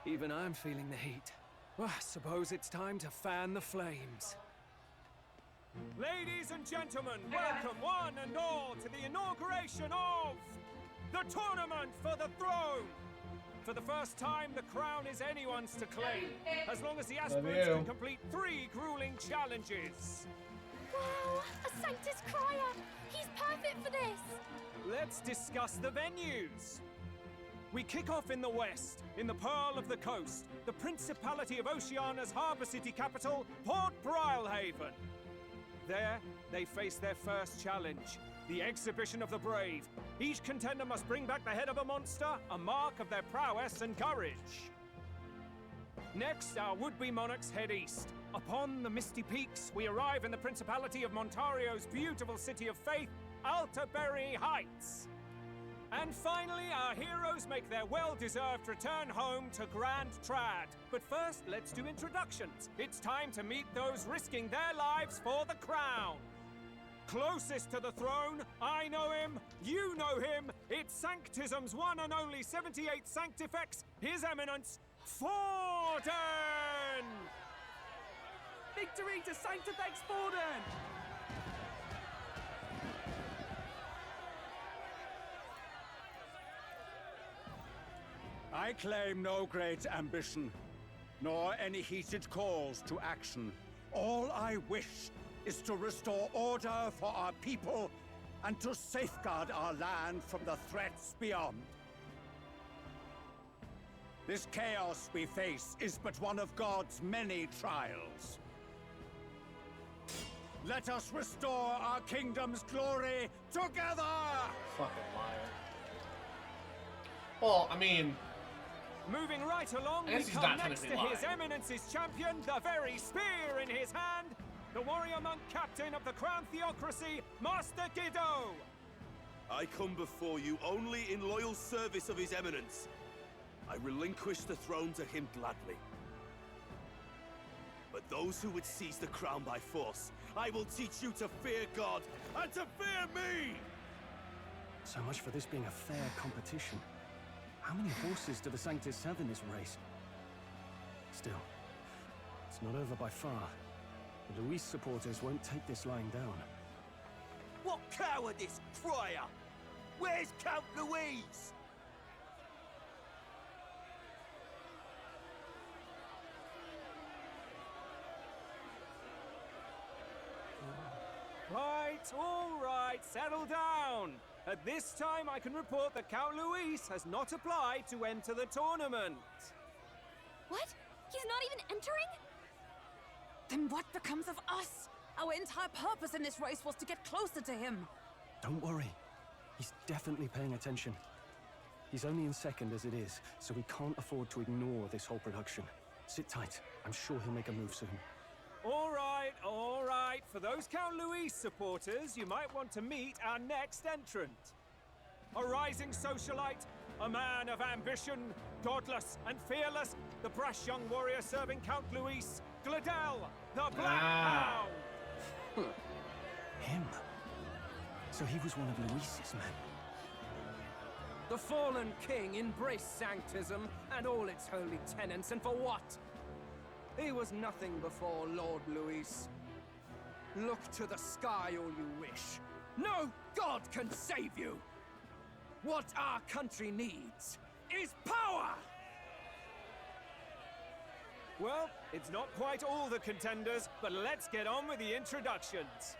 Even I'm feeling the heat. Well, I suppose it's time to fan the flames. Ladies and gentlemen, welcome one and all to the inauguration of the Tournament for the Throne! For the first time, the crown is anyone's to claim, as long as the aspirants can complete 3 grueling challenges. Wow, a Sanctus Crier! He's perfect for this! Let's discuss the venues. We kick off in the west, in the Pearl of the Coast, the Principality of Oceania's harbour city capital, Port Brilehaven. There, they face their first challenge, the Exhibition of the Brave. Each contender must bring back the head of a monster, a mark of their prowess and courage. Next, our would-be monarchs head east. Upon the misty peaks, we arrive in the Principality of Montario's beautiful city of faith, Altaberry Heights. And finally, our heroes make their well-deserved return home to Grand Trad. But first, let's do introductions. It's time to meet those risking their lives for the crown. Closest to the throne, I know him, you know him. It's Sanctism's one and only 78th Sanctifex, His Eminence, Forden! Victory to Sanctifex Forden! I claim no great ambition, nor any heated calls to action. All I wish is to restore order for our people and to safeguard our land from the threats beyond. This chaos we face is but one of God's many trials. Let us restore our kingdom's glory together! Fucking liar. Well, I mean... Moving right along, we come next to His Eminence's champion, the very spear in his hand, the warrior monk captain of the Crown Theocracy, Master Giddo! I come before you only in loyal service of His Eminence. I relinquish the throne to him gladly. But those who would seize the crown by force, I will teach you to fear God and to fear me! So much for this being a fair competition. How many horses do the Sanctus have in this race? Still, it's not over by far. The Luis supporters won't take this lying down. What cowardice, Crier! Where's Count Louise? All right, settle down. At this time, I can report that Count Luis has not applied to enter the tournament. What? He's not even entering? Then what becomes of us? Our entire purpose in this race was to get closer to him. Don't worry. He's definitely paying attention. He's only in second as it is, so we can't afford to ignore this whole production. Sit tight. I'm sure he'll make a move soon. All right. For those Count Luis supporters, you might want to meet our next entrant. A rising socialite, a man of ambition, godless and fearless, the brash young warrior serving Count Luis, Gladel, the Black Hound! Him? So he was one of Luis's men? The fallen king embraced Sanctism and all its holy tenets, and for what? He was nothing before Lord Luis. Look to the sky all you wish. No god can save you! What our country needs is power! Well, it's not quite all the contenders, but let's get on with the introductions.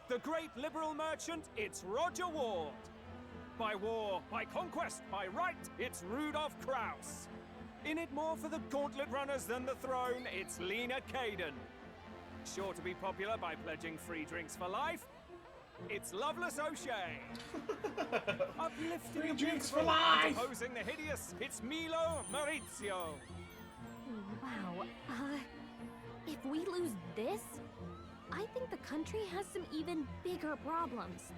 The great liberal merchant, it's Roger Ward. By war, by conquest, by right, it's Rudolph Kraus. In it more for the gauntlet runners than the throne, it's Lena Caden. Sure to be popular by pledging free drinks for life, it's Loveless O'Shea. Uplifting free the drinks for beautiful, life! opposing the hideous, it's Milo Maurizio. Wow, if we lose this, I think the country has some even bigger problems.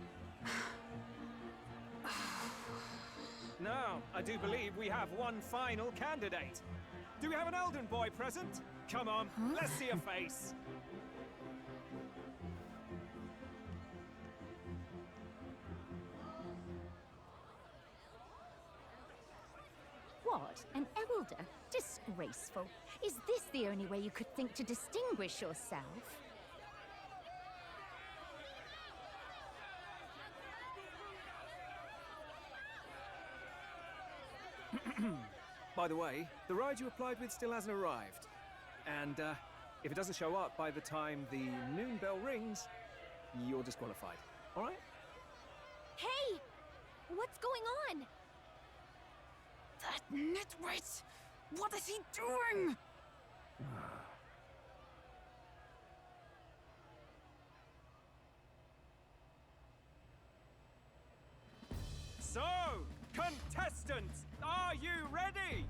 Now, I do believe we have one final candidate. Do we have an Elden boy present? Come on, let's see a face. What? An elder? Disgraceful. Is this the only way you could think to distinguish yourself? By the way, the ride you applied with still hasn't arrived. And if it doesn't show up by the time the noon bell rings, you're disqualified. All right? Hey! What's going on? That nitwit! What is he doing? So, contestants, are you ready?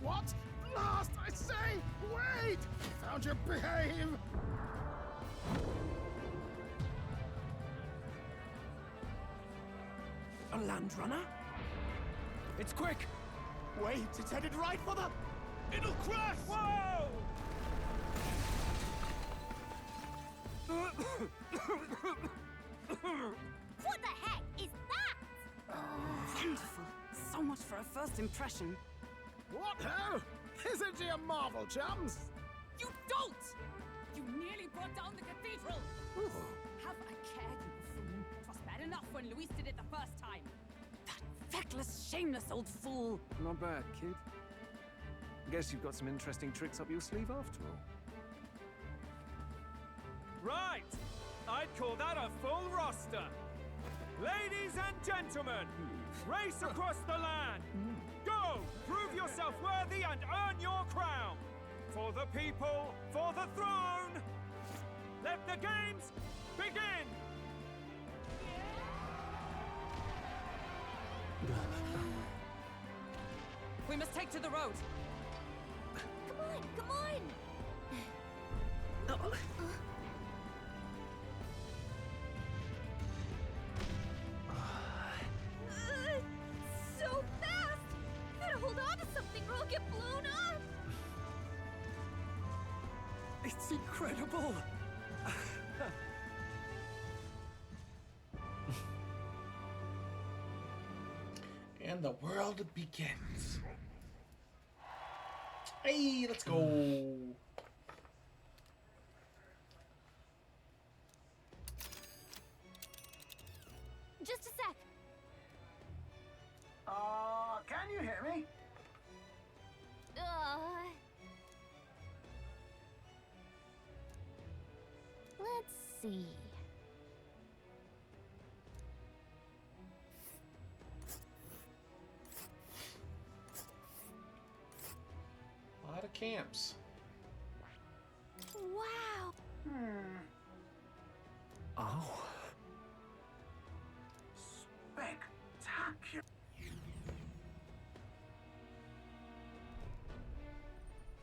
What? Blast, I say! Wait! Found you, behave! A land runner? It's quick! Wait, it's headed right for the... It'll crash! Whoa! What the heck is that? Wonderful. So much for a first impression. What ho? Isn't he a marvel, chums? You don't! You nearly brought down the cathedral! Have a care, you buffoon. 'Twas bad enough when Luis did it the first time. That feckless, shameless old fool. Not bad, kid. Guess you've got some interesting tricks up your sleeve after all. Right! I'd call that a full roster. Ladies and gentlemen, race across the land. Go! Prove yourself worthy and earn your crown. For the people, for the throne. Let the games begin! We must take to the road. Come on, come on! So fast! Gotta hold on to something or I'll get blown up! It's incredible! And the world begins. Hey, let's go. Just a sec. Can you hear me? Let's see. A lot of camps. Wow. Oh. Spectacular.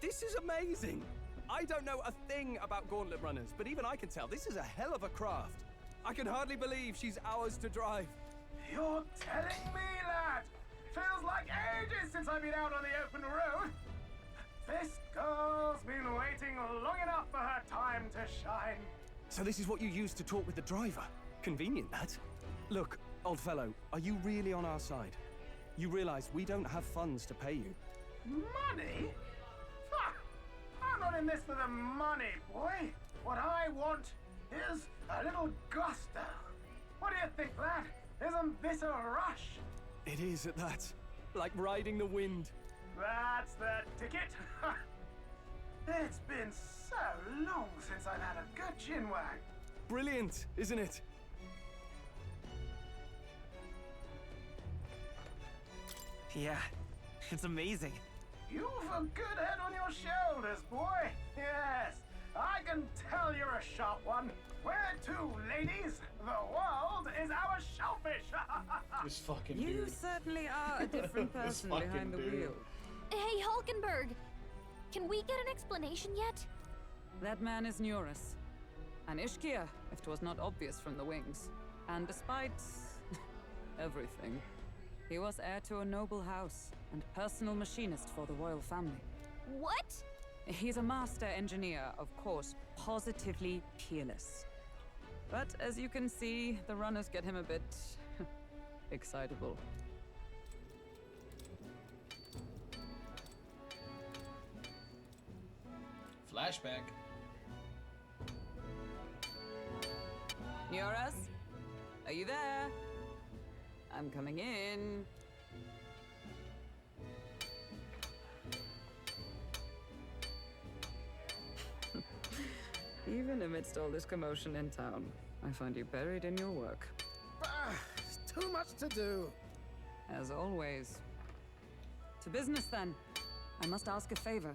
This is amazing! I don't know a thing about gauntlet runners, but even I can tell this is a hell of a craft. I can hardly believe she's ours to drive. You're telling me, lad? Feels like ages since I've been out on the open road. This girl's been waiting long enough for her time to shine. So this is what you used to talk with the driver? Convenient, that. Look, old fellow, are you really on our side? You realize we don't have funds to pay you. Money? Ha! I'm not in this for the money, boy. What I want is a little gusto. What do you think, lad? Isn't this a rush? It is at that. Like riding the wind. That's the ticket. It's been so long since I've had a good chinwag. Brilliant, isn't it? Yeah, it's amazing. You've a good head on your shoulders, boy. Yes, I can tell you're a sharp one. Where to, ladies? The world is our shellfish. This fucking You dude. certainly are a different This person fucking behind the dude. wheel. Hey, Hulkenberg! Can we get an explanation yet? That man is Neurus. An Ishkia, if 'twas not obvious from the wings. And despite everything, he was heir to a noble house and personal machinist for the royal family. What? He's a master engineer, of course, positively peerless. But as you can see, the runners get him a bit excitable. Flashback. Neurus, Are you there? I'm coming in. Even amidst all this commotion in town, I find you buried in your work. Too much to do. As always. To business, then. I must ask a favor.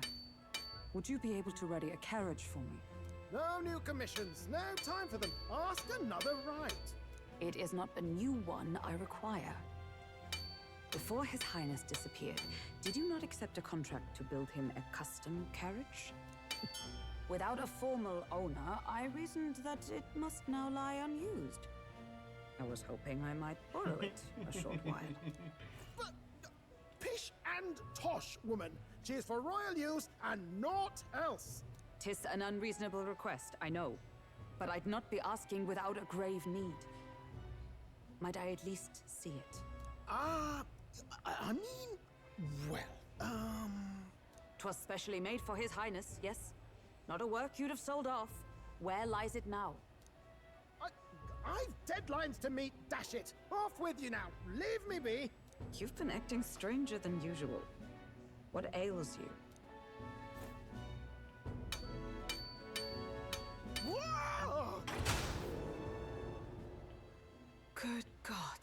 Would you be able to ready a carriage for me? No new commissions. No time for them. Ask another right. It is not a new one I require. Before His Highness disappeared, did you not accept a contract to build him a custom carriage? Without a formal owner, I reasoned that it must now lie unused. I was hoping I might borrow it a short while. But, pish and tosh, woman. She is for royal use and naught else. 'Tis an unreasonable request, I know. But I'd not be asking without a grave need. Might I at least see it? I mean, well, 'Twas specially made for His Highness, yes? Not a work you'd have sold off. Where lies it now? I've deadlines to meet, dash it. Off with you now. Leave me be. You've been acting stranger than usual. What ails you? Whoa! Good God.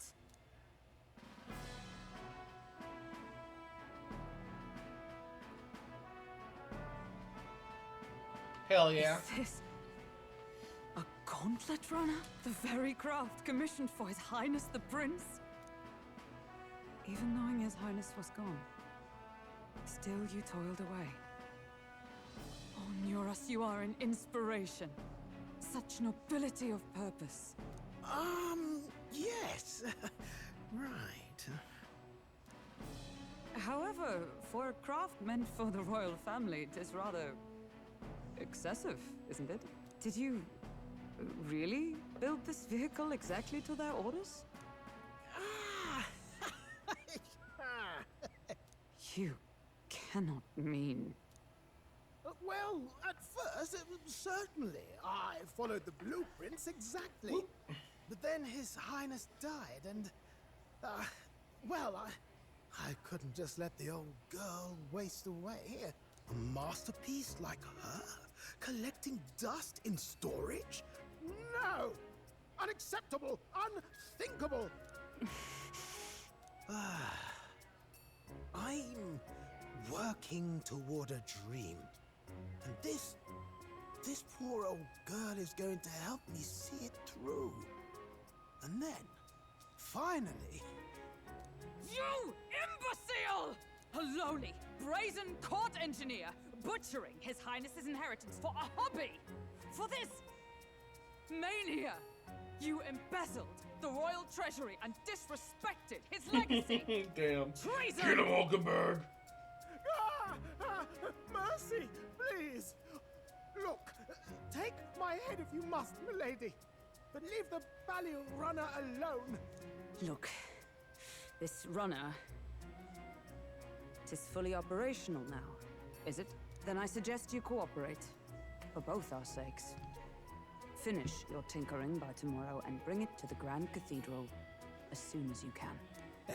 Hell yeah. Is this a gauntlet runner? The very craft commissioned for His Highness the Prince? Even knowing His Highness was gone, still you toiled away. Oh, Nuras, you are an inspiration. Such nobility of purpose. Yes. Right. However, for a craft meant for the royal family, it is rather excessive, isn't it? Did you really build this vehicle exactly to their orders? You cannot mean... Well, at first, certainly. I followed the blueprints exactly. But then His Highness died, and... well, I couldn't just let the old girl waste away. A masterpiece like her? Collecting dust in storage? No! Unacceptable! Unthinkable! I'm working toward a dream. And this poor old girl is going to help me see it through. And then, finally... You imbecile! A lowly, brazen court engineer, butchering His Highness's inheritance for a hobby! For this mania! You embezzled the royal treasury and disrespected his legacy! Damn. Treason! Get him, Hulkenberg! Mercy, please! Look, take my head if you must, milady. But leave the Balliol runner alone. Look, this runner... Tis fully operational now, is it? Then I suggest you cooperate. For both our sakes. Finish your tinkering by tomorrow and bring it to the Grand Cathedral as soon as you can. Eh?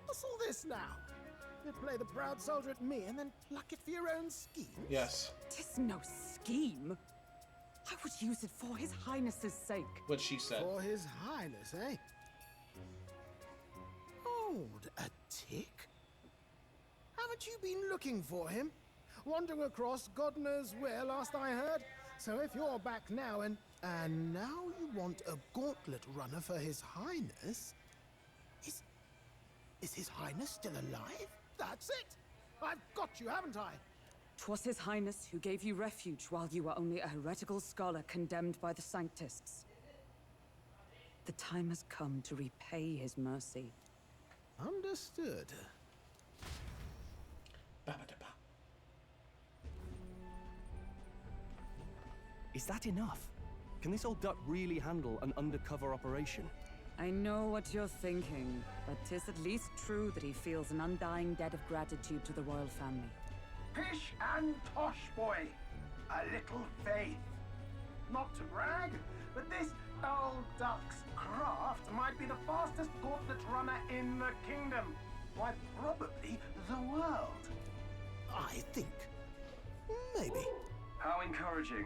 What's all this now? You play the proud soldier at me and then pluck it for your own schemes? Yes. 'Tis no scheme. I would use it for His Highness's sake. What she said. For His Highness, eh? Hold a tick. Haven't you been looking for him? Wandering across God knows where, last I heard. So if you're back now and now you want a gauntlet runner for His Highness, is His Highness still alive? That's it! I've got you, haven't I? 'Twas His Highness who gave you refuge while you were only a heretical scholar condemned by the Sanctists. The time has come to repay his mercy. Understood. Is that enough? Can this old duck really handle an undercover operation? I know what you're thinking, but 'tis at least true that he feels an undying debt of gratitude to the royal family. Pish and tosh, boy. A little faith. Not to brag, but this old duck's craft might be the fastest gauntlet runner in the kingdom. Why, probably the world. I think. Maybe. How encouraging.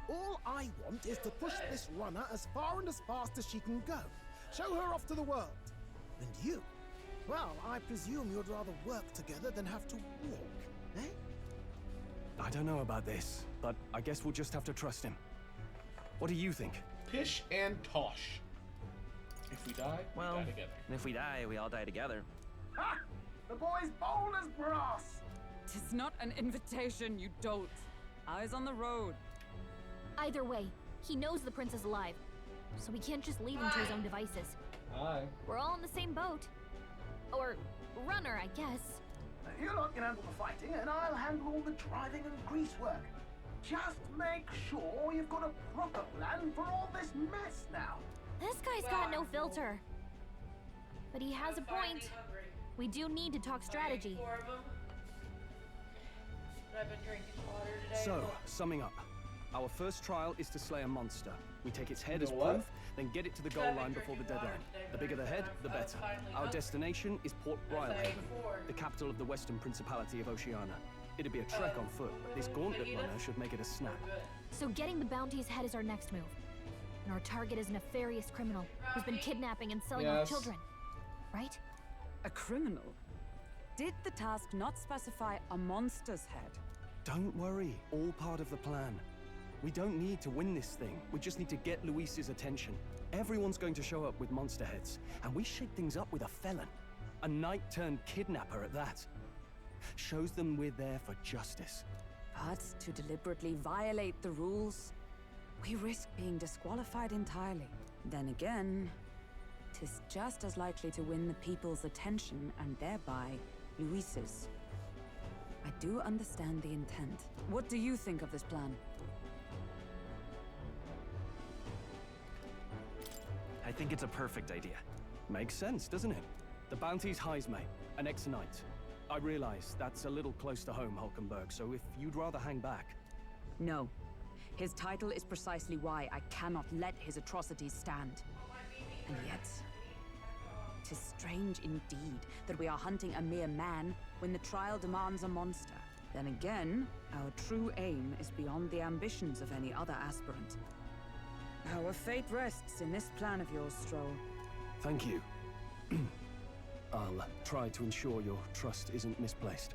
All I want is to push this runner as far and as fast as she can go. Show her off to the world. And you? Well, I presume you'd rather work together than have to walk, eh? I don't know about this, but I guess we'll just have to trust him. What do you think? Pish and Tosh. If we die, we die together. And if we die, we all die together. Ha! The boy's bold as brass. 'Tis not an invitation, you dolt. Eyes on the road. Either way, he knows the prince is alive, so we can't just leave him to his own devices. Aye. We're all in the same boat. Or runner, I guess. You lot can handle the fighting, and I'll handle all the driving and grease work. Just make sure you've got a proper plan for all this mess now. This guy's got no filter. But he has a point. We do need to talk strategy. I've been drinking water today. So, summing up. Our first trial is to slay a monster. We take its head You as know what? proof, then get it to the goal line before the deadline. The bigger the head, the better. Our destination is Port Brilehaven, the capital of the Western Principality of Oceania. It'd be a trek on foot, but this gauntlet runner should make it a snap. So getting the bounty's head is our next move. And our target is a nefarious criminal who's been kidnapping and selling off children. Right? A criminal? Did the task not specify a monster's head? Don't worry, all part of the plan. We don't need to win this thing. We just need to get Luis's attention. Everyone's going to show up with monster heads, and we shake things up with a felon. A knight-turned-kidnapper at that. Shows them we're there for justice. But to deliberately violate the rules, we risk being disqualified entirely. Then again, 'tis just as likely to win the people's attention and thereby Luis's. I do understand the intent. What do you think of this plan? I think it's a perfect idea. Makes sense, doesn't it? The bounty's Heisme, an ex-knight. I realize that's a little close to home, Hulkenberg, so if you'd rather hang back... No. His title is precisely why I cannot let his atrocities stand. And yet, 'tis strange indeed that we are hunting a mere man when the trial demands a monster. Then again, our true aim is beyond the ambitions of any other aspirant. Our fate rests in this plan of yours, Stroll. Thank you. I'll try to ensure your trust isn't misplaced.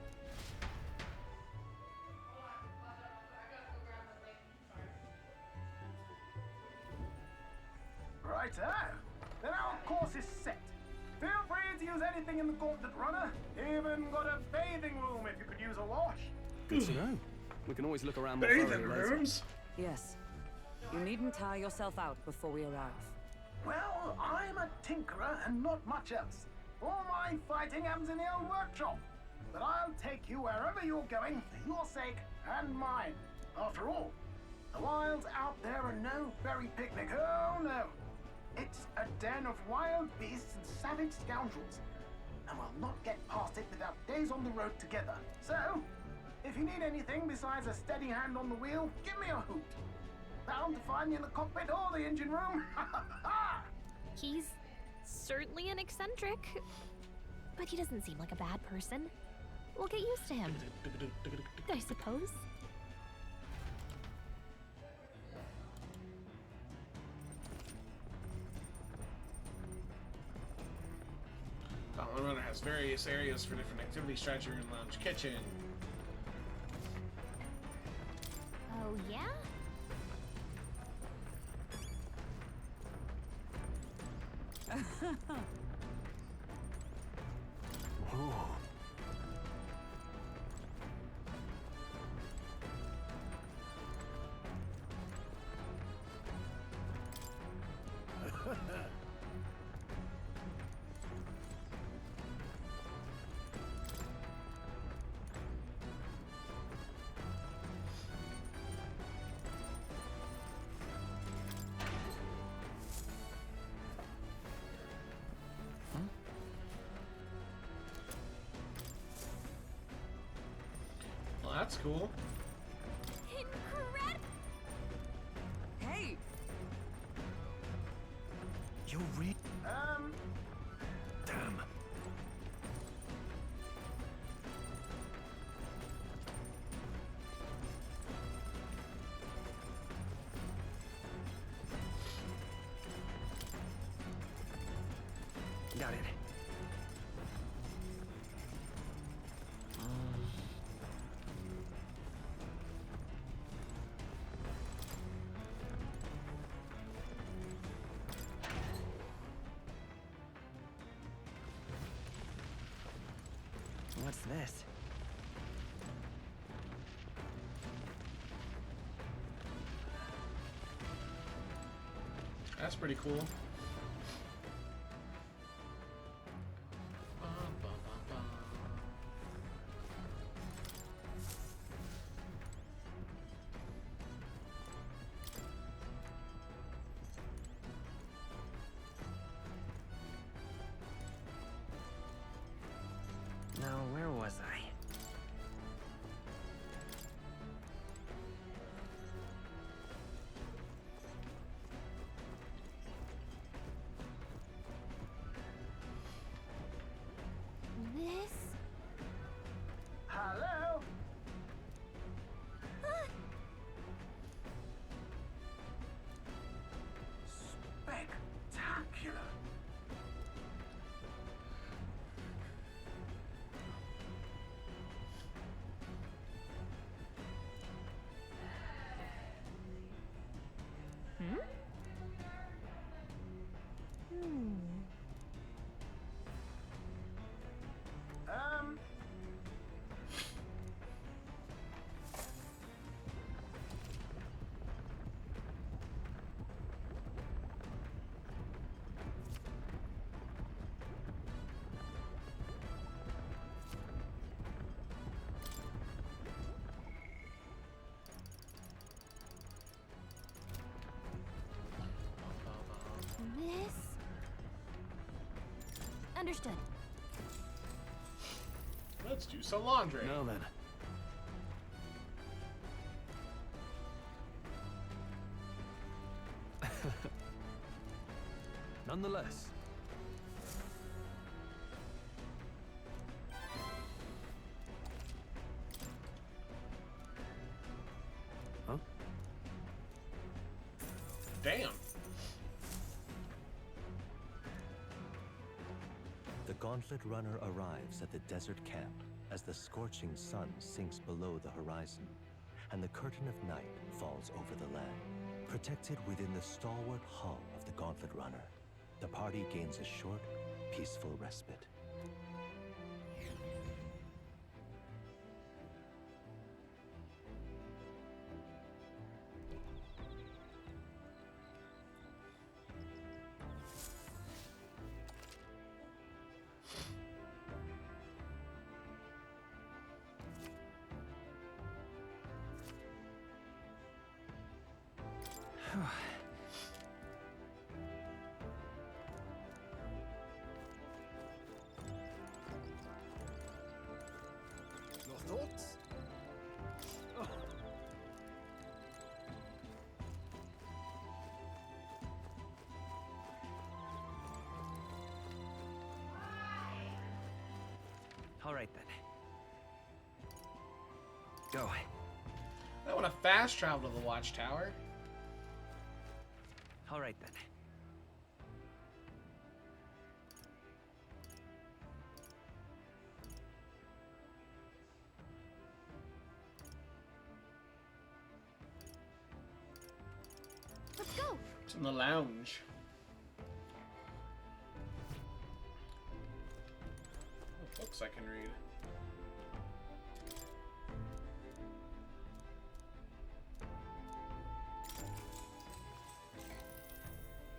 Righto. Then our course is set. Feel free to use anything in the gauntlet runner. Even got a bathing room if you could use a wash. Good to know. We can always look around more thoroughly later. Yes. You needn't tire yourself out before we arrive. Well, I'm a tinkerer and not much else. All my fighting happens in the old workshop. But I'll take you wherever you're going for your sake and mine. After all, the wilds out there are no berry picnic. Oh no. It's a den of wild beasts and savage scoundrels. And we'll not get past it without days on the road together. So, if you need anything besides a steady hand on the wheel, give me a hoot. Bound to find me in the cockpit or the engine room. He's certainly an eccentric, but he doesn't seem like a bad person. We'll get used to him, I suppose. Gauntlet Runner has various areas for different activities, strategy room, lounge, kitchen. Oh, yeah? Well, that's cool. Hey! You're re- Damn. Got it. What's this? That's pretty cool. Now, where was I? This? Hello? Spectacular. Hmm? This? Understood. Let's do some laundry. Now then. Nonetheless. Huh? Damn. The Gauntlet Runner arrives at the desert camp as the scorching sun sinks below the horizon, and the curtain of night falls over the land. Protected within the stalwart hull of the Gauntlet Runner, the party gains a short, peaceful respite. Your thoughts? All right then. Go. I want to fast travel to the watchtower. All right then. Let's go. It's in the lounge. Oh, books I can read.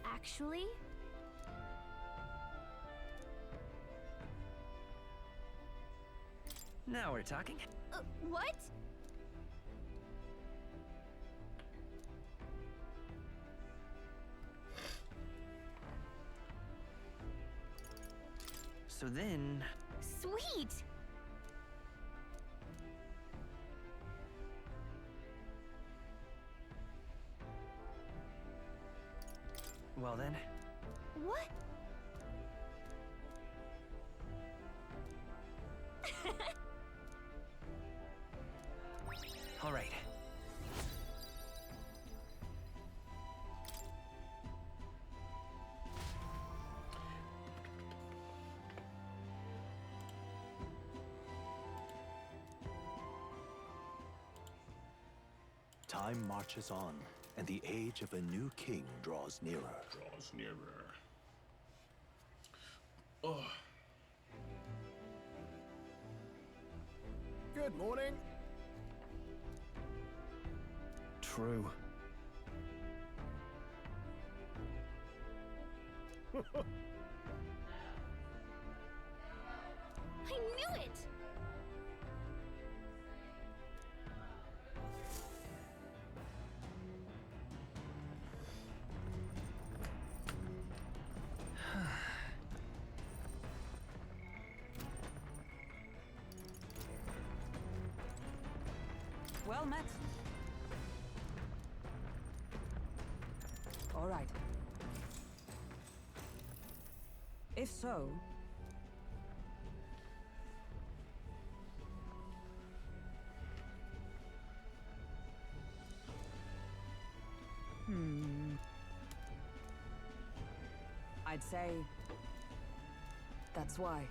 Actually? Now we're talking. What? So then... Sweet! Well then, What? All right. Time marches on, and the age of a new king draws nearer. Oh. Good morning. True. I knew it! Well met. All right. If so... I'd say... that's why.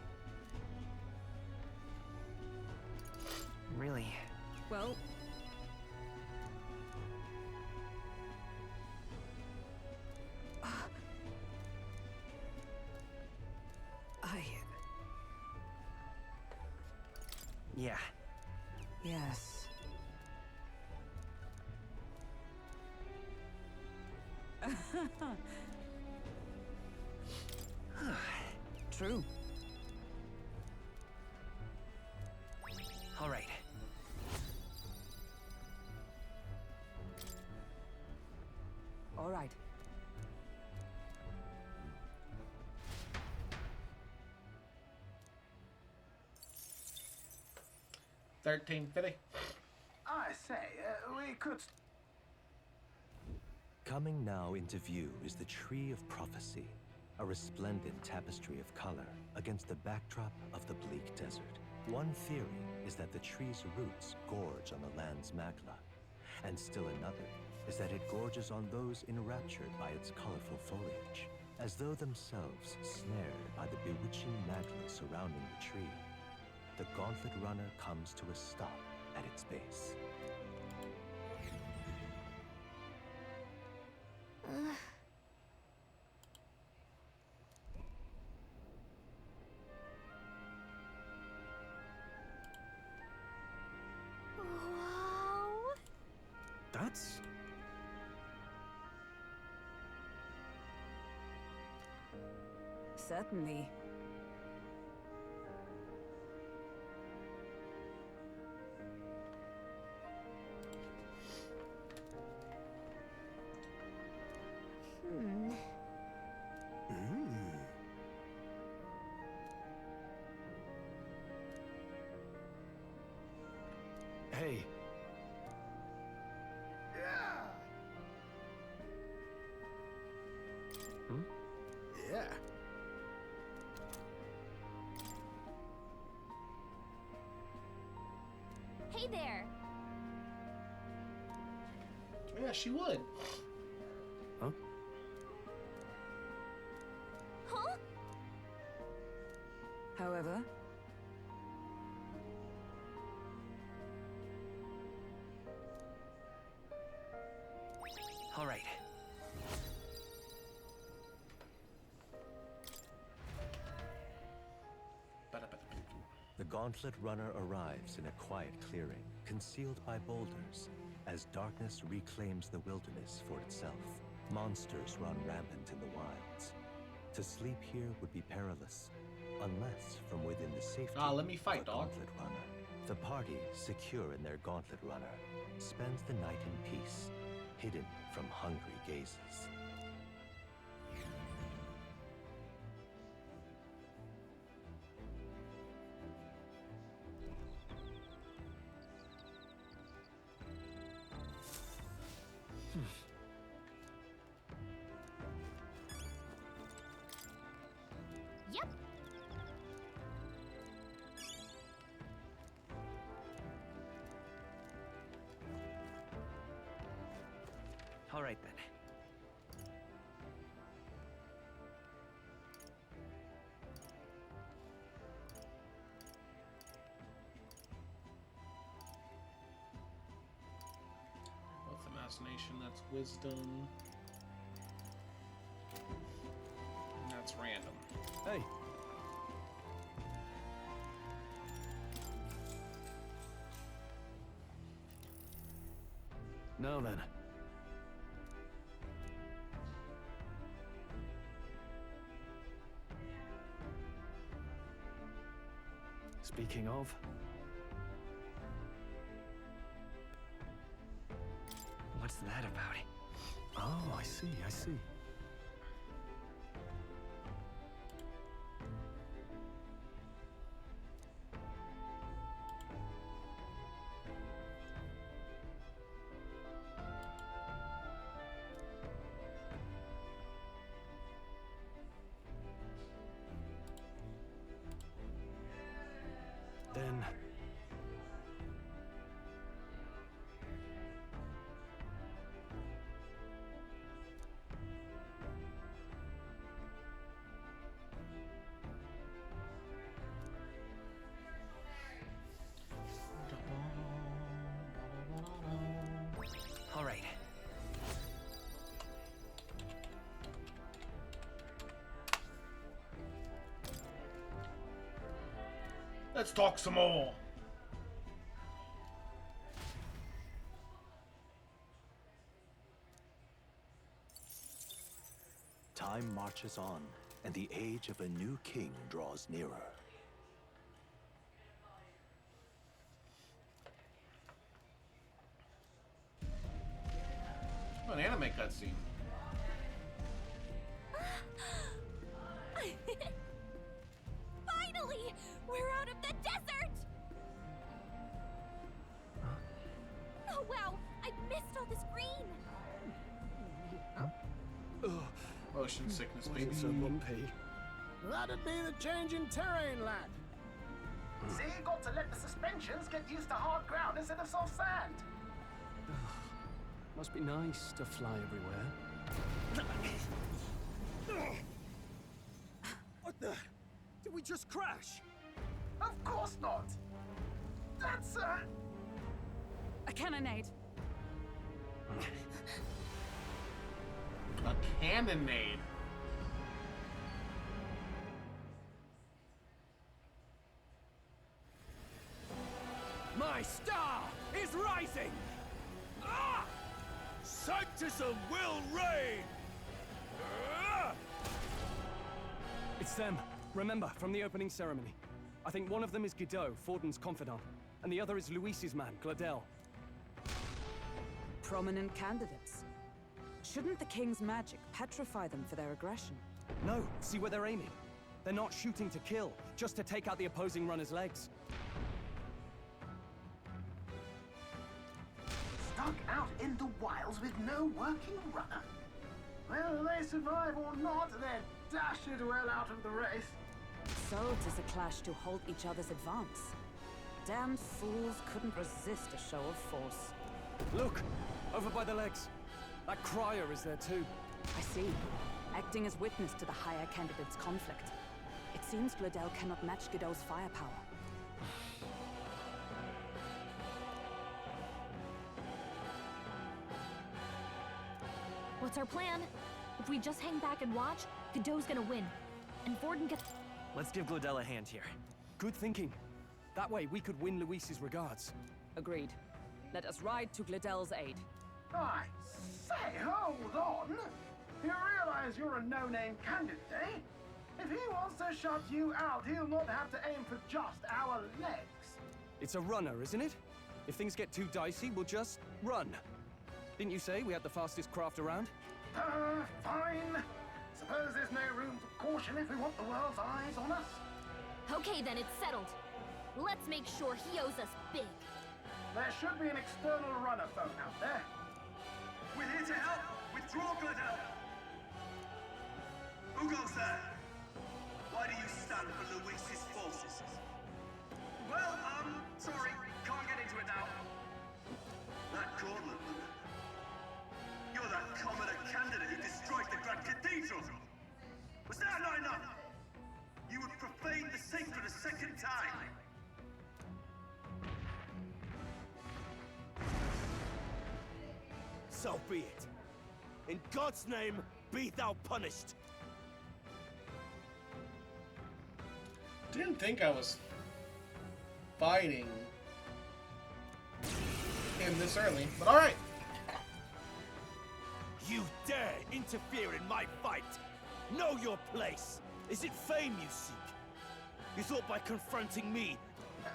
Really? Well... Yeah. Yes. True. All right. All right. $13.50. I say, we could... Coming now into view is the Tree of Prophecy, a resplendent tapestry of color against the backdrop of the bleak desert. One theory is that the tree's roots gorge on the land's magla, and still another is that it gorges on those enraptured by its colorful foliage, as though themselves snared by the bewitching magla surrounding the tree. The Gauntlet Runner comes to a stop at its base. Wow. That's... Certainly. Hey. Yeah. Hey there! Yeah, she would. Huh? Huh? However... All right. The Gauntlet Runner arrives in a quiet clearing, concealed by boulders, as darkness reclaims the wilderness for itself. Monsters run rampant in the wilds. To sleep here would be perilous, unless from within the safety let me fight, of a dog. Gauntlet Runner. The party, secure in their Gauntlet Runner, spends the night in peace, hidden from hungry gazes. All right then. Both imagination, that's wisdom. And that's random. Hey. Now then. Speaking of, What's that about? oh, I see, I see. Then All right. Let's talk some more. Time marches on, and the age of a new king draws nearer. Oh, an anime cutscene. Finally! We're out of the desert! Oh wow! I missed all this green! Motion sickness, baby. so bumpy. That'd be the change in terrain, lad. See, you got to let the suspensions get used to hard ground instead of soft sand. Must be nice to fly everywhere. What the? Did we just crash? Of course not. That's A cannonade. A cannonade. My star is rising! Ah! Sanctism will reign! It's them. Remember, from the opening ceremony. I think one of them is Guido, Forden's confidant, and the other is Luis's man, Gladel. Prominent candidates. Shouldn't the king's magic petrify them for their aggression? No, see where they're aiming. They're not shooting to kill, just to take out the opposing runner's legs. stuck out in the wilds with no working runner. Whether they survive or not, they're dashed well out of the race. So 'tis a clash to halt each other's advance. Damned fools couldn't resist a show of force. Look! Over by the legs. That crier is there too. I see. Acting as witness to the higher candidate's conflict. It seems Gladel cannot match Guido's firepower. What's our plan? If we just hang back and watch, Guido's gonna win. And Forden gets... Let's give Gladel a hand here. Good thinking. That way we could win Luis's regards. Agreed. Let us ride to Gladel's aid. I say, hold on. You realize you're a no-name candidate, eh? If he wants to shut you out, he'll not have to aim for just our legs. It's a runner, isn't it? If things get too dicey, we'll just run. Didn't you say we had the fastest craft around? Fine. Suppose there's no room for caution if we want the world's eyes on us. Okay then, it's settled. Let's make sure he owes us big. There should be an external runner phone out there. We're here to help! Withdraw, Gladel! Who goes there? Why do you stand for Luis's forces? Well, sorry, can't get into it now. That Cortland. You're that So be it. In God's name, be thou punished. Didn't think I was fighting him this early, but alright. You dare interfere in my fight? Know your place. Is it fame you seek? You thought by confronting me...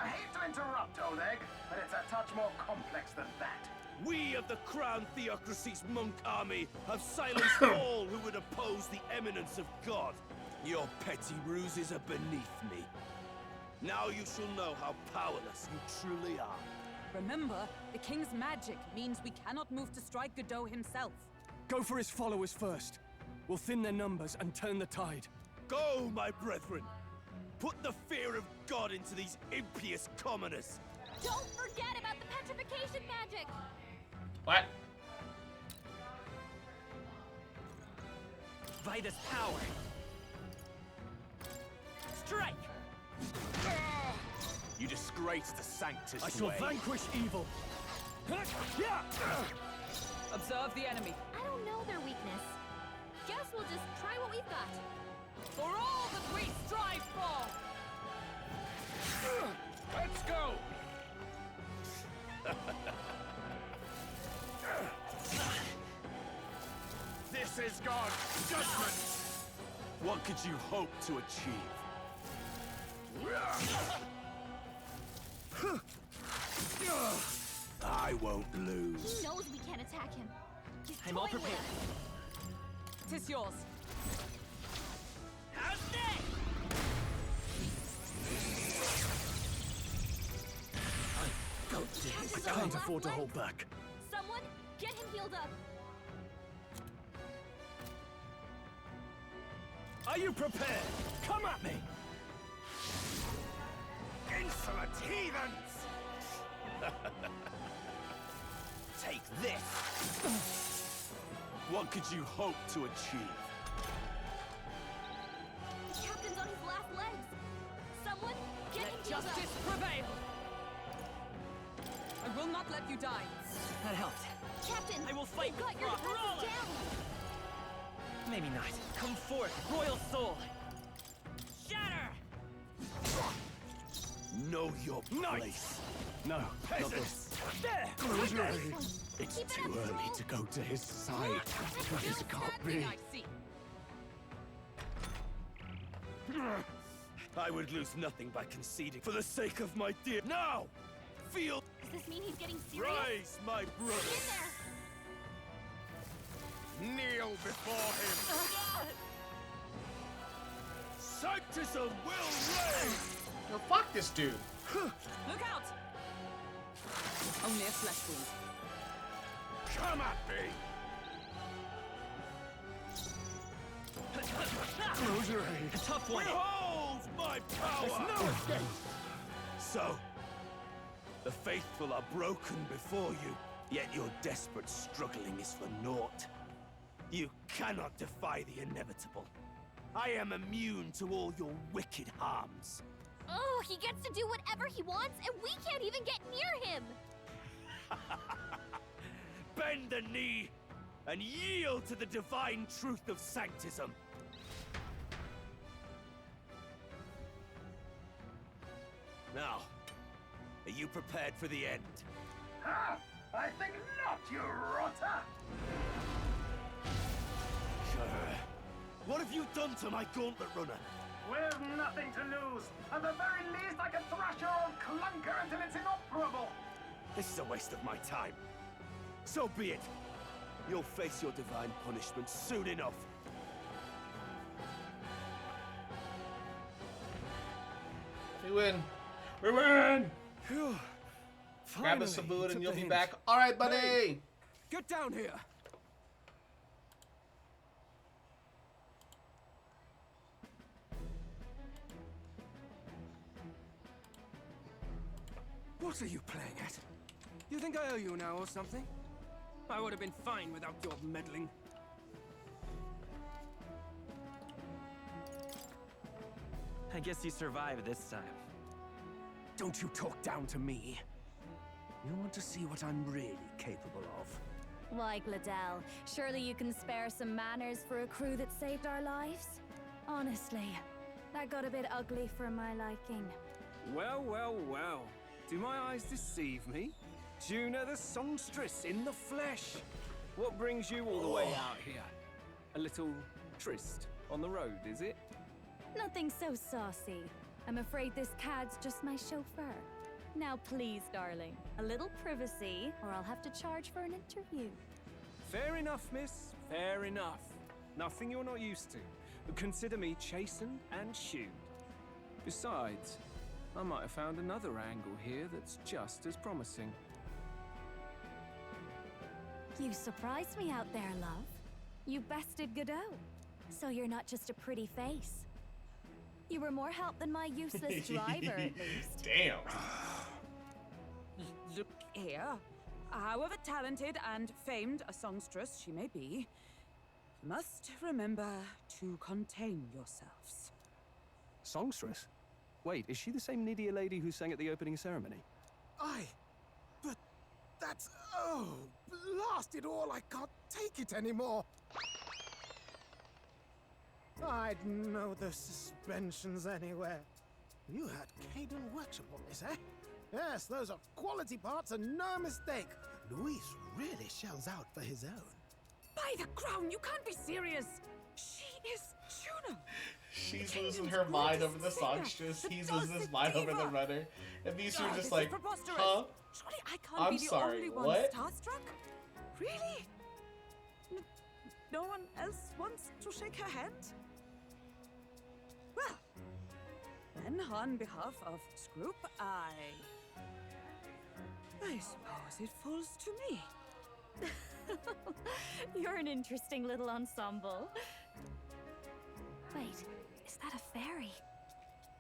I hate to interrupt, Oleg, but it's a touch more complex than that. We of the Crown Theocracy's monk army have silenced all who would oppose the eminence of God. Your petty ruses are beneath me. Now you shall know how powerless you truly are. Remember, the king's magic means we cannot move to strike Godot himself. Go for his followers first. We'll thin their numbers and turn the tide. Go, my brethren! Put the fear of God into these impious commoners! Don't forget about the petrification magic! What? By this power. Strike! You disgrace the Sanctus I shall vanquish evil. Observe the enemy. I don't know their weakness. Guess we'll just try what we've got. For all that we strive for! Let's go! This is God's judgment! What could you hope to achieve? I won't lose. He knows we can't attack him. He's I'm all toying with prepared. us. Tis yours. How's that? Go to his I can't afford to hold back. Someone, get him healed up. Are you prepared? Come at me! Insolent heathens! Take this! What could you hope to achieve? The captain's on his last legs. Someone, get him healed up. Justice prevail! I will not let you die. That helped. Captain, I will fight we've got with your Rolla. defenses down. Maybe not. Come forth, royal soul. Shatter! Know your place. No, not this. There! Close your eyes. It's Keep it too up, early Joel. to go to his side. This can't be. I see. I would lose nothing by conceding for the sake of my dear. Now! Feel. Does this mean he's getting serious? Rise, my brother! In there. Kneel before him! Sanctism will reign! Yo, fuck this dude. Look out! Only a flesh wound. Come at me! Close your eyes. A tough one. Behold my power! There's no escape. So, the faithful are broken before you, yet your desperate struggling is for naught. You cannot defy the inevitable. I am immune to all your wicked harms. Oh, he gets to do whatever he wants, and we can't even get near him. Bend the knee and yield to the divine truth of Sanctism. Now, are you prepared for the end? Ha! I think not, you rotter! What have you done to my gauntlet runner? We've nothing to lose. At the very least, I can thrash your old clunker until it's inoperable. This is a waste of my time. So be it. You'll face your divine punishment soon enough. We win. We win! Phew. Grab a Finally, Saboot took and you'll the be hint. back. Alright, buddy! Hey! Get down here! What are you playing at? You think I owe you now or something? I would have been fine without your meddling. I guess you survived this time. Don't you talk down to me. You want to see what I'm really capable of? Why, Gladell, surely you can spare some manners for a crew that saved our lives? Honestly, that got a bit ugly for my liking. Well, well, well. Do my eyes deceive me? Juna the songstress in the flesh. What brings you all the way out here? A little tryst on the road, is it? Nothing so saucy. I'm afraid this cad's just my chauffeur. Now please, darling, a little privacy, or I'll have to charge for an interview. Fair enough, miss. Fair enough. Nothing you're not used to. But consider me chastened and shoed. Besides, I might have found another angle here that's just as promising. You surprised me out there, love. You bested Godot. So you're not just a pretty face. You were more help than my useless driver, at least. Damn. Look here. However talented and famed a songstress she may be, you must remember to contain yourselves. Songstress? Wait, is she the same Nidia lady who sang at the opening ceremony? But that's... Oh, blast it all, I can't take it anymore. I'd know the suspensions anywhere. You had Caden Workshop on this, eh? Yes, those are quality parts and no mistake. Luis really shells out for his own. By the crown, you can't be serious! She is Juno! She's losing her mind over the songstress. He's losing his mind over the runner. And these two are just like, huh? Surely I can't I'm be the sorry, only what? one starstruck? Really? No one else wants to shake her hand? Well, then on behalf of Scroop, I suppose it falls to me. You're an interesting little ensemble. Wait, is that a fairy?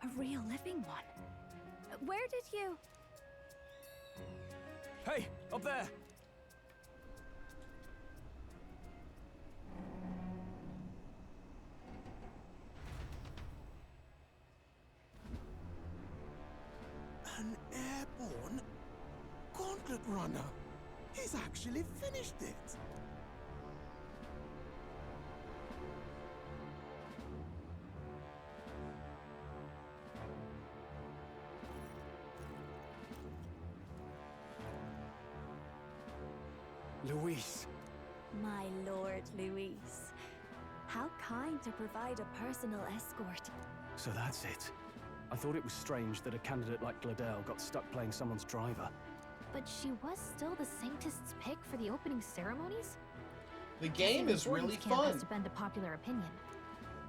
A real living one? Where did you... Hey, up there! An airborne gauntlet runner. He's actually finished it. Luis. My lord, Luis. How kind to provide a personal escort. So that's it. I thought it was strange that a candidate like Gladell got stuck playing someone's driver. But she was still the Saintist's pick for the opening ceremonies? The game is really fun. To bend to popular opinion.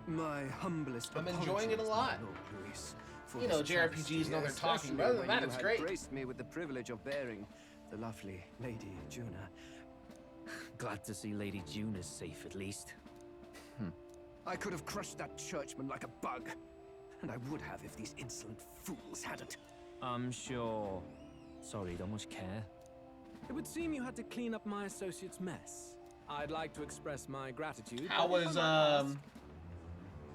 My humblest I'm enjoying it a lot. Luis, You know, JRPGs know they're talking, but other than that, it's great. Graced me with the privilege of bearing the lovely Lady Juna. Glad to see Lady Juna's safe, at least. I could have crushed that churchman like a bug. And I would have if these insolent fools hadn't. I'm sure. Sorry, don't much care. It would seem you had to clean up my associate's mess. I'd like to express my gratitude. How was,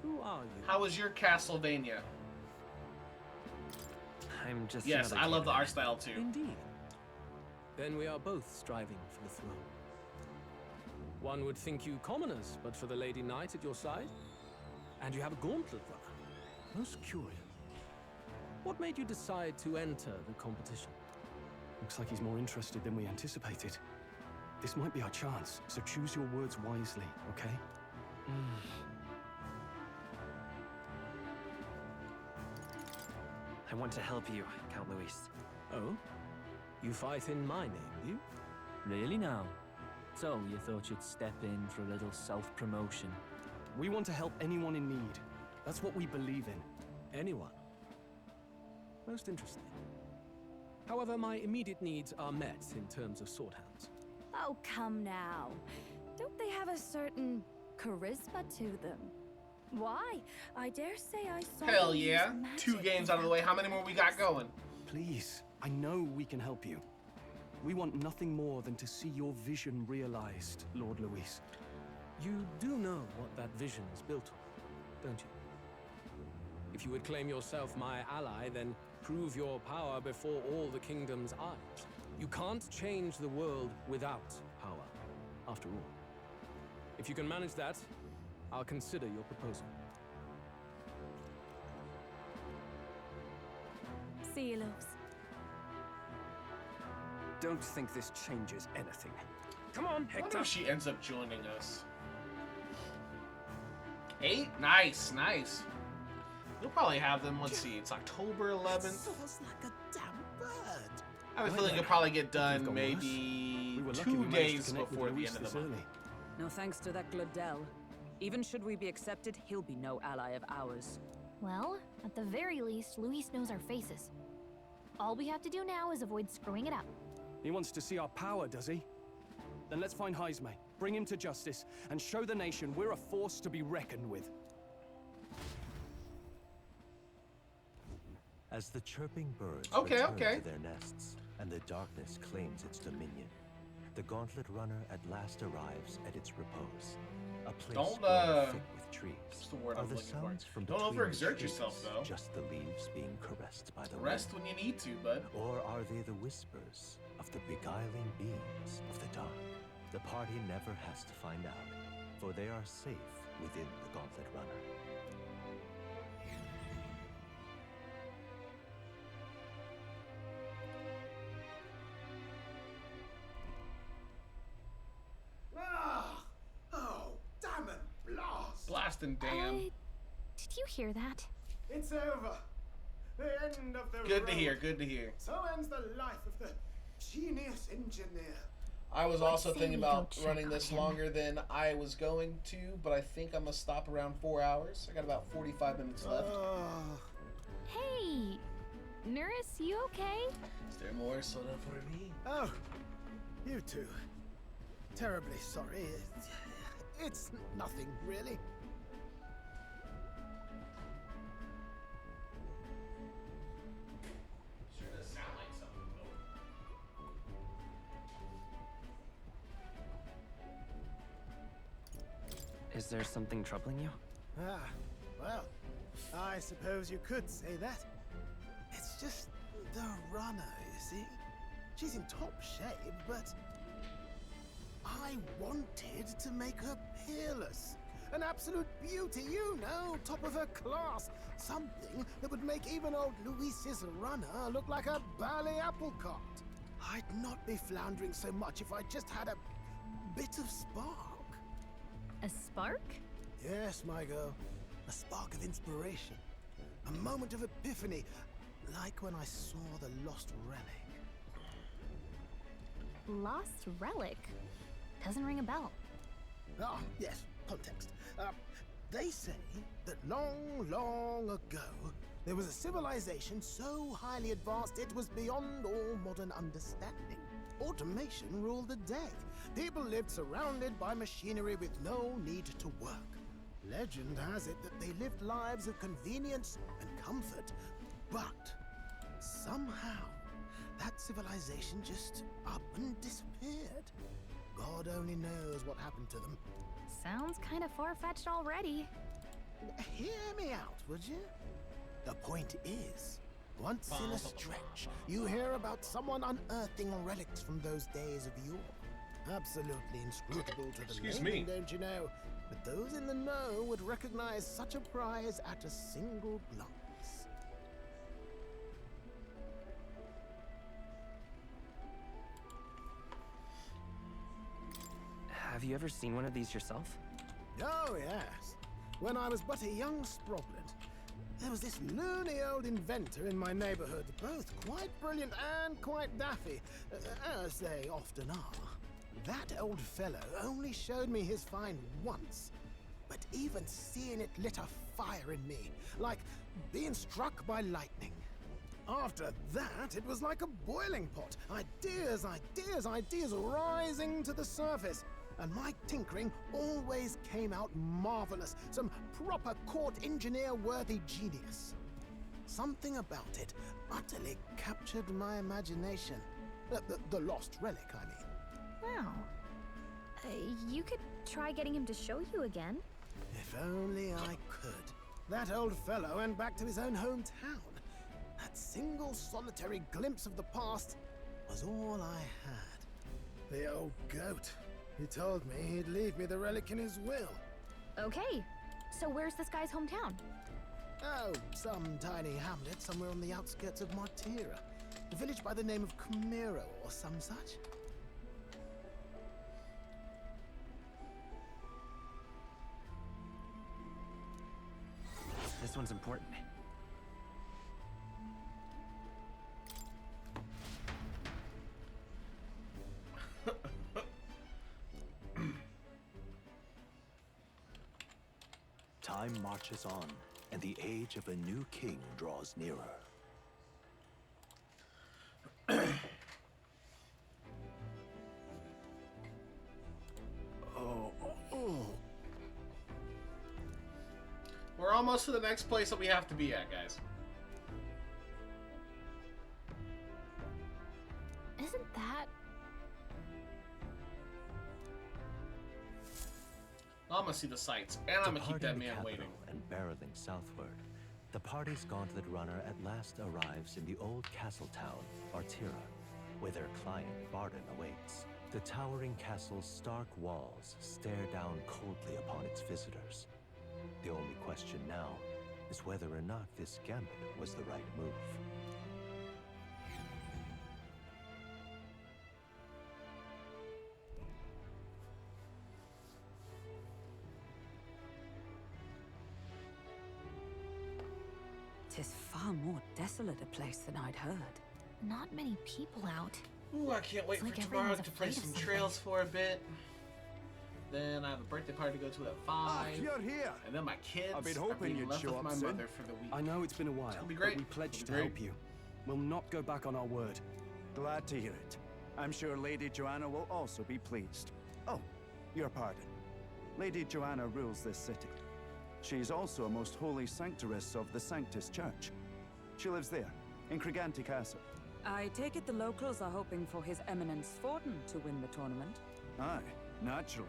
Who are you? How was your Castlevania? I'm just Yes, another I love kid. the art style too. Indeed. Then we are both striving for the throne. One would think you commoners, but for the Lady Knight at your side. And you have a gauntlet runner. Most curious. What made you decide to enter the competition? Looks like he's more interested than we anticipated. This might be our chance, so choose your words wisely, okay? I want to help you, Count Luis. Oh? You fight in my name, you? Really now? So, you thought you'd step in for a little self-promotion? We want to help anyone in need. That's what we believe in. Anyone? Most interesting. However, my immediate needs are met in terms of sword hands. Oh, come now. Don't they have a certain charisma to them? Why? I dare say I saw Hell them yeah. use magic 2 games out of the way. How many more we got going? Please, I know we can help you. We want nothing more than to see your vision realized, Lord Luis. You do know what that vision is built on, don't you? If you would claim yourself my ally, then prove your power before all the kingdom's eyes. You can't change the world without power. after all. If you can manage that, I'll consider your proposal. See you, loves. Don't think this changes anything. Come on, I Hector. wonder if she ends up joining us. 8? Nice, nice. You'll probably have them, let's see, it's October 11th. Soars like a damn bird. I have a feeling you'll probably get done maybe 2 days before the end of the month. No thanks to that Gladell. Even should we be accepted, he'll be no ally of ours. Well, at the very least, Luis knows our faces. All we have to do now is avoid screwing it up. He wants to see our power, does he? Then let's find Jaime, bring him to justice, and show the nation we're a force to be reckoned with. As the chirping birds Okay, return okay. to their nests and the darkness claims its dominion, the Gauntlet Runner at last arrives at its repose. A place Don't, grown thick with trees. what's the word Are I'm the looking for? sounds from Don't between the overexert trees yourself, though. just the leaves being caressed by the Rest wind? when you need to, bud. Or are they the whispers of the beguiling beams of the dark? The party never has to find out, for they are safe within the Gauntlet Runner. Ah! Oh, damn it, blast! Blast and damn. Did you hear that? It's over. The end of the Good to road. hear, good to hear. So ends the life of the genius engineer. I was also thinking we about go check running on this him. longer than I was going to, but I think I'm gonna stop around 4 hours. I got about 45 minutes left. Hey, Nurse, you okay? Is there more soda for me? Oh, you two. Terribly sorry. It's nothing, really. Sure does sound like something, though. Is there something troubling you? Ah, well, I suppose you could say that. It's just the runner, you see? She's in top shape, but I wanted to make her peerless. An absolute beauty, you know, top of her class. Something that would make even old Luis's runner look like a ballet apple cart. I'd not be floundering so much if I just had a bit of spark. A spark? Yes, my girl. A spark of inspiration. A moment of epiphany, like when I saw the lost relic. Lost relic? Doesn't ring a bell. Ah, yes, context. They say that long, long ago, there was a civilization so highly advanced it was beyond all modern understanding. Automation ruled the day. People lived surrounded by machinery with no need to work. Legend has it that they lived lives of convenience and comfort, but somehow that civilization just up and disappeared. God only knows what happened to them. Sounds kind of far-fetched already. Hear me out, would you? The point is, once in a stretch, you hear about someone unearthing relics from those days of yore. Absolutely inscrutable to the Excuse layman, me. don't you know? But those in the know would recognize such a prize at a single glance. Have you ever seen one of these yourself? Oh, yes. When I was but a young sprogglet, there was this loony old inventor in my neighborhood, both quite brilliant and quite daffy, as they often are. That old fellow only showed me his find once, but even seeing it lit a fire in me, like being struck by lightning. After that, it was like a boiling pot. Ideas, ideas, ideas rising to the surface. And my tinkering always came out marvelous. Some proper court engineer-worthy genius. Something about it utterly captured my imagination. The lost relic, I mean. Wow. You could try getting him to show you again. If only I could. That old fellow went back to his own hometown. That single solitary glimpse of the past was all I had. The old goat. He told me he'd leave me the relic in his will. Okay, so where's this guy's hometown? Oh, some tiny hamlet somewhere on the outskirts of Martira. A village by the name of Camiro or some such. This one's important. Time marches on, and the age of a new king draws nearer. We're almost to the next place that we have to be at, guys. Isn't that... I'm gonna see the sights, and I'm gonna keep that man waiting. And barreling southward, the party's gauntlet runner at last arrives in the old castle town, Artira, where their client, Barden, awaits. The towering castle's stark walls stare down coldly upon its visitors. The only question now is whether or not this gambit was the right move. Tis far more desolate a place than I'd heard. Not many people out. Ooh, I can't wait It's for like tomorrow everyone's to play afraid of some something. trails for a bit. Then I have a birthday party to go to at 5. You're here. And then my kids I've been are hoping being you'd left show with up my soon. mother for the week. I know it's been a while, It'll be but great. we pledged It'll to be help great. you. We'll not go back on our word. Glad to hear it. I'm sure Lady Joanna will also be pleased. Oh, your pardon. Lady Joanna rules this city. She's also a most holy sanctoress of the Sanctus Church. She lives there, in Criganti Castle. I take it the locals are hoping for His Eminence Forden to win the tournament. Aye, naturally.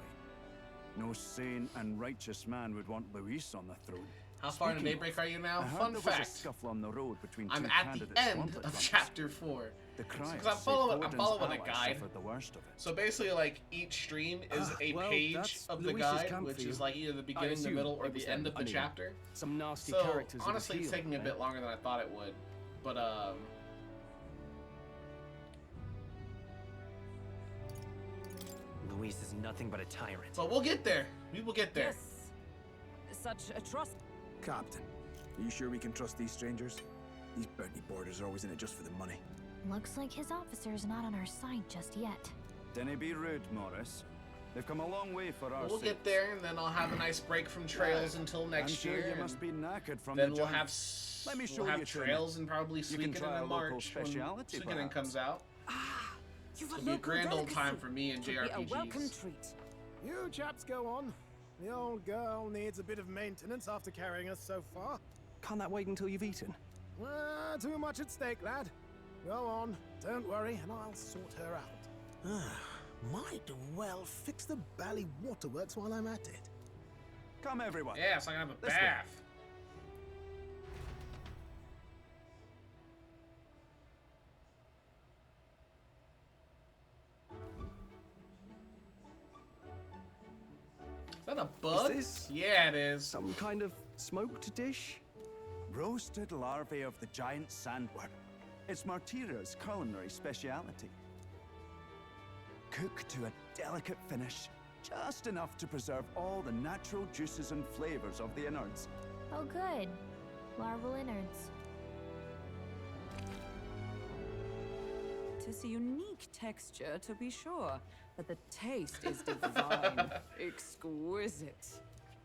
No sane and righteous man would want Luis on the throne. How far into Speaking daybreak of, are you now? I heard Fun there was a fact. scuffle on the road between I'm two at candidates the end gauntlet of runners. chapter 4. The Because criers I'm say following a Forden's guide. allies suffered the worst of it. So basically, like, each stream is a well, page that's of the Luis's guide, camp which for you. is like either the I beginning, the assume middle, or it was the end them, of the anyway. chapter. Some nasty So characters in honestly, the it's field, taking a eh? bit longer than I thought it would. But Luis is nothing but a tyrant. But we'll get there. We will get there. Yes. Such a trust. Captain, are you sure we can trust these strangers? These bounty boarders are always in it just for the money. Looks like his officer's not on our side just yet. Dinna be rude, Morris. They've come a long way for our We'll sake. get there, and then I'll have a nice break from trails until next I'm sure year. you and must be knackered from then the we'll journey. have Let me show we'll have you to trails it. and probably You can Suikoden try a in local March when speciality, Suikoden perhaps. comes out. You've It'll be a grand old time for me and It'll be a welcome JRPGs. treat. You chaps go on. The old girl needs a bit of maintenance after carrying us so far. Can't that wait until you've eaten? Too much at stake, lad. Go on, don't worry, and I'll sort her out. Might well fix the Bally Waterworks while I'm at it. Come, everyone. Yeah, so I can have a This way. bath. Is that a bug? Is this Yeah, it is. some kind of smoked dish? Roasted larvae of the giant sandworm. It's Martira's culinary speciality. Cooked to a delicate finish, just enough to preserve all the natural juices and flavors of the innards. Oh good. Larval innards. Tis a unique texture, to be sure, but the taste is divine. Exquisite.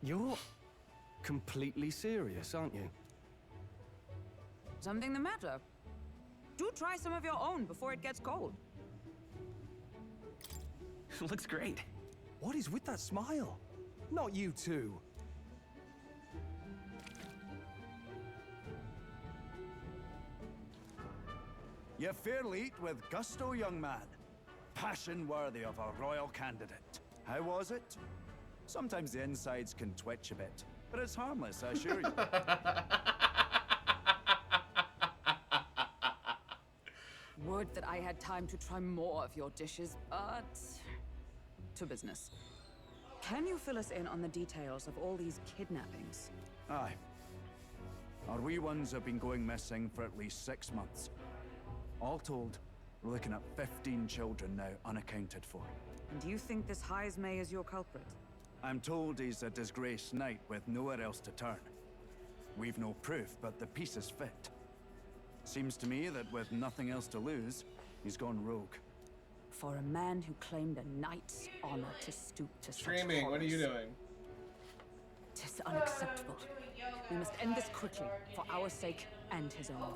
You're completely serious, aren't you? Something the matter? Do try some of your own before it gets cold. Looks great. What is with that smile? Not you two. You fairly eat with gusto, young man. Passion worthy of a royal candidate. How was it? Sometimes the insides can twitch a bit, but it's harmless, I assure you. Would that I had time to try more of your dishes, but to business. Can you fill us in on the details of all these kidnappings? Aye. Our wee ones have been going missing for at least 6 months. All told, we're looking at 15 children now unaccounted for. And you think this Heismay is your culprit? I'm told he's a disgraced knight with nowhere else to turn. We've no proof, but the pieces fit. Seems to me that with nothing else to lose, he's gone rogue. For a man who claimed a knight's honor to stoop to such Streaming, what are you doing? Tis unacceptable. We must end this quickly, for our sake and his own.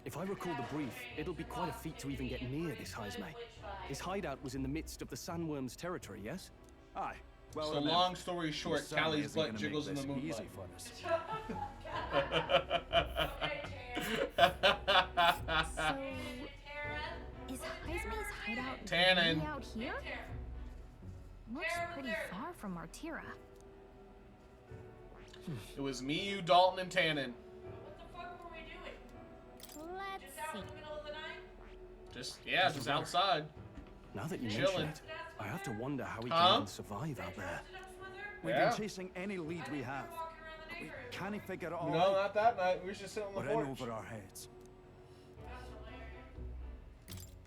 If I recall the brief, it'll be quite a feat to even get near this Heismay. His hideout was in the midst of the Sandworm's territory, yes? Aye. Well, so long story short, Callie's butt jiggles in the moonlight. Easy for us. So, is Heismay's hideout Tannen. really out here? Looks pretty far from Martira. It was me, you, Dalton, and Tannen. Let's see. Just outside. Now that you Chilling. mention it, I have to wonder how he can even survive out there. We've been chasing any lead we have. But we can't figure it all No, out. not that night. We were just sitting on the We're in porch. over our heads.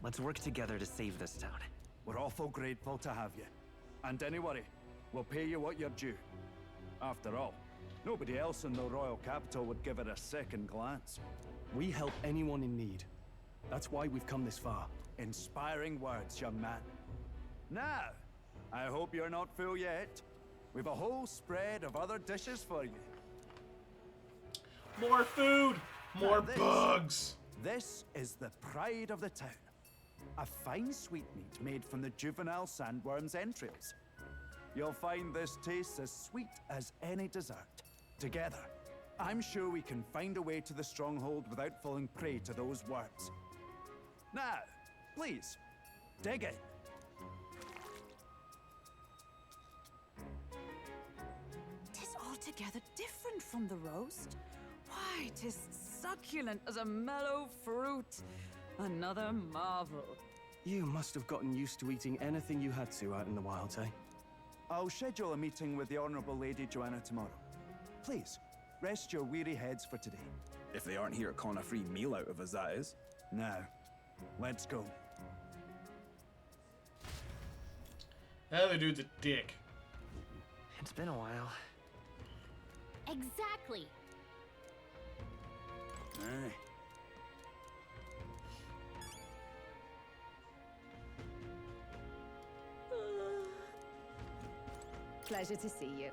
Let's work together to save this town. We're awful grateful to have you. And don't worry, we'll pay you what you're due. After all, nobody else in the royal capital would give it a second glance. We help anyone in need. That's why we've come this far. Inspiring words, young man. Now, I hope you're not full yet. We've a whole spread of other dishes for you. More food! More Now bugs! This is the pride of the town. A fine sweetmeat made from the juvenile sandworm's entrails. You'll find this tastes as sweet as any dessert. Together, I'm sure we can find a way to the stronghold without falling prey to those worms. Now, please, dig in. Tis altogether different from the roast. Why, tis succulent as a mellow fruit. Another marvel. You must have gotten used to eating anything you had to out in the wilds, eh? I'll schedule a meeting with the Honourable Lady Joanna tomorrow. Please, rest your weary heads for today. If they aren't here calling a free meal out of us, that is. Now, let's go. That other dude's a dick. It's been a while. Exactly. Aye. Pleasure to see you.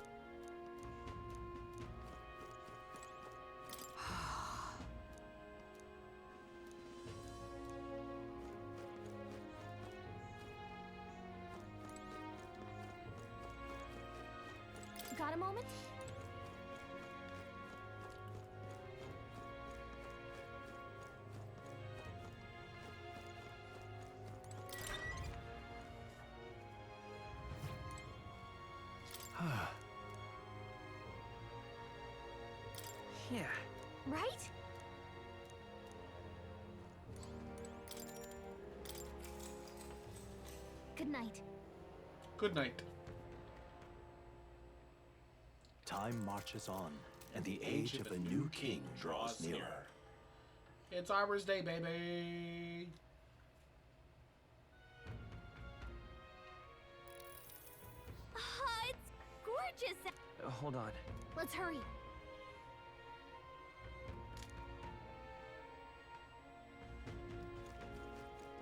Got a moment? Yeah. Right? Good night. Good night. Time marches on, and the age of a new king draws nearer. It's Arbor's Day, baby. It's gorgeous. Hold on. Let's hurry.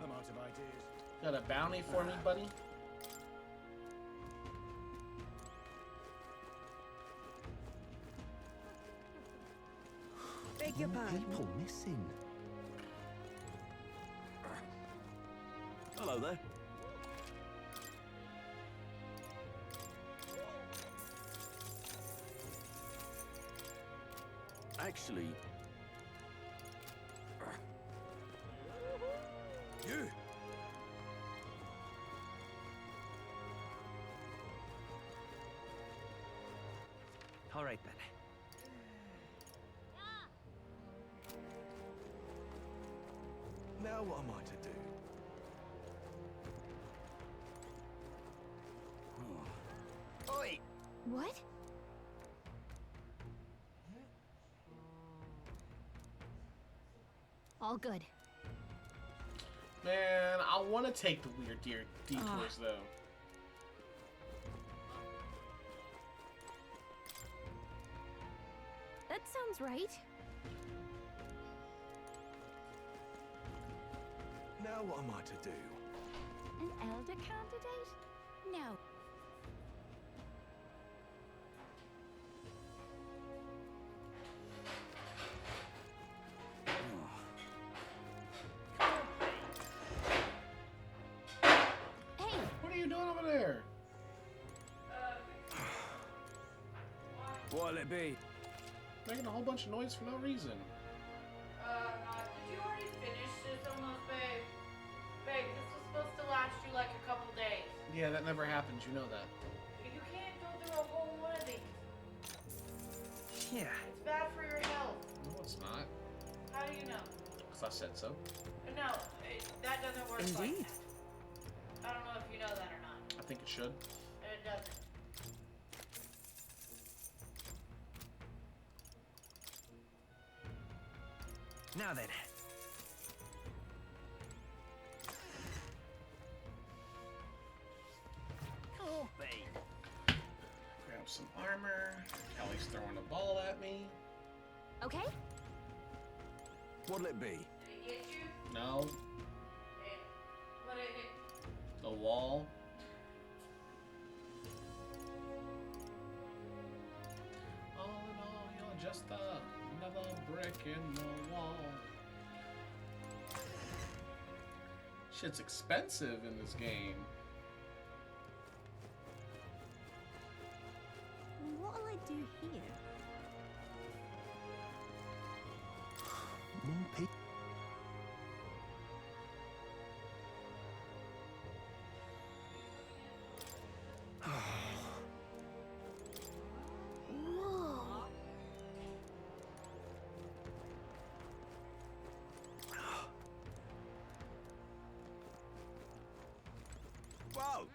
I'm out of ideas. Got a bounty for me, buddy? Beg your pardon. People missing. Hello there. Actually, you. All right then. now what am I to do? What? All good. Man, I want to take the weird detours though. That sounds right. Now what am I to do? An elder candidate? No. Hey! What are you doing over there? What'll it be? Making a whole bunch of noise for no reason. Did you already finish this almost, babe? Babe, this was supposed to last you like a couple days. Yeah, that never happens. You know that. You can't go through a whole one of these. Yeah. It's bad for your health. No, it's not. How do you know? Because I said so. No, that doesn't work like Indeed. that. I don't know if you know that or not. I think it should. It doesn't. Now then. Cool. Grab some armor. Kelly's throwing a ball at me. Okay. What'll it be? Did it get you? No. What did it hit? The wall. All in all, you're just another brick in the wall. Shit's expensive in this game. What'll I do here? More people. Whoa.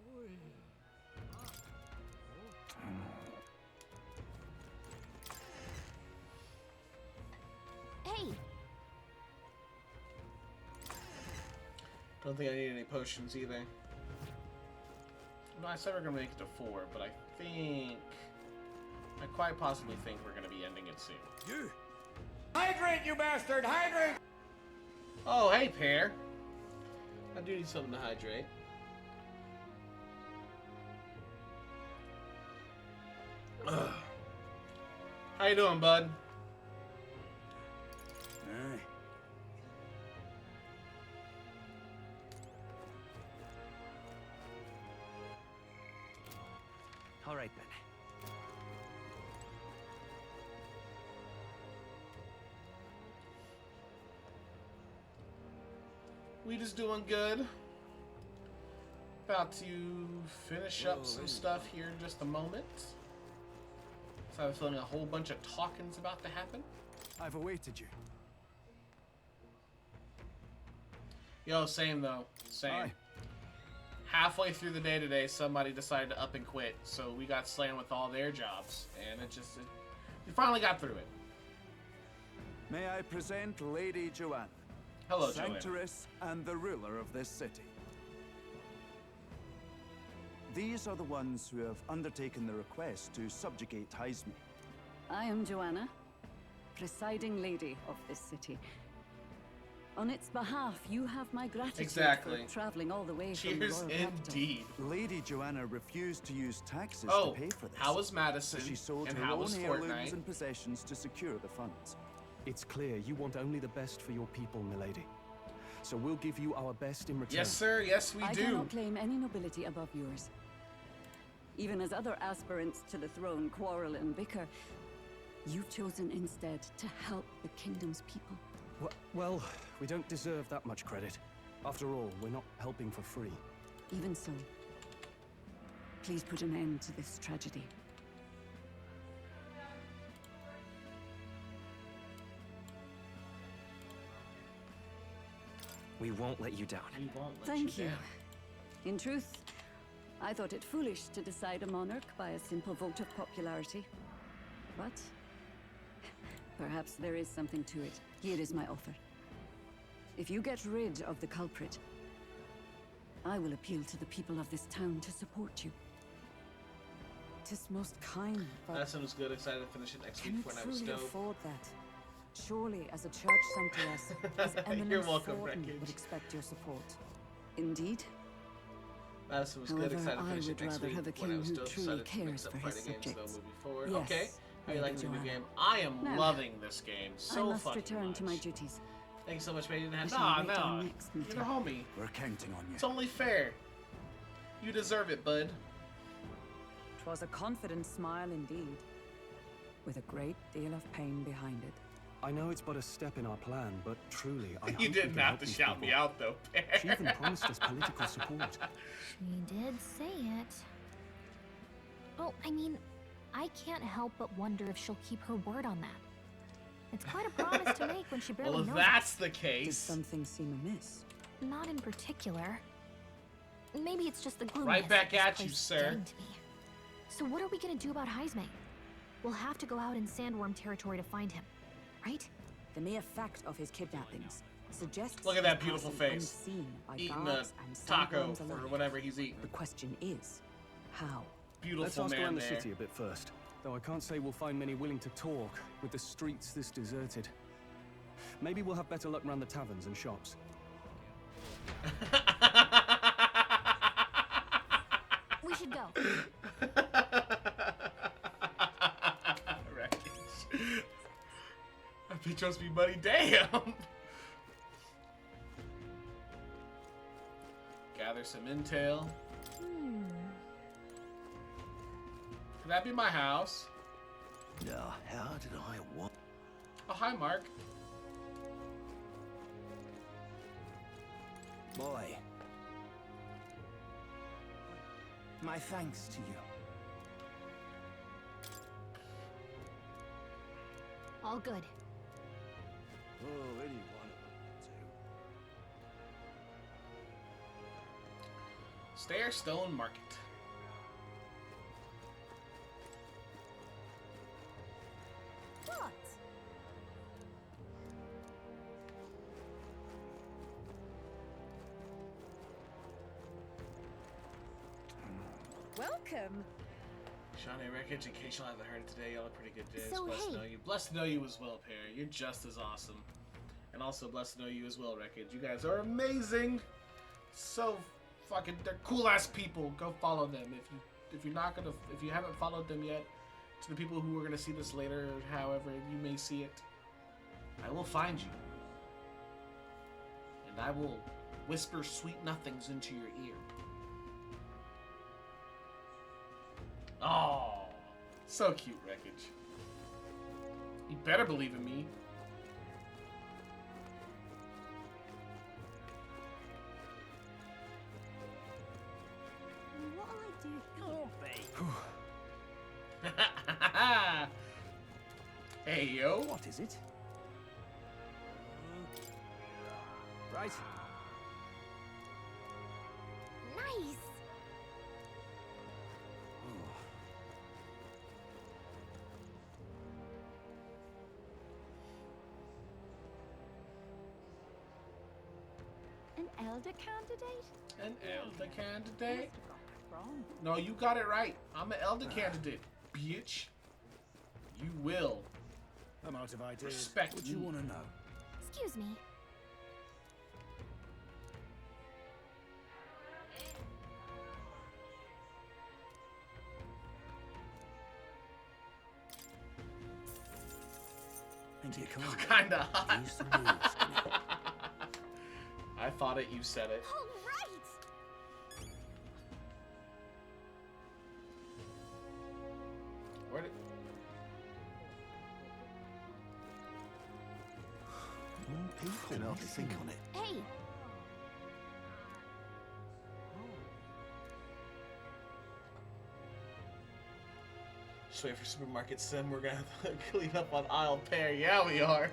Whoa! Hey! Don't think I need any potions either. No, I said we're gonna make it to 4, but I quite possibly think we're gonna be ending it soon. You! Hydrate, you bastard! Hydrate! Oh, hey, Pear. I do need something to hydrate. Ugh. How you doing, bud? Aye. All right then. We just doing good. About to finish up some stuff here in just a moment. So I have a feeling a whole bunch of talking's about to happen. I've awaited you. Yo, same though. Same. Aye. Halfway through the day today, somebody decided to up and quit, so we got slammed with all their jobs, and we finally got through it. May I present Lady Joanna, Hello, Joanna. Sanctress and the ruler of this city. These are the ones who have undertaken the request to subjugate Hyzme. I am Joanna, presiding lady of this city. On its behalf, you have my gratitude Exactly. for traveling all the way from the Cheers, royal capital. indeed. Lady Joanna refused to use taxes Oh, to pay for this. how was Madison? So she sold And her how own was heirlooms Fortnite? and possessions to secure the funds. It's clear you want only the best for your people, milady. So we'll give you our best in return. Yes, sir. Yes, we I do. cannot claim any nobility above yours. Even as other aspirants to the throne quarrel and bicker, you've chosen instead to help the kingdom's people. Well, we don't deserve that much credit. After all, we're not helping for free. Even so, please put an end to this tragedy. We won't let you down. We won't let Thank you you. down. In truth, I thought it foolish to decide a monarch by a simple vote of popularity. But perhaps there is something to it. Here is my offer. If you get rid of the culprit, I will appeal to the people of this town to support you. 'Tis most kind, but That sounds good. Excited to finish it next can week you for an truly episode. afford that? Surely, as a church sanctuaress, His Eminence You're welcome, Thornton Wreckage. would expect your support. Indeed. That sounds good. However, Excited to I finish it would next rather week have a when I king was who still truly decided to mix cares up for his fighting games, though, subjects. moving forward. Yes, Okay. How you Lady liking the new Joanna. game? I am Now, loving this game so I must fucking return much. to my duties. Thanks so much, man. You didn't We have shall Nah, wait no. our next You're meeting. the homie. We're counting on you. It's only fair. You deserve it, bud. 'Twas a confident smile indeed, with a great deal of pain behind it. I know it's but a step in our plan, but truly, I hope You we didn't can have help to these shout me people. out, though. She even promised us political support. She did say it. Oh, I mean, I can't help but wonder if she'll keep her word on that. It's quite a promise to make when she barely Well, if knows that's us. the case. Did something seem amiss? Not in particular. Maybe it's just the gloominess Right back of this at you, place sir. getting to me. So what are we gonna do about Heismay? We'll have to go out in Sandworm territory to find him, right? The mere fact of his kidnappings suggests Look at that he's beautiful passing face. unseen by Eating a guards and taco sandworms or alike. whatever he's eating. The question is, how? Beautiful Let's ask man around the there. city a bit first. Though I can't say we'll find many willing to talk with the streets this deserted. Maybe we'll have better luck around the taverns and shops. We should go. Wreckage. That bitch must be money. Damn. Gather some intel. Could that be my house? Now, how did I want? Oh, hi, Mark. Boy. My thanks to you. All good. Oh, any one of them Stairstone Market. What? Welcome. Shawnee Wreckage, in case y'all haven't heard it today, y'all are pretty good days. So, blessed to hey. know you. Blessed to know you as well, Perry. You're just as awesome. And also blessed to know you as well, Wreckage. You guys are amazing. So fucking, they're cool ass people. Go follow them. If you haven't followed them yet, to the people who are gonna see this later, or however you may see it, I will find you. And I will whisper sweet nothings into your ear. Oh, so cute, Wreckage. You better believe in me. What'll I do? Oh, babe. Hey, yo. What is it? Right. Nice. An elder candidate? An elder candidate? Must have got that wrong. No, you got it right. I'm an elder candidate, bitch. You will. I'm out of ideas. Respect What do you me. want to know? Excuse me. Think you can't? Kinda hot. Use the rules, Skinny. I thought it, you said it. All right. Where did... More people need to think on it. Hey. Just wait for Supermarket Sim. We're gonna have to clean up on aisle pair. Yeah, we are.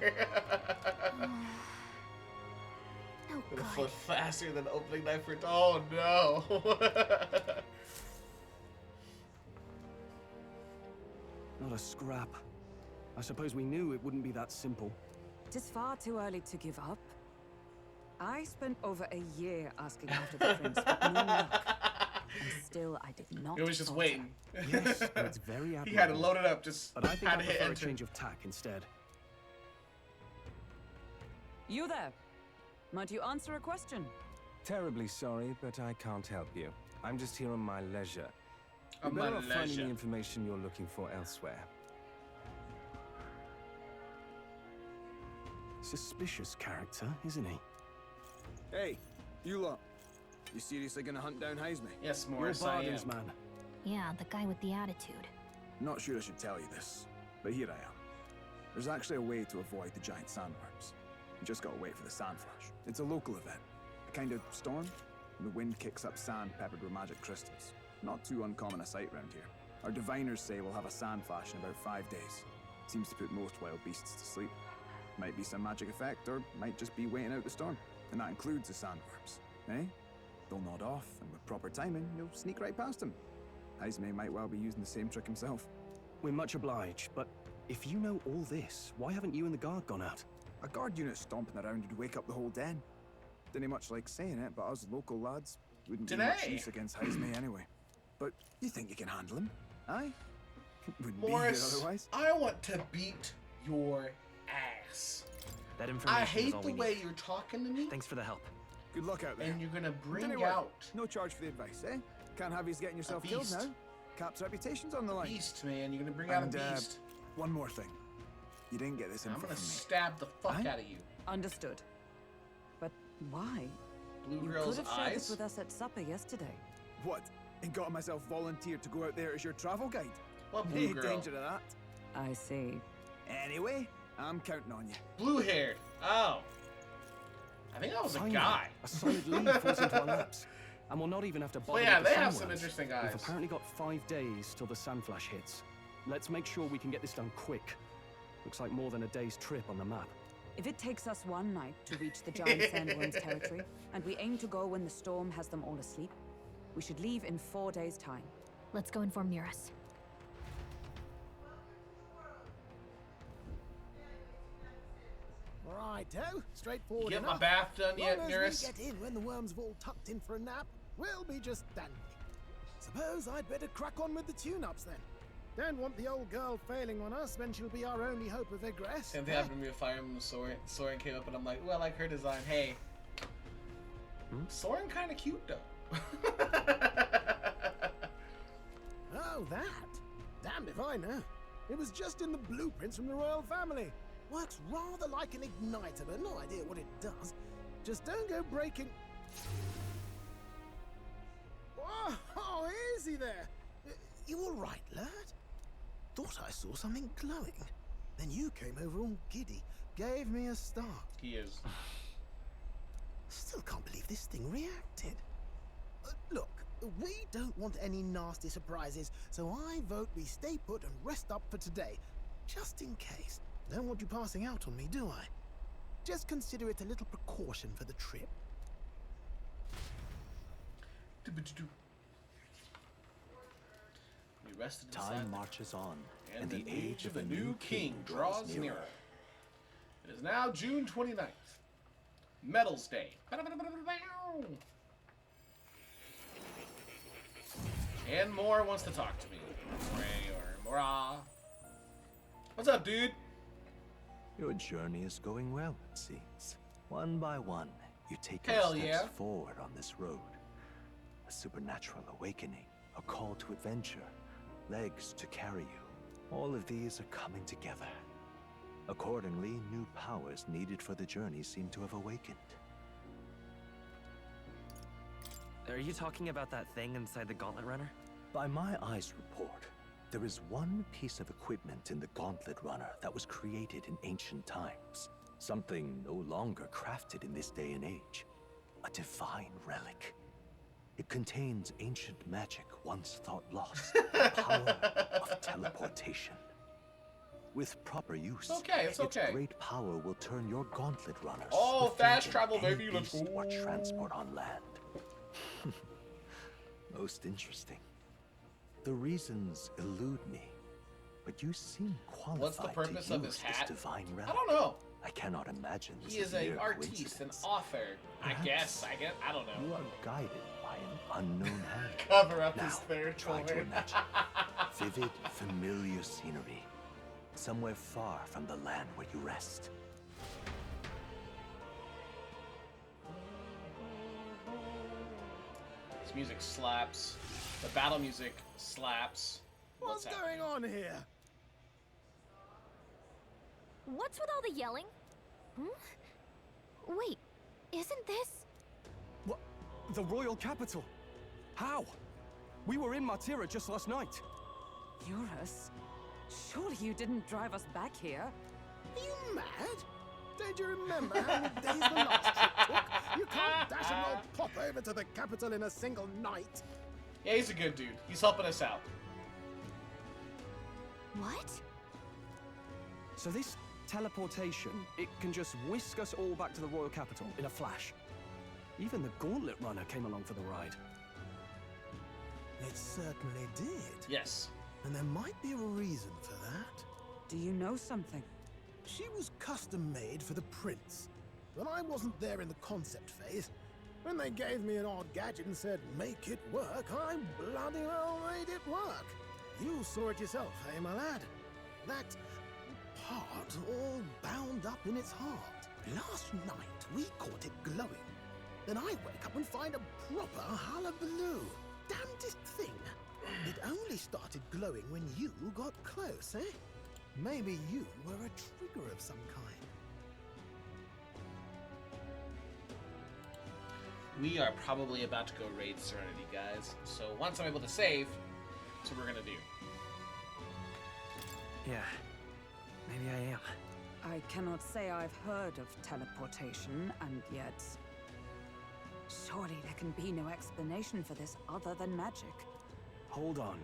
Gonna flip faster than opening knife for. Oh no! Not a scrap. I suppose we knew it wouldn't be that simple. It is far too early to give up. I spent over a year asking after the prince, but no luck. And still, I did not. It was just waiting. Yes, it's very admirable. He had to load it up, just but I think had I to hit prefer a enter. change of tack instead. You there? Might you answer a question? Terribly sorry, but I can't help you. I'm just here on my leisure. On You're better my off finding leisure. the information you're looking for elsewhere. Suspicious character, isn't he? Hey, you lot. You seriously gonna hunt down Heisme? Yes, Your Morris, I am. bargains, man. Yeah, the guy with the attitude. Not sure I should tell you this, but here I am. There's actually a way to avoid the giant sandworms. You just gotta wait for the sand flash. It's a local event, a kind of storm. And the wind kicks up sand peppered with magic crystals. Not too uncommon a sight round here. Our diviners say we'll have a sand flash in about 5 days. Seems to put most wild beasts to sleep. Might be some magic effect, or might just be waiting out the storm. And that includes the sandworms, eh? They'll nod off, and with proper timing, you'll sneak right past them. Heisme might well be using the same trick himself. We're much obliged, but if you know all this, why haven't you and the guard gone out? A guard unit stomping around would wake up the whole den. Didn't much like saying it, but us local lads wouldn't be much use against Heisme anyway. But you think you can handle him? Aye? Wouldn't Morris, be here otherwise. I want to beat your ass. That information I is hate all the we way need. you're talking to me. Thanks for the help. Good luck out there. And you're gonna bring Anyway, out no charge for the advice, eh? Can't have you getting yourself killed beast. now. Cap's reputation's on the line. beast, man. You're gonna bring out a And, beast. one more thing. You didn't get this I'm info gonna from me. stab the fuck Aye? out of you. Understood. But why? Blue You girl's could have shared this eyes. with us at supper yesterday. What? And got myself volunteered to go out there as your travel guide? What blue Hey, girl? danger of that. I see. Anyway, I'm counting on you. Blue haired. Oh. I think that was Finally, a guy. A solid lead falls into our laps. And we'll not even have to bother Well, yeah, with the they have some sandworms. interesting eyes. We've apparently got 5 days till the sand flash hits. Let's make sure we can get this done quick. Looks like more than a day's trip on the map. If it takes us one night to reach the giant sandworms territory, and we aim to go when the storm has them all asleep, we should leave in 4 days' time. Let's go inform Nearest. Righto, straightforward Get enough. my bath done yet, Long as Nearest? we get in when the worms have all tucked in for a nap, we'll be just dandy. Suppose I'd better crack on with the tune-ups then. Don't want the old girl failing on us when she'll be our only hope of egress. Same thing happened to me with Fire Emblem Soren came up and I'm like, well, I like her design. Hey. Soren kind of cute though. Oh, that? Damned if I know. It was just in the blueprints from the royal family. Works rather like an igniter, but no idea what it does. Just don't go breaking... Oh, easy there. You all right, lad? Thought I saw something glowing. Then you came over all giddy, gave me a start. He is. Still can't believe this thing reacted. Look, we don't want any nasty surprises, so I vote we stay put and rest up for today. Just in case. Don't want you passing out on me, do I? Just consider it a little precaution for the trip. We rested inside Time the- marches on, and and the the age of a new king draws nearer. It is now June 29th. Medals Day. And Moore wants to talk to me. Mora. What's up, dude? Your journey is going well, it seems. One by one, you take Hell your steps yeah. forward on this road. A supernatural awakening, a call to adventure, legs to carry you. All of these are coming together. Accordingly, new powers needed for the journey seem to have awakened. Are you talking about that thing inside the Gauntlet Runner? By my eyes report, there is one piece of equipment in the Gauntlet Runner that was created in ancient times. Something no longer crafted in this day and age. A divine relic. It contains ancient magic once thought lost. The power of teleportation. With proper use, it's okay. its great power will turn your gauntlet runners. Oh, with fast any travel, baby, let's beast go. Or transport on land. Most interesting. The reasons elude me, but you seem qualified. What's the purpose to of use his this hat? divine I relic. don't know. I cannot imagine this He is mere an artiste, an coincidence. author. I Perhaps guess. I don't know. You are guided by an unknown hand. Cover up now, his third try to toy. imagine vivid, familiar scenery, somewhere far from the land where you rest. This music slaps. The battle music slaps. What's going on here? What's with all the yelling? Hmm? Wait, isn't this... What? The royal capital? How? We were in Matira just last night. Eurus? Surely you didn't drive us back here? Are you mad? Don't you remember how many days the last trip took? You can't dash and roll pop over to the capital in a single night. Yeah, he's a good dude. He's helping us out. What? So this teleportation, it can just whisk us all back to the royal capital in a flash. Even the Gauntlet Runner came along for the ride. It certainly did. Yes. And there might be a reason for that. Do you know something? She was custom made for the prince. But I wasn't there in the concept phase. When they gave me an odd gadget and said, make it work, I bloody well made it work. You saw it yourself, eh, my lad? That part all bound up in its heart. Last night, we caught it glowing. Then I wake up and find a proper hullabaloo. Damnedest thing. It only started glowing when you got close, eh? Maybe you were a trigger of some kind. We are probably about to go raid Serenity, guys. So once I'm able to save, that's what we're gonna do. Yeah, maybe I am. I cannot say I've heard of teleportation, and yet... Surely there can be no explanation for this other than magic. Hold on.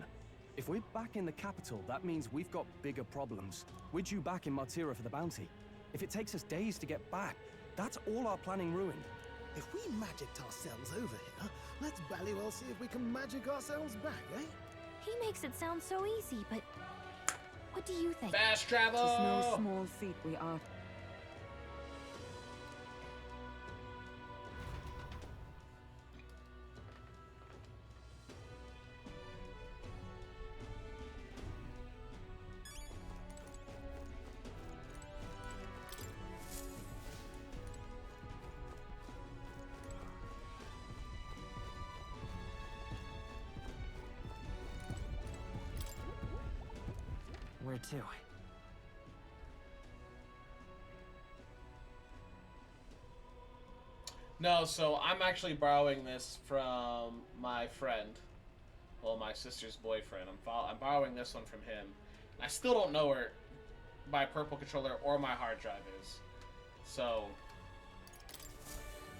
If we're back in the capital, that means we've got bigger problems. We're due back in Matira for the bounty. If it takes us days to get back, that's all our planning ruined. If we magicked ourselves over here, let's bally well see if we can magic ourselves back, eh? He makes it sound so easy, but... What do you think? Fast travel! It's no small feat we are... Where to? No, so I'm actually borrowing this from my friend. Well, my sister's boyfriend. I'm borrowing this one from him. I still don't know where my purple controller or my hard drive is. So,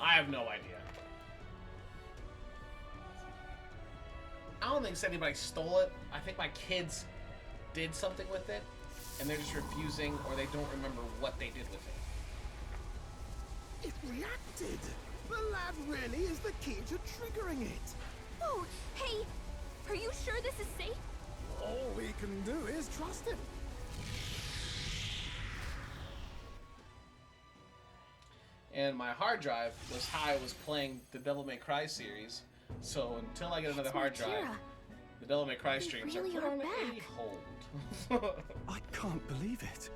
I have no idea. I don't think anybody stole it. I think my kids did something with it, and they're just refusing, or they don't remember what they did with it. It reacted! The lad really is the key to triggering it! Oh, hey! Are you sure this is safe? All we can do is trust him. And my hard drive was how I was playing the Devil May Cry series, so until I get another hard drive, the Devil May Cry streams really are are on back. a hold. I can't believe it.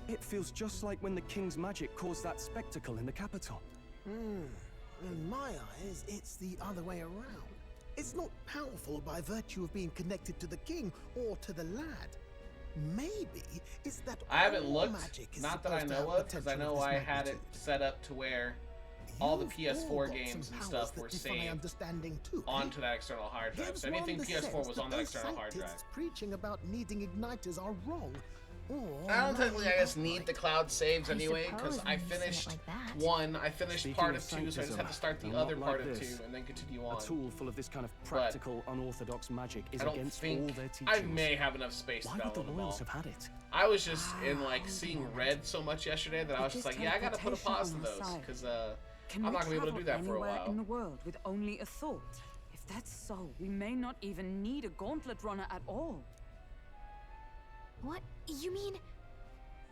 It feels just like when the king's magic caused that spectacle in the capital. In my eyes, it's the other way around. It's not powerful by virtue of being connected to the king or to the lad. Maybe it's that I haven't all looked, magic is not that I supposed to know have of, because I potential know of I this had it magnitude. set up to where all the You've all PS4 got games some and powers stuff that were defy saved understanding too, eh? onto that external hard drive. Gives So anything one the PS4 sense was that on that those external hard drive. scientists preaching about needing igniters are wrong. Or I don't technically, I guess, lying need the cloud saves I anyway, because suppose I when you say it finished like that. 1, I finished Speaking part of of 2, so I just sanctism, have to start the you're other not part like of this. 2 and then continue on. A tool full of this kind of practical, unorthodox magic is I don't against think all their teachings. I may have enough space Why to would the download them all. royals have had it? I was just in like seeing red so much yesterday that I was just like, yeah, I gotta put a pause to those because Can I'm we not gonna be able to travel do that for a anywhere while. in the world with only a thought? If that's so, we may not even need a gauntlet runner at all. What? You mean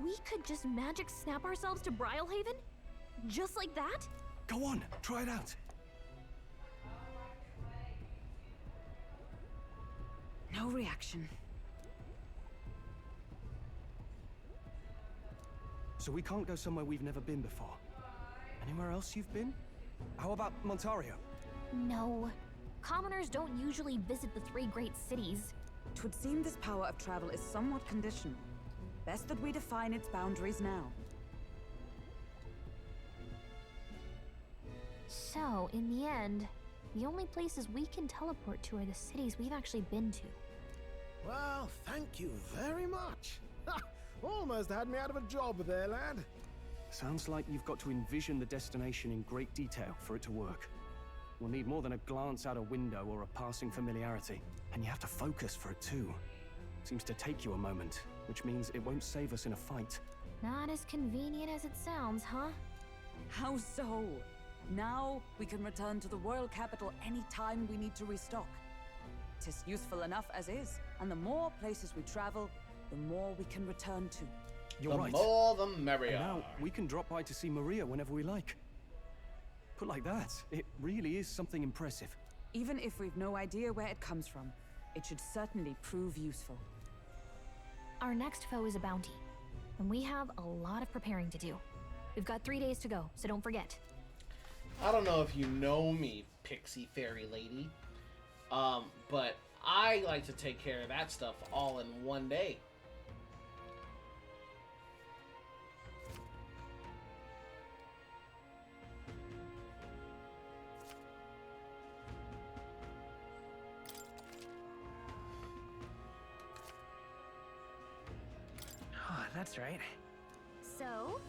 we could just magic snap ourselves to Brylehaven? Just like that? Go on, try it out. No reaction. So we can't go somewhere we've never been before. Anywhere else you've been? How about Montario? No. Commoners don't usually visit the 3 great cities. 'Twould seem this power of travel is somewhat conditional. Best that we define its boundaries now. So, in the end, the only places we can teleport to are the cities we've actually been to. Well, thank you very much. Ha! Almost had me out of a job there, lad. Sounds like you've got to envision the destination in great detail for it to work. We'll need more than a glance out a window or a passing familiarity. And you have to focus for it too. Seems to take you a moment, which means it won't save us in a fight. Not as convenient as it sounds, huh? How so? Now we can return to the royal capital any time we need to restock. 'Tis useful enough as is, and the more places we travel, the more we can return to. You're The right. more the merrier. And now we can drop by to see Maria whenever we like. Put like that, it really is something impressive. Even if we've no idea where it comes from, it should certainly prove useful. Our next foe is a bounty, and we have a lot of preparing to do. We've got 3 days to go, so don't forget. I don't know if you know me, Pixie Fairy Lady, but I like to take care of that stuff all in one day. Oh, that's right. So?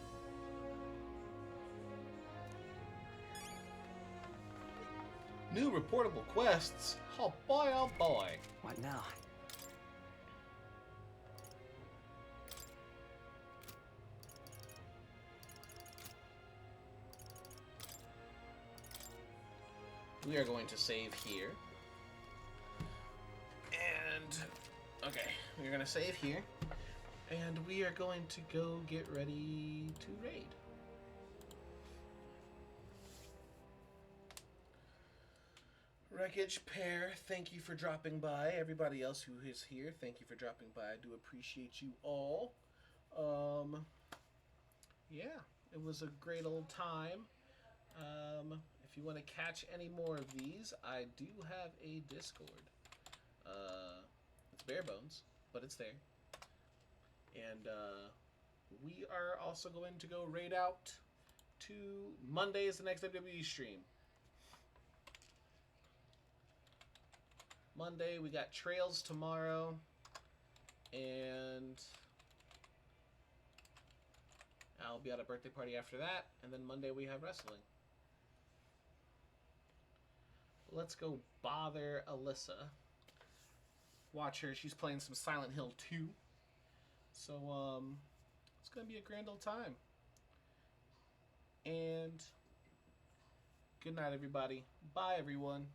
New reportable quests. Oh boy, oh boy. What now? We are going to save here. And, okay, we're going to save here. And we are going to go get ready to raid. Wreckage Pair, thank you for dropping by. Everybody else who is here, thank you for dropping by. I do appreciate you all. Yeah, it was a great old time. If you want to catch any more of these, I do have a Discord. It's bare bones, but it's there. And we are also going to go raid out to Monday is the next WWE stream. Monday, we got Trails tomorrow, and I'll be at a birthday party after that, and then Monday we have wrestling. Let's go bother Alyssa. Watch her, she's playing some Silent Hill 2. So, it's gonna be a grand old time. And good night, everybody. Bye, everyone.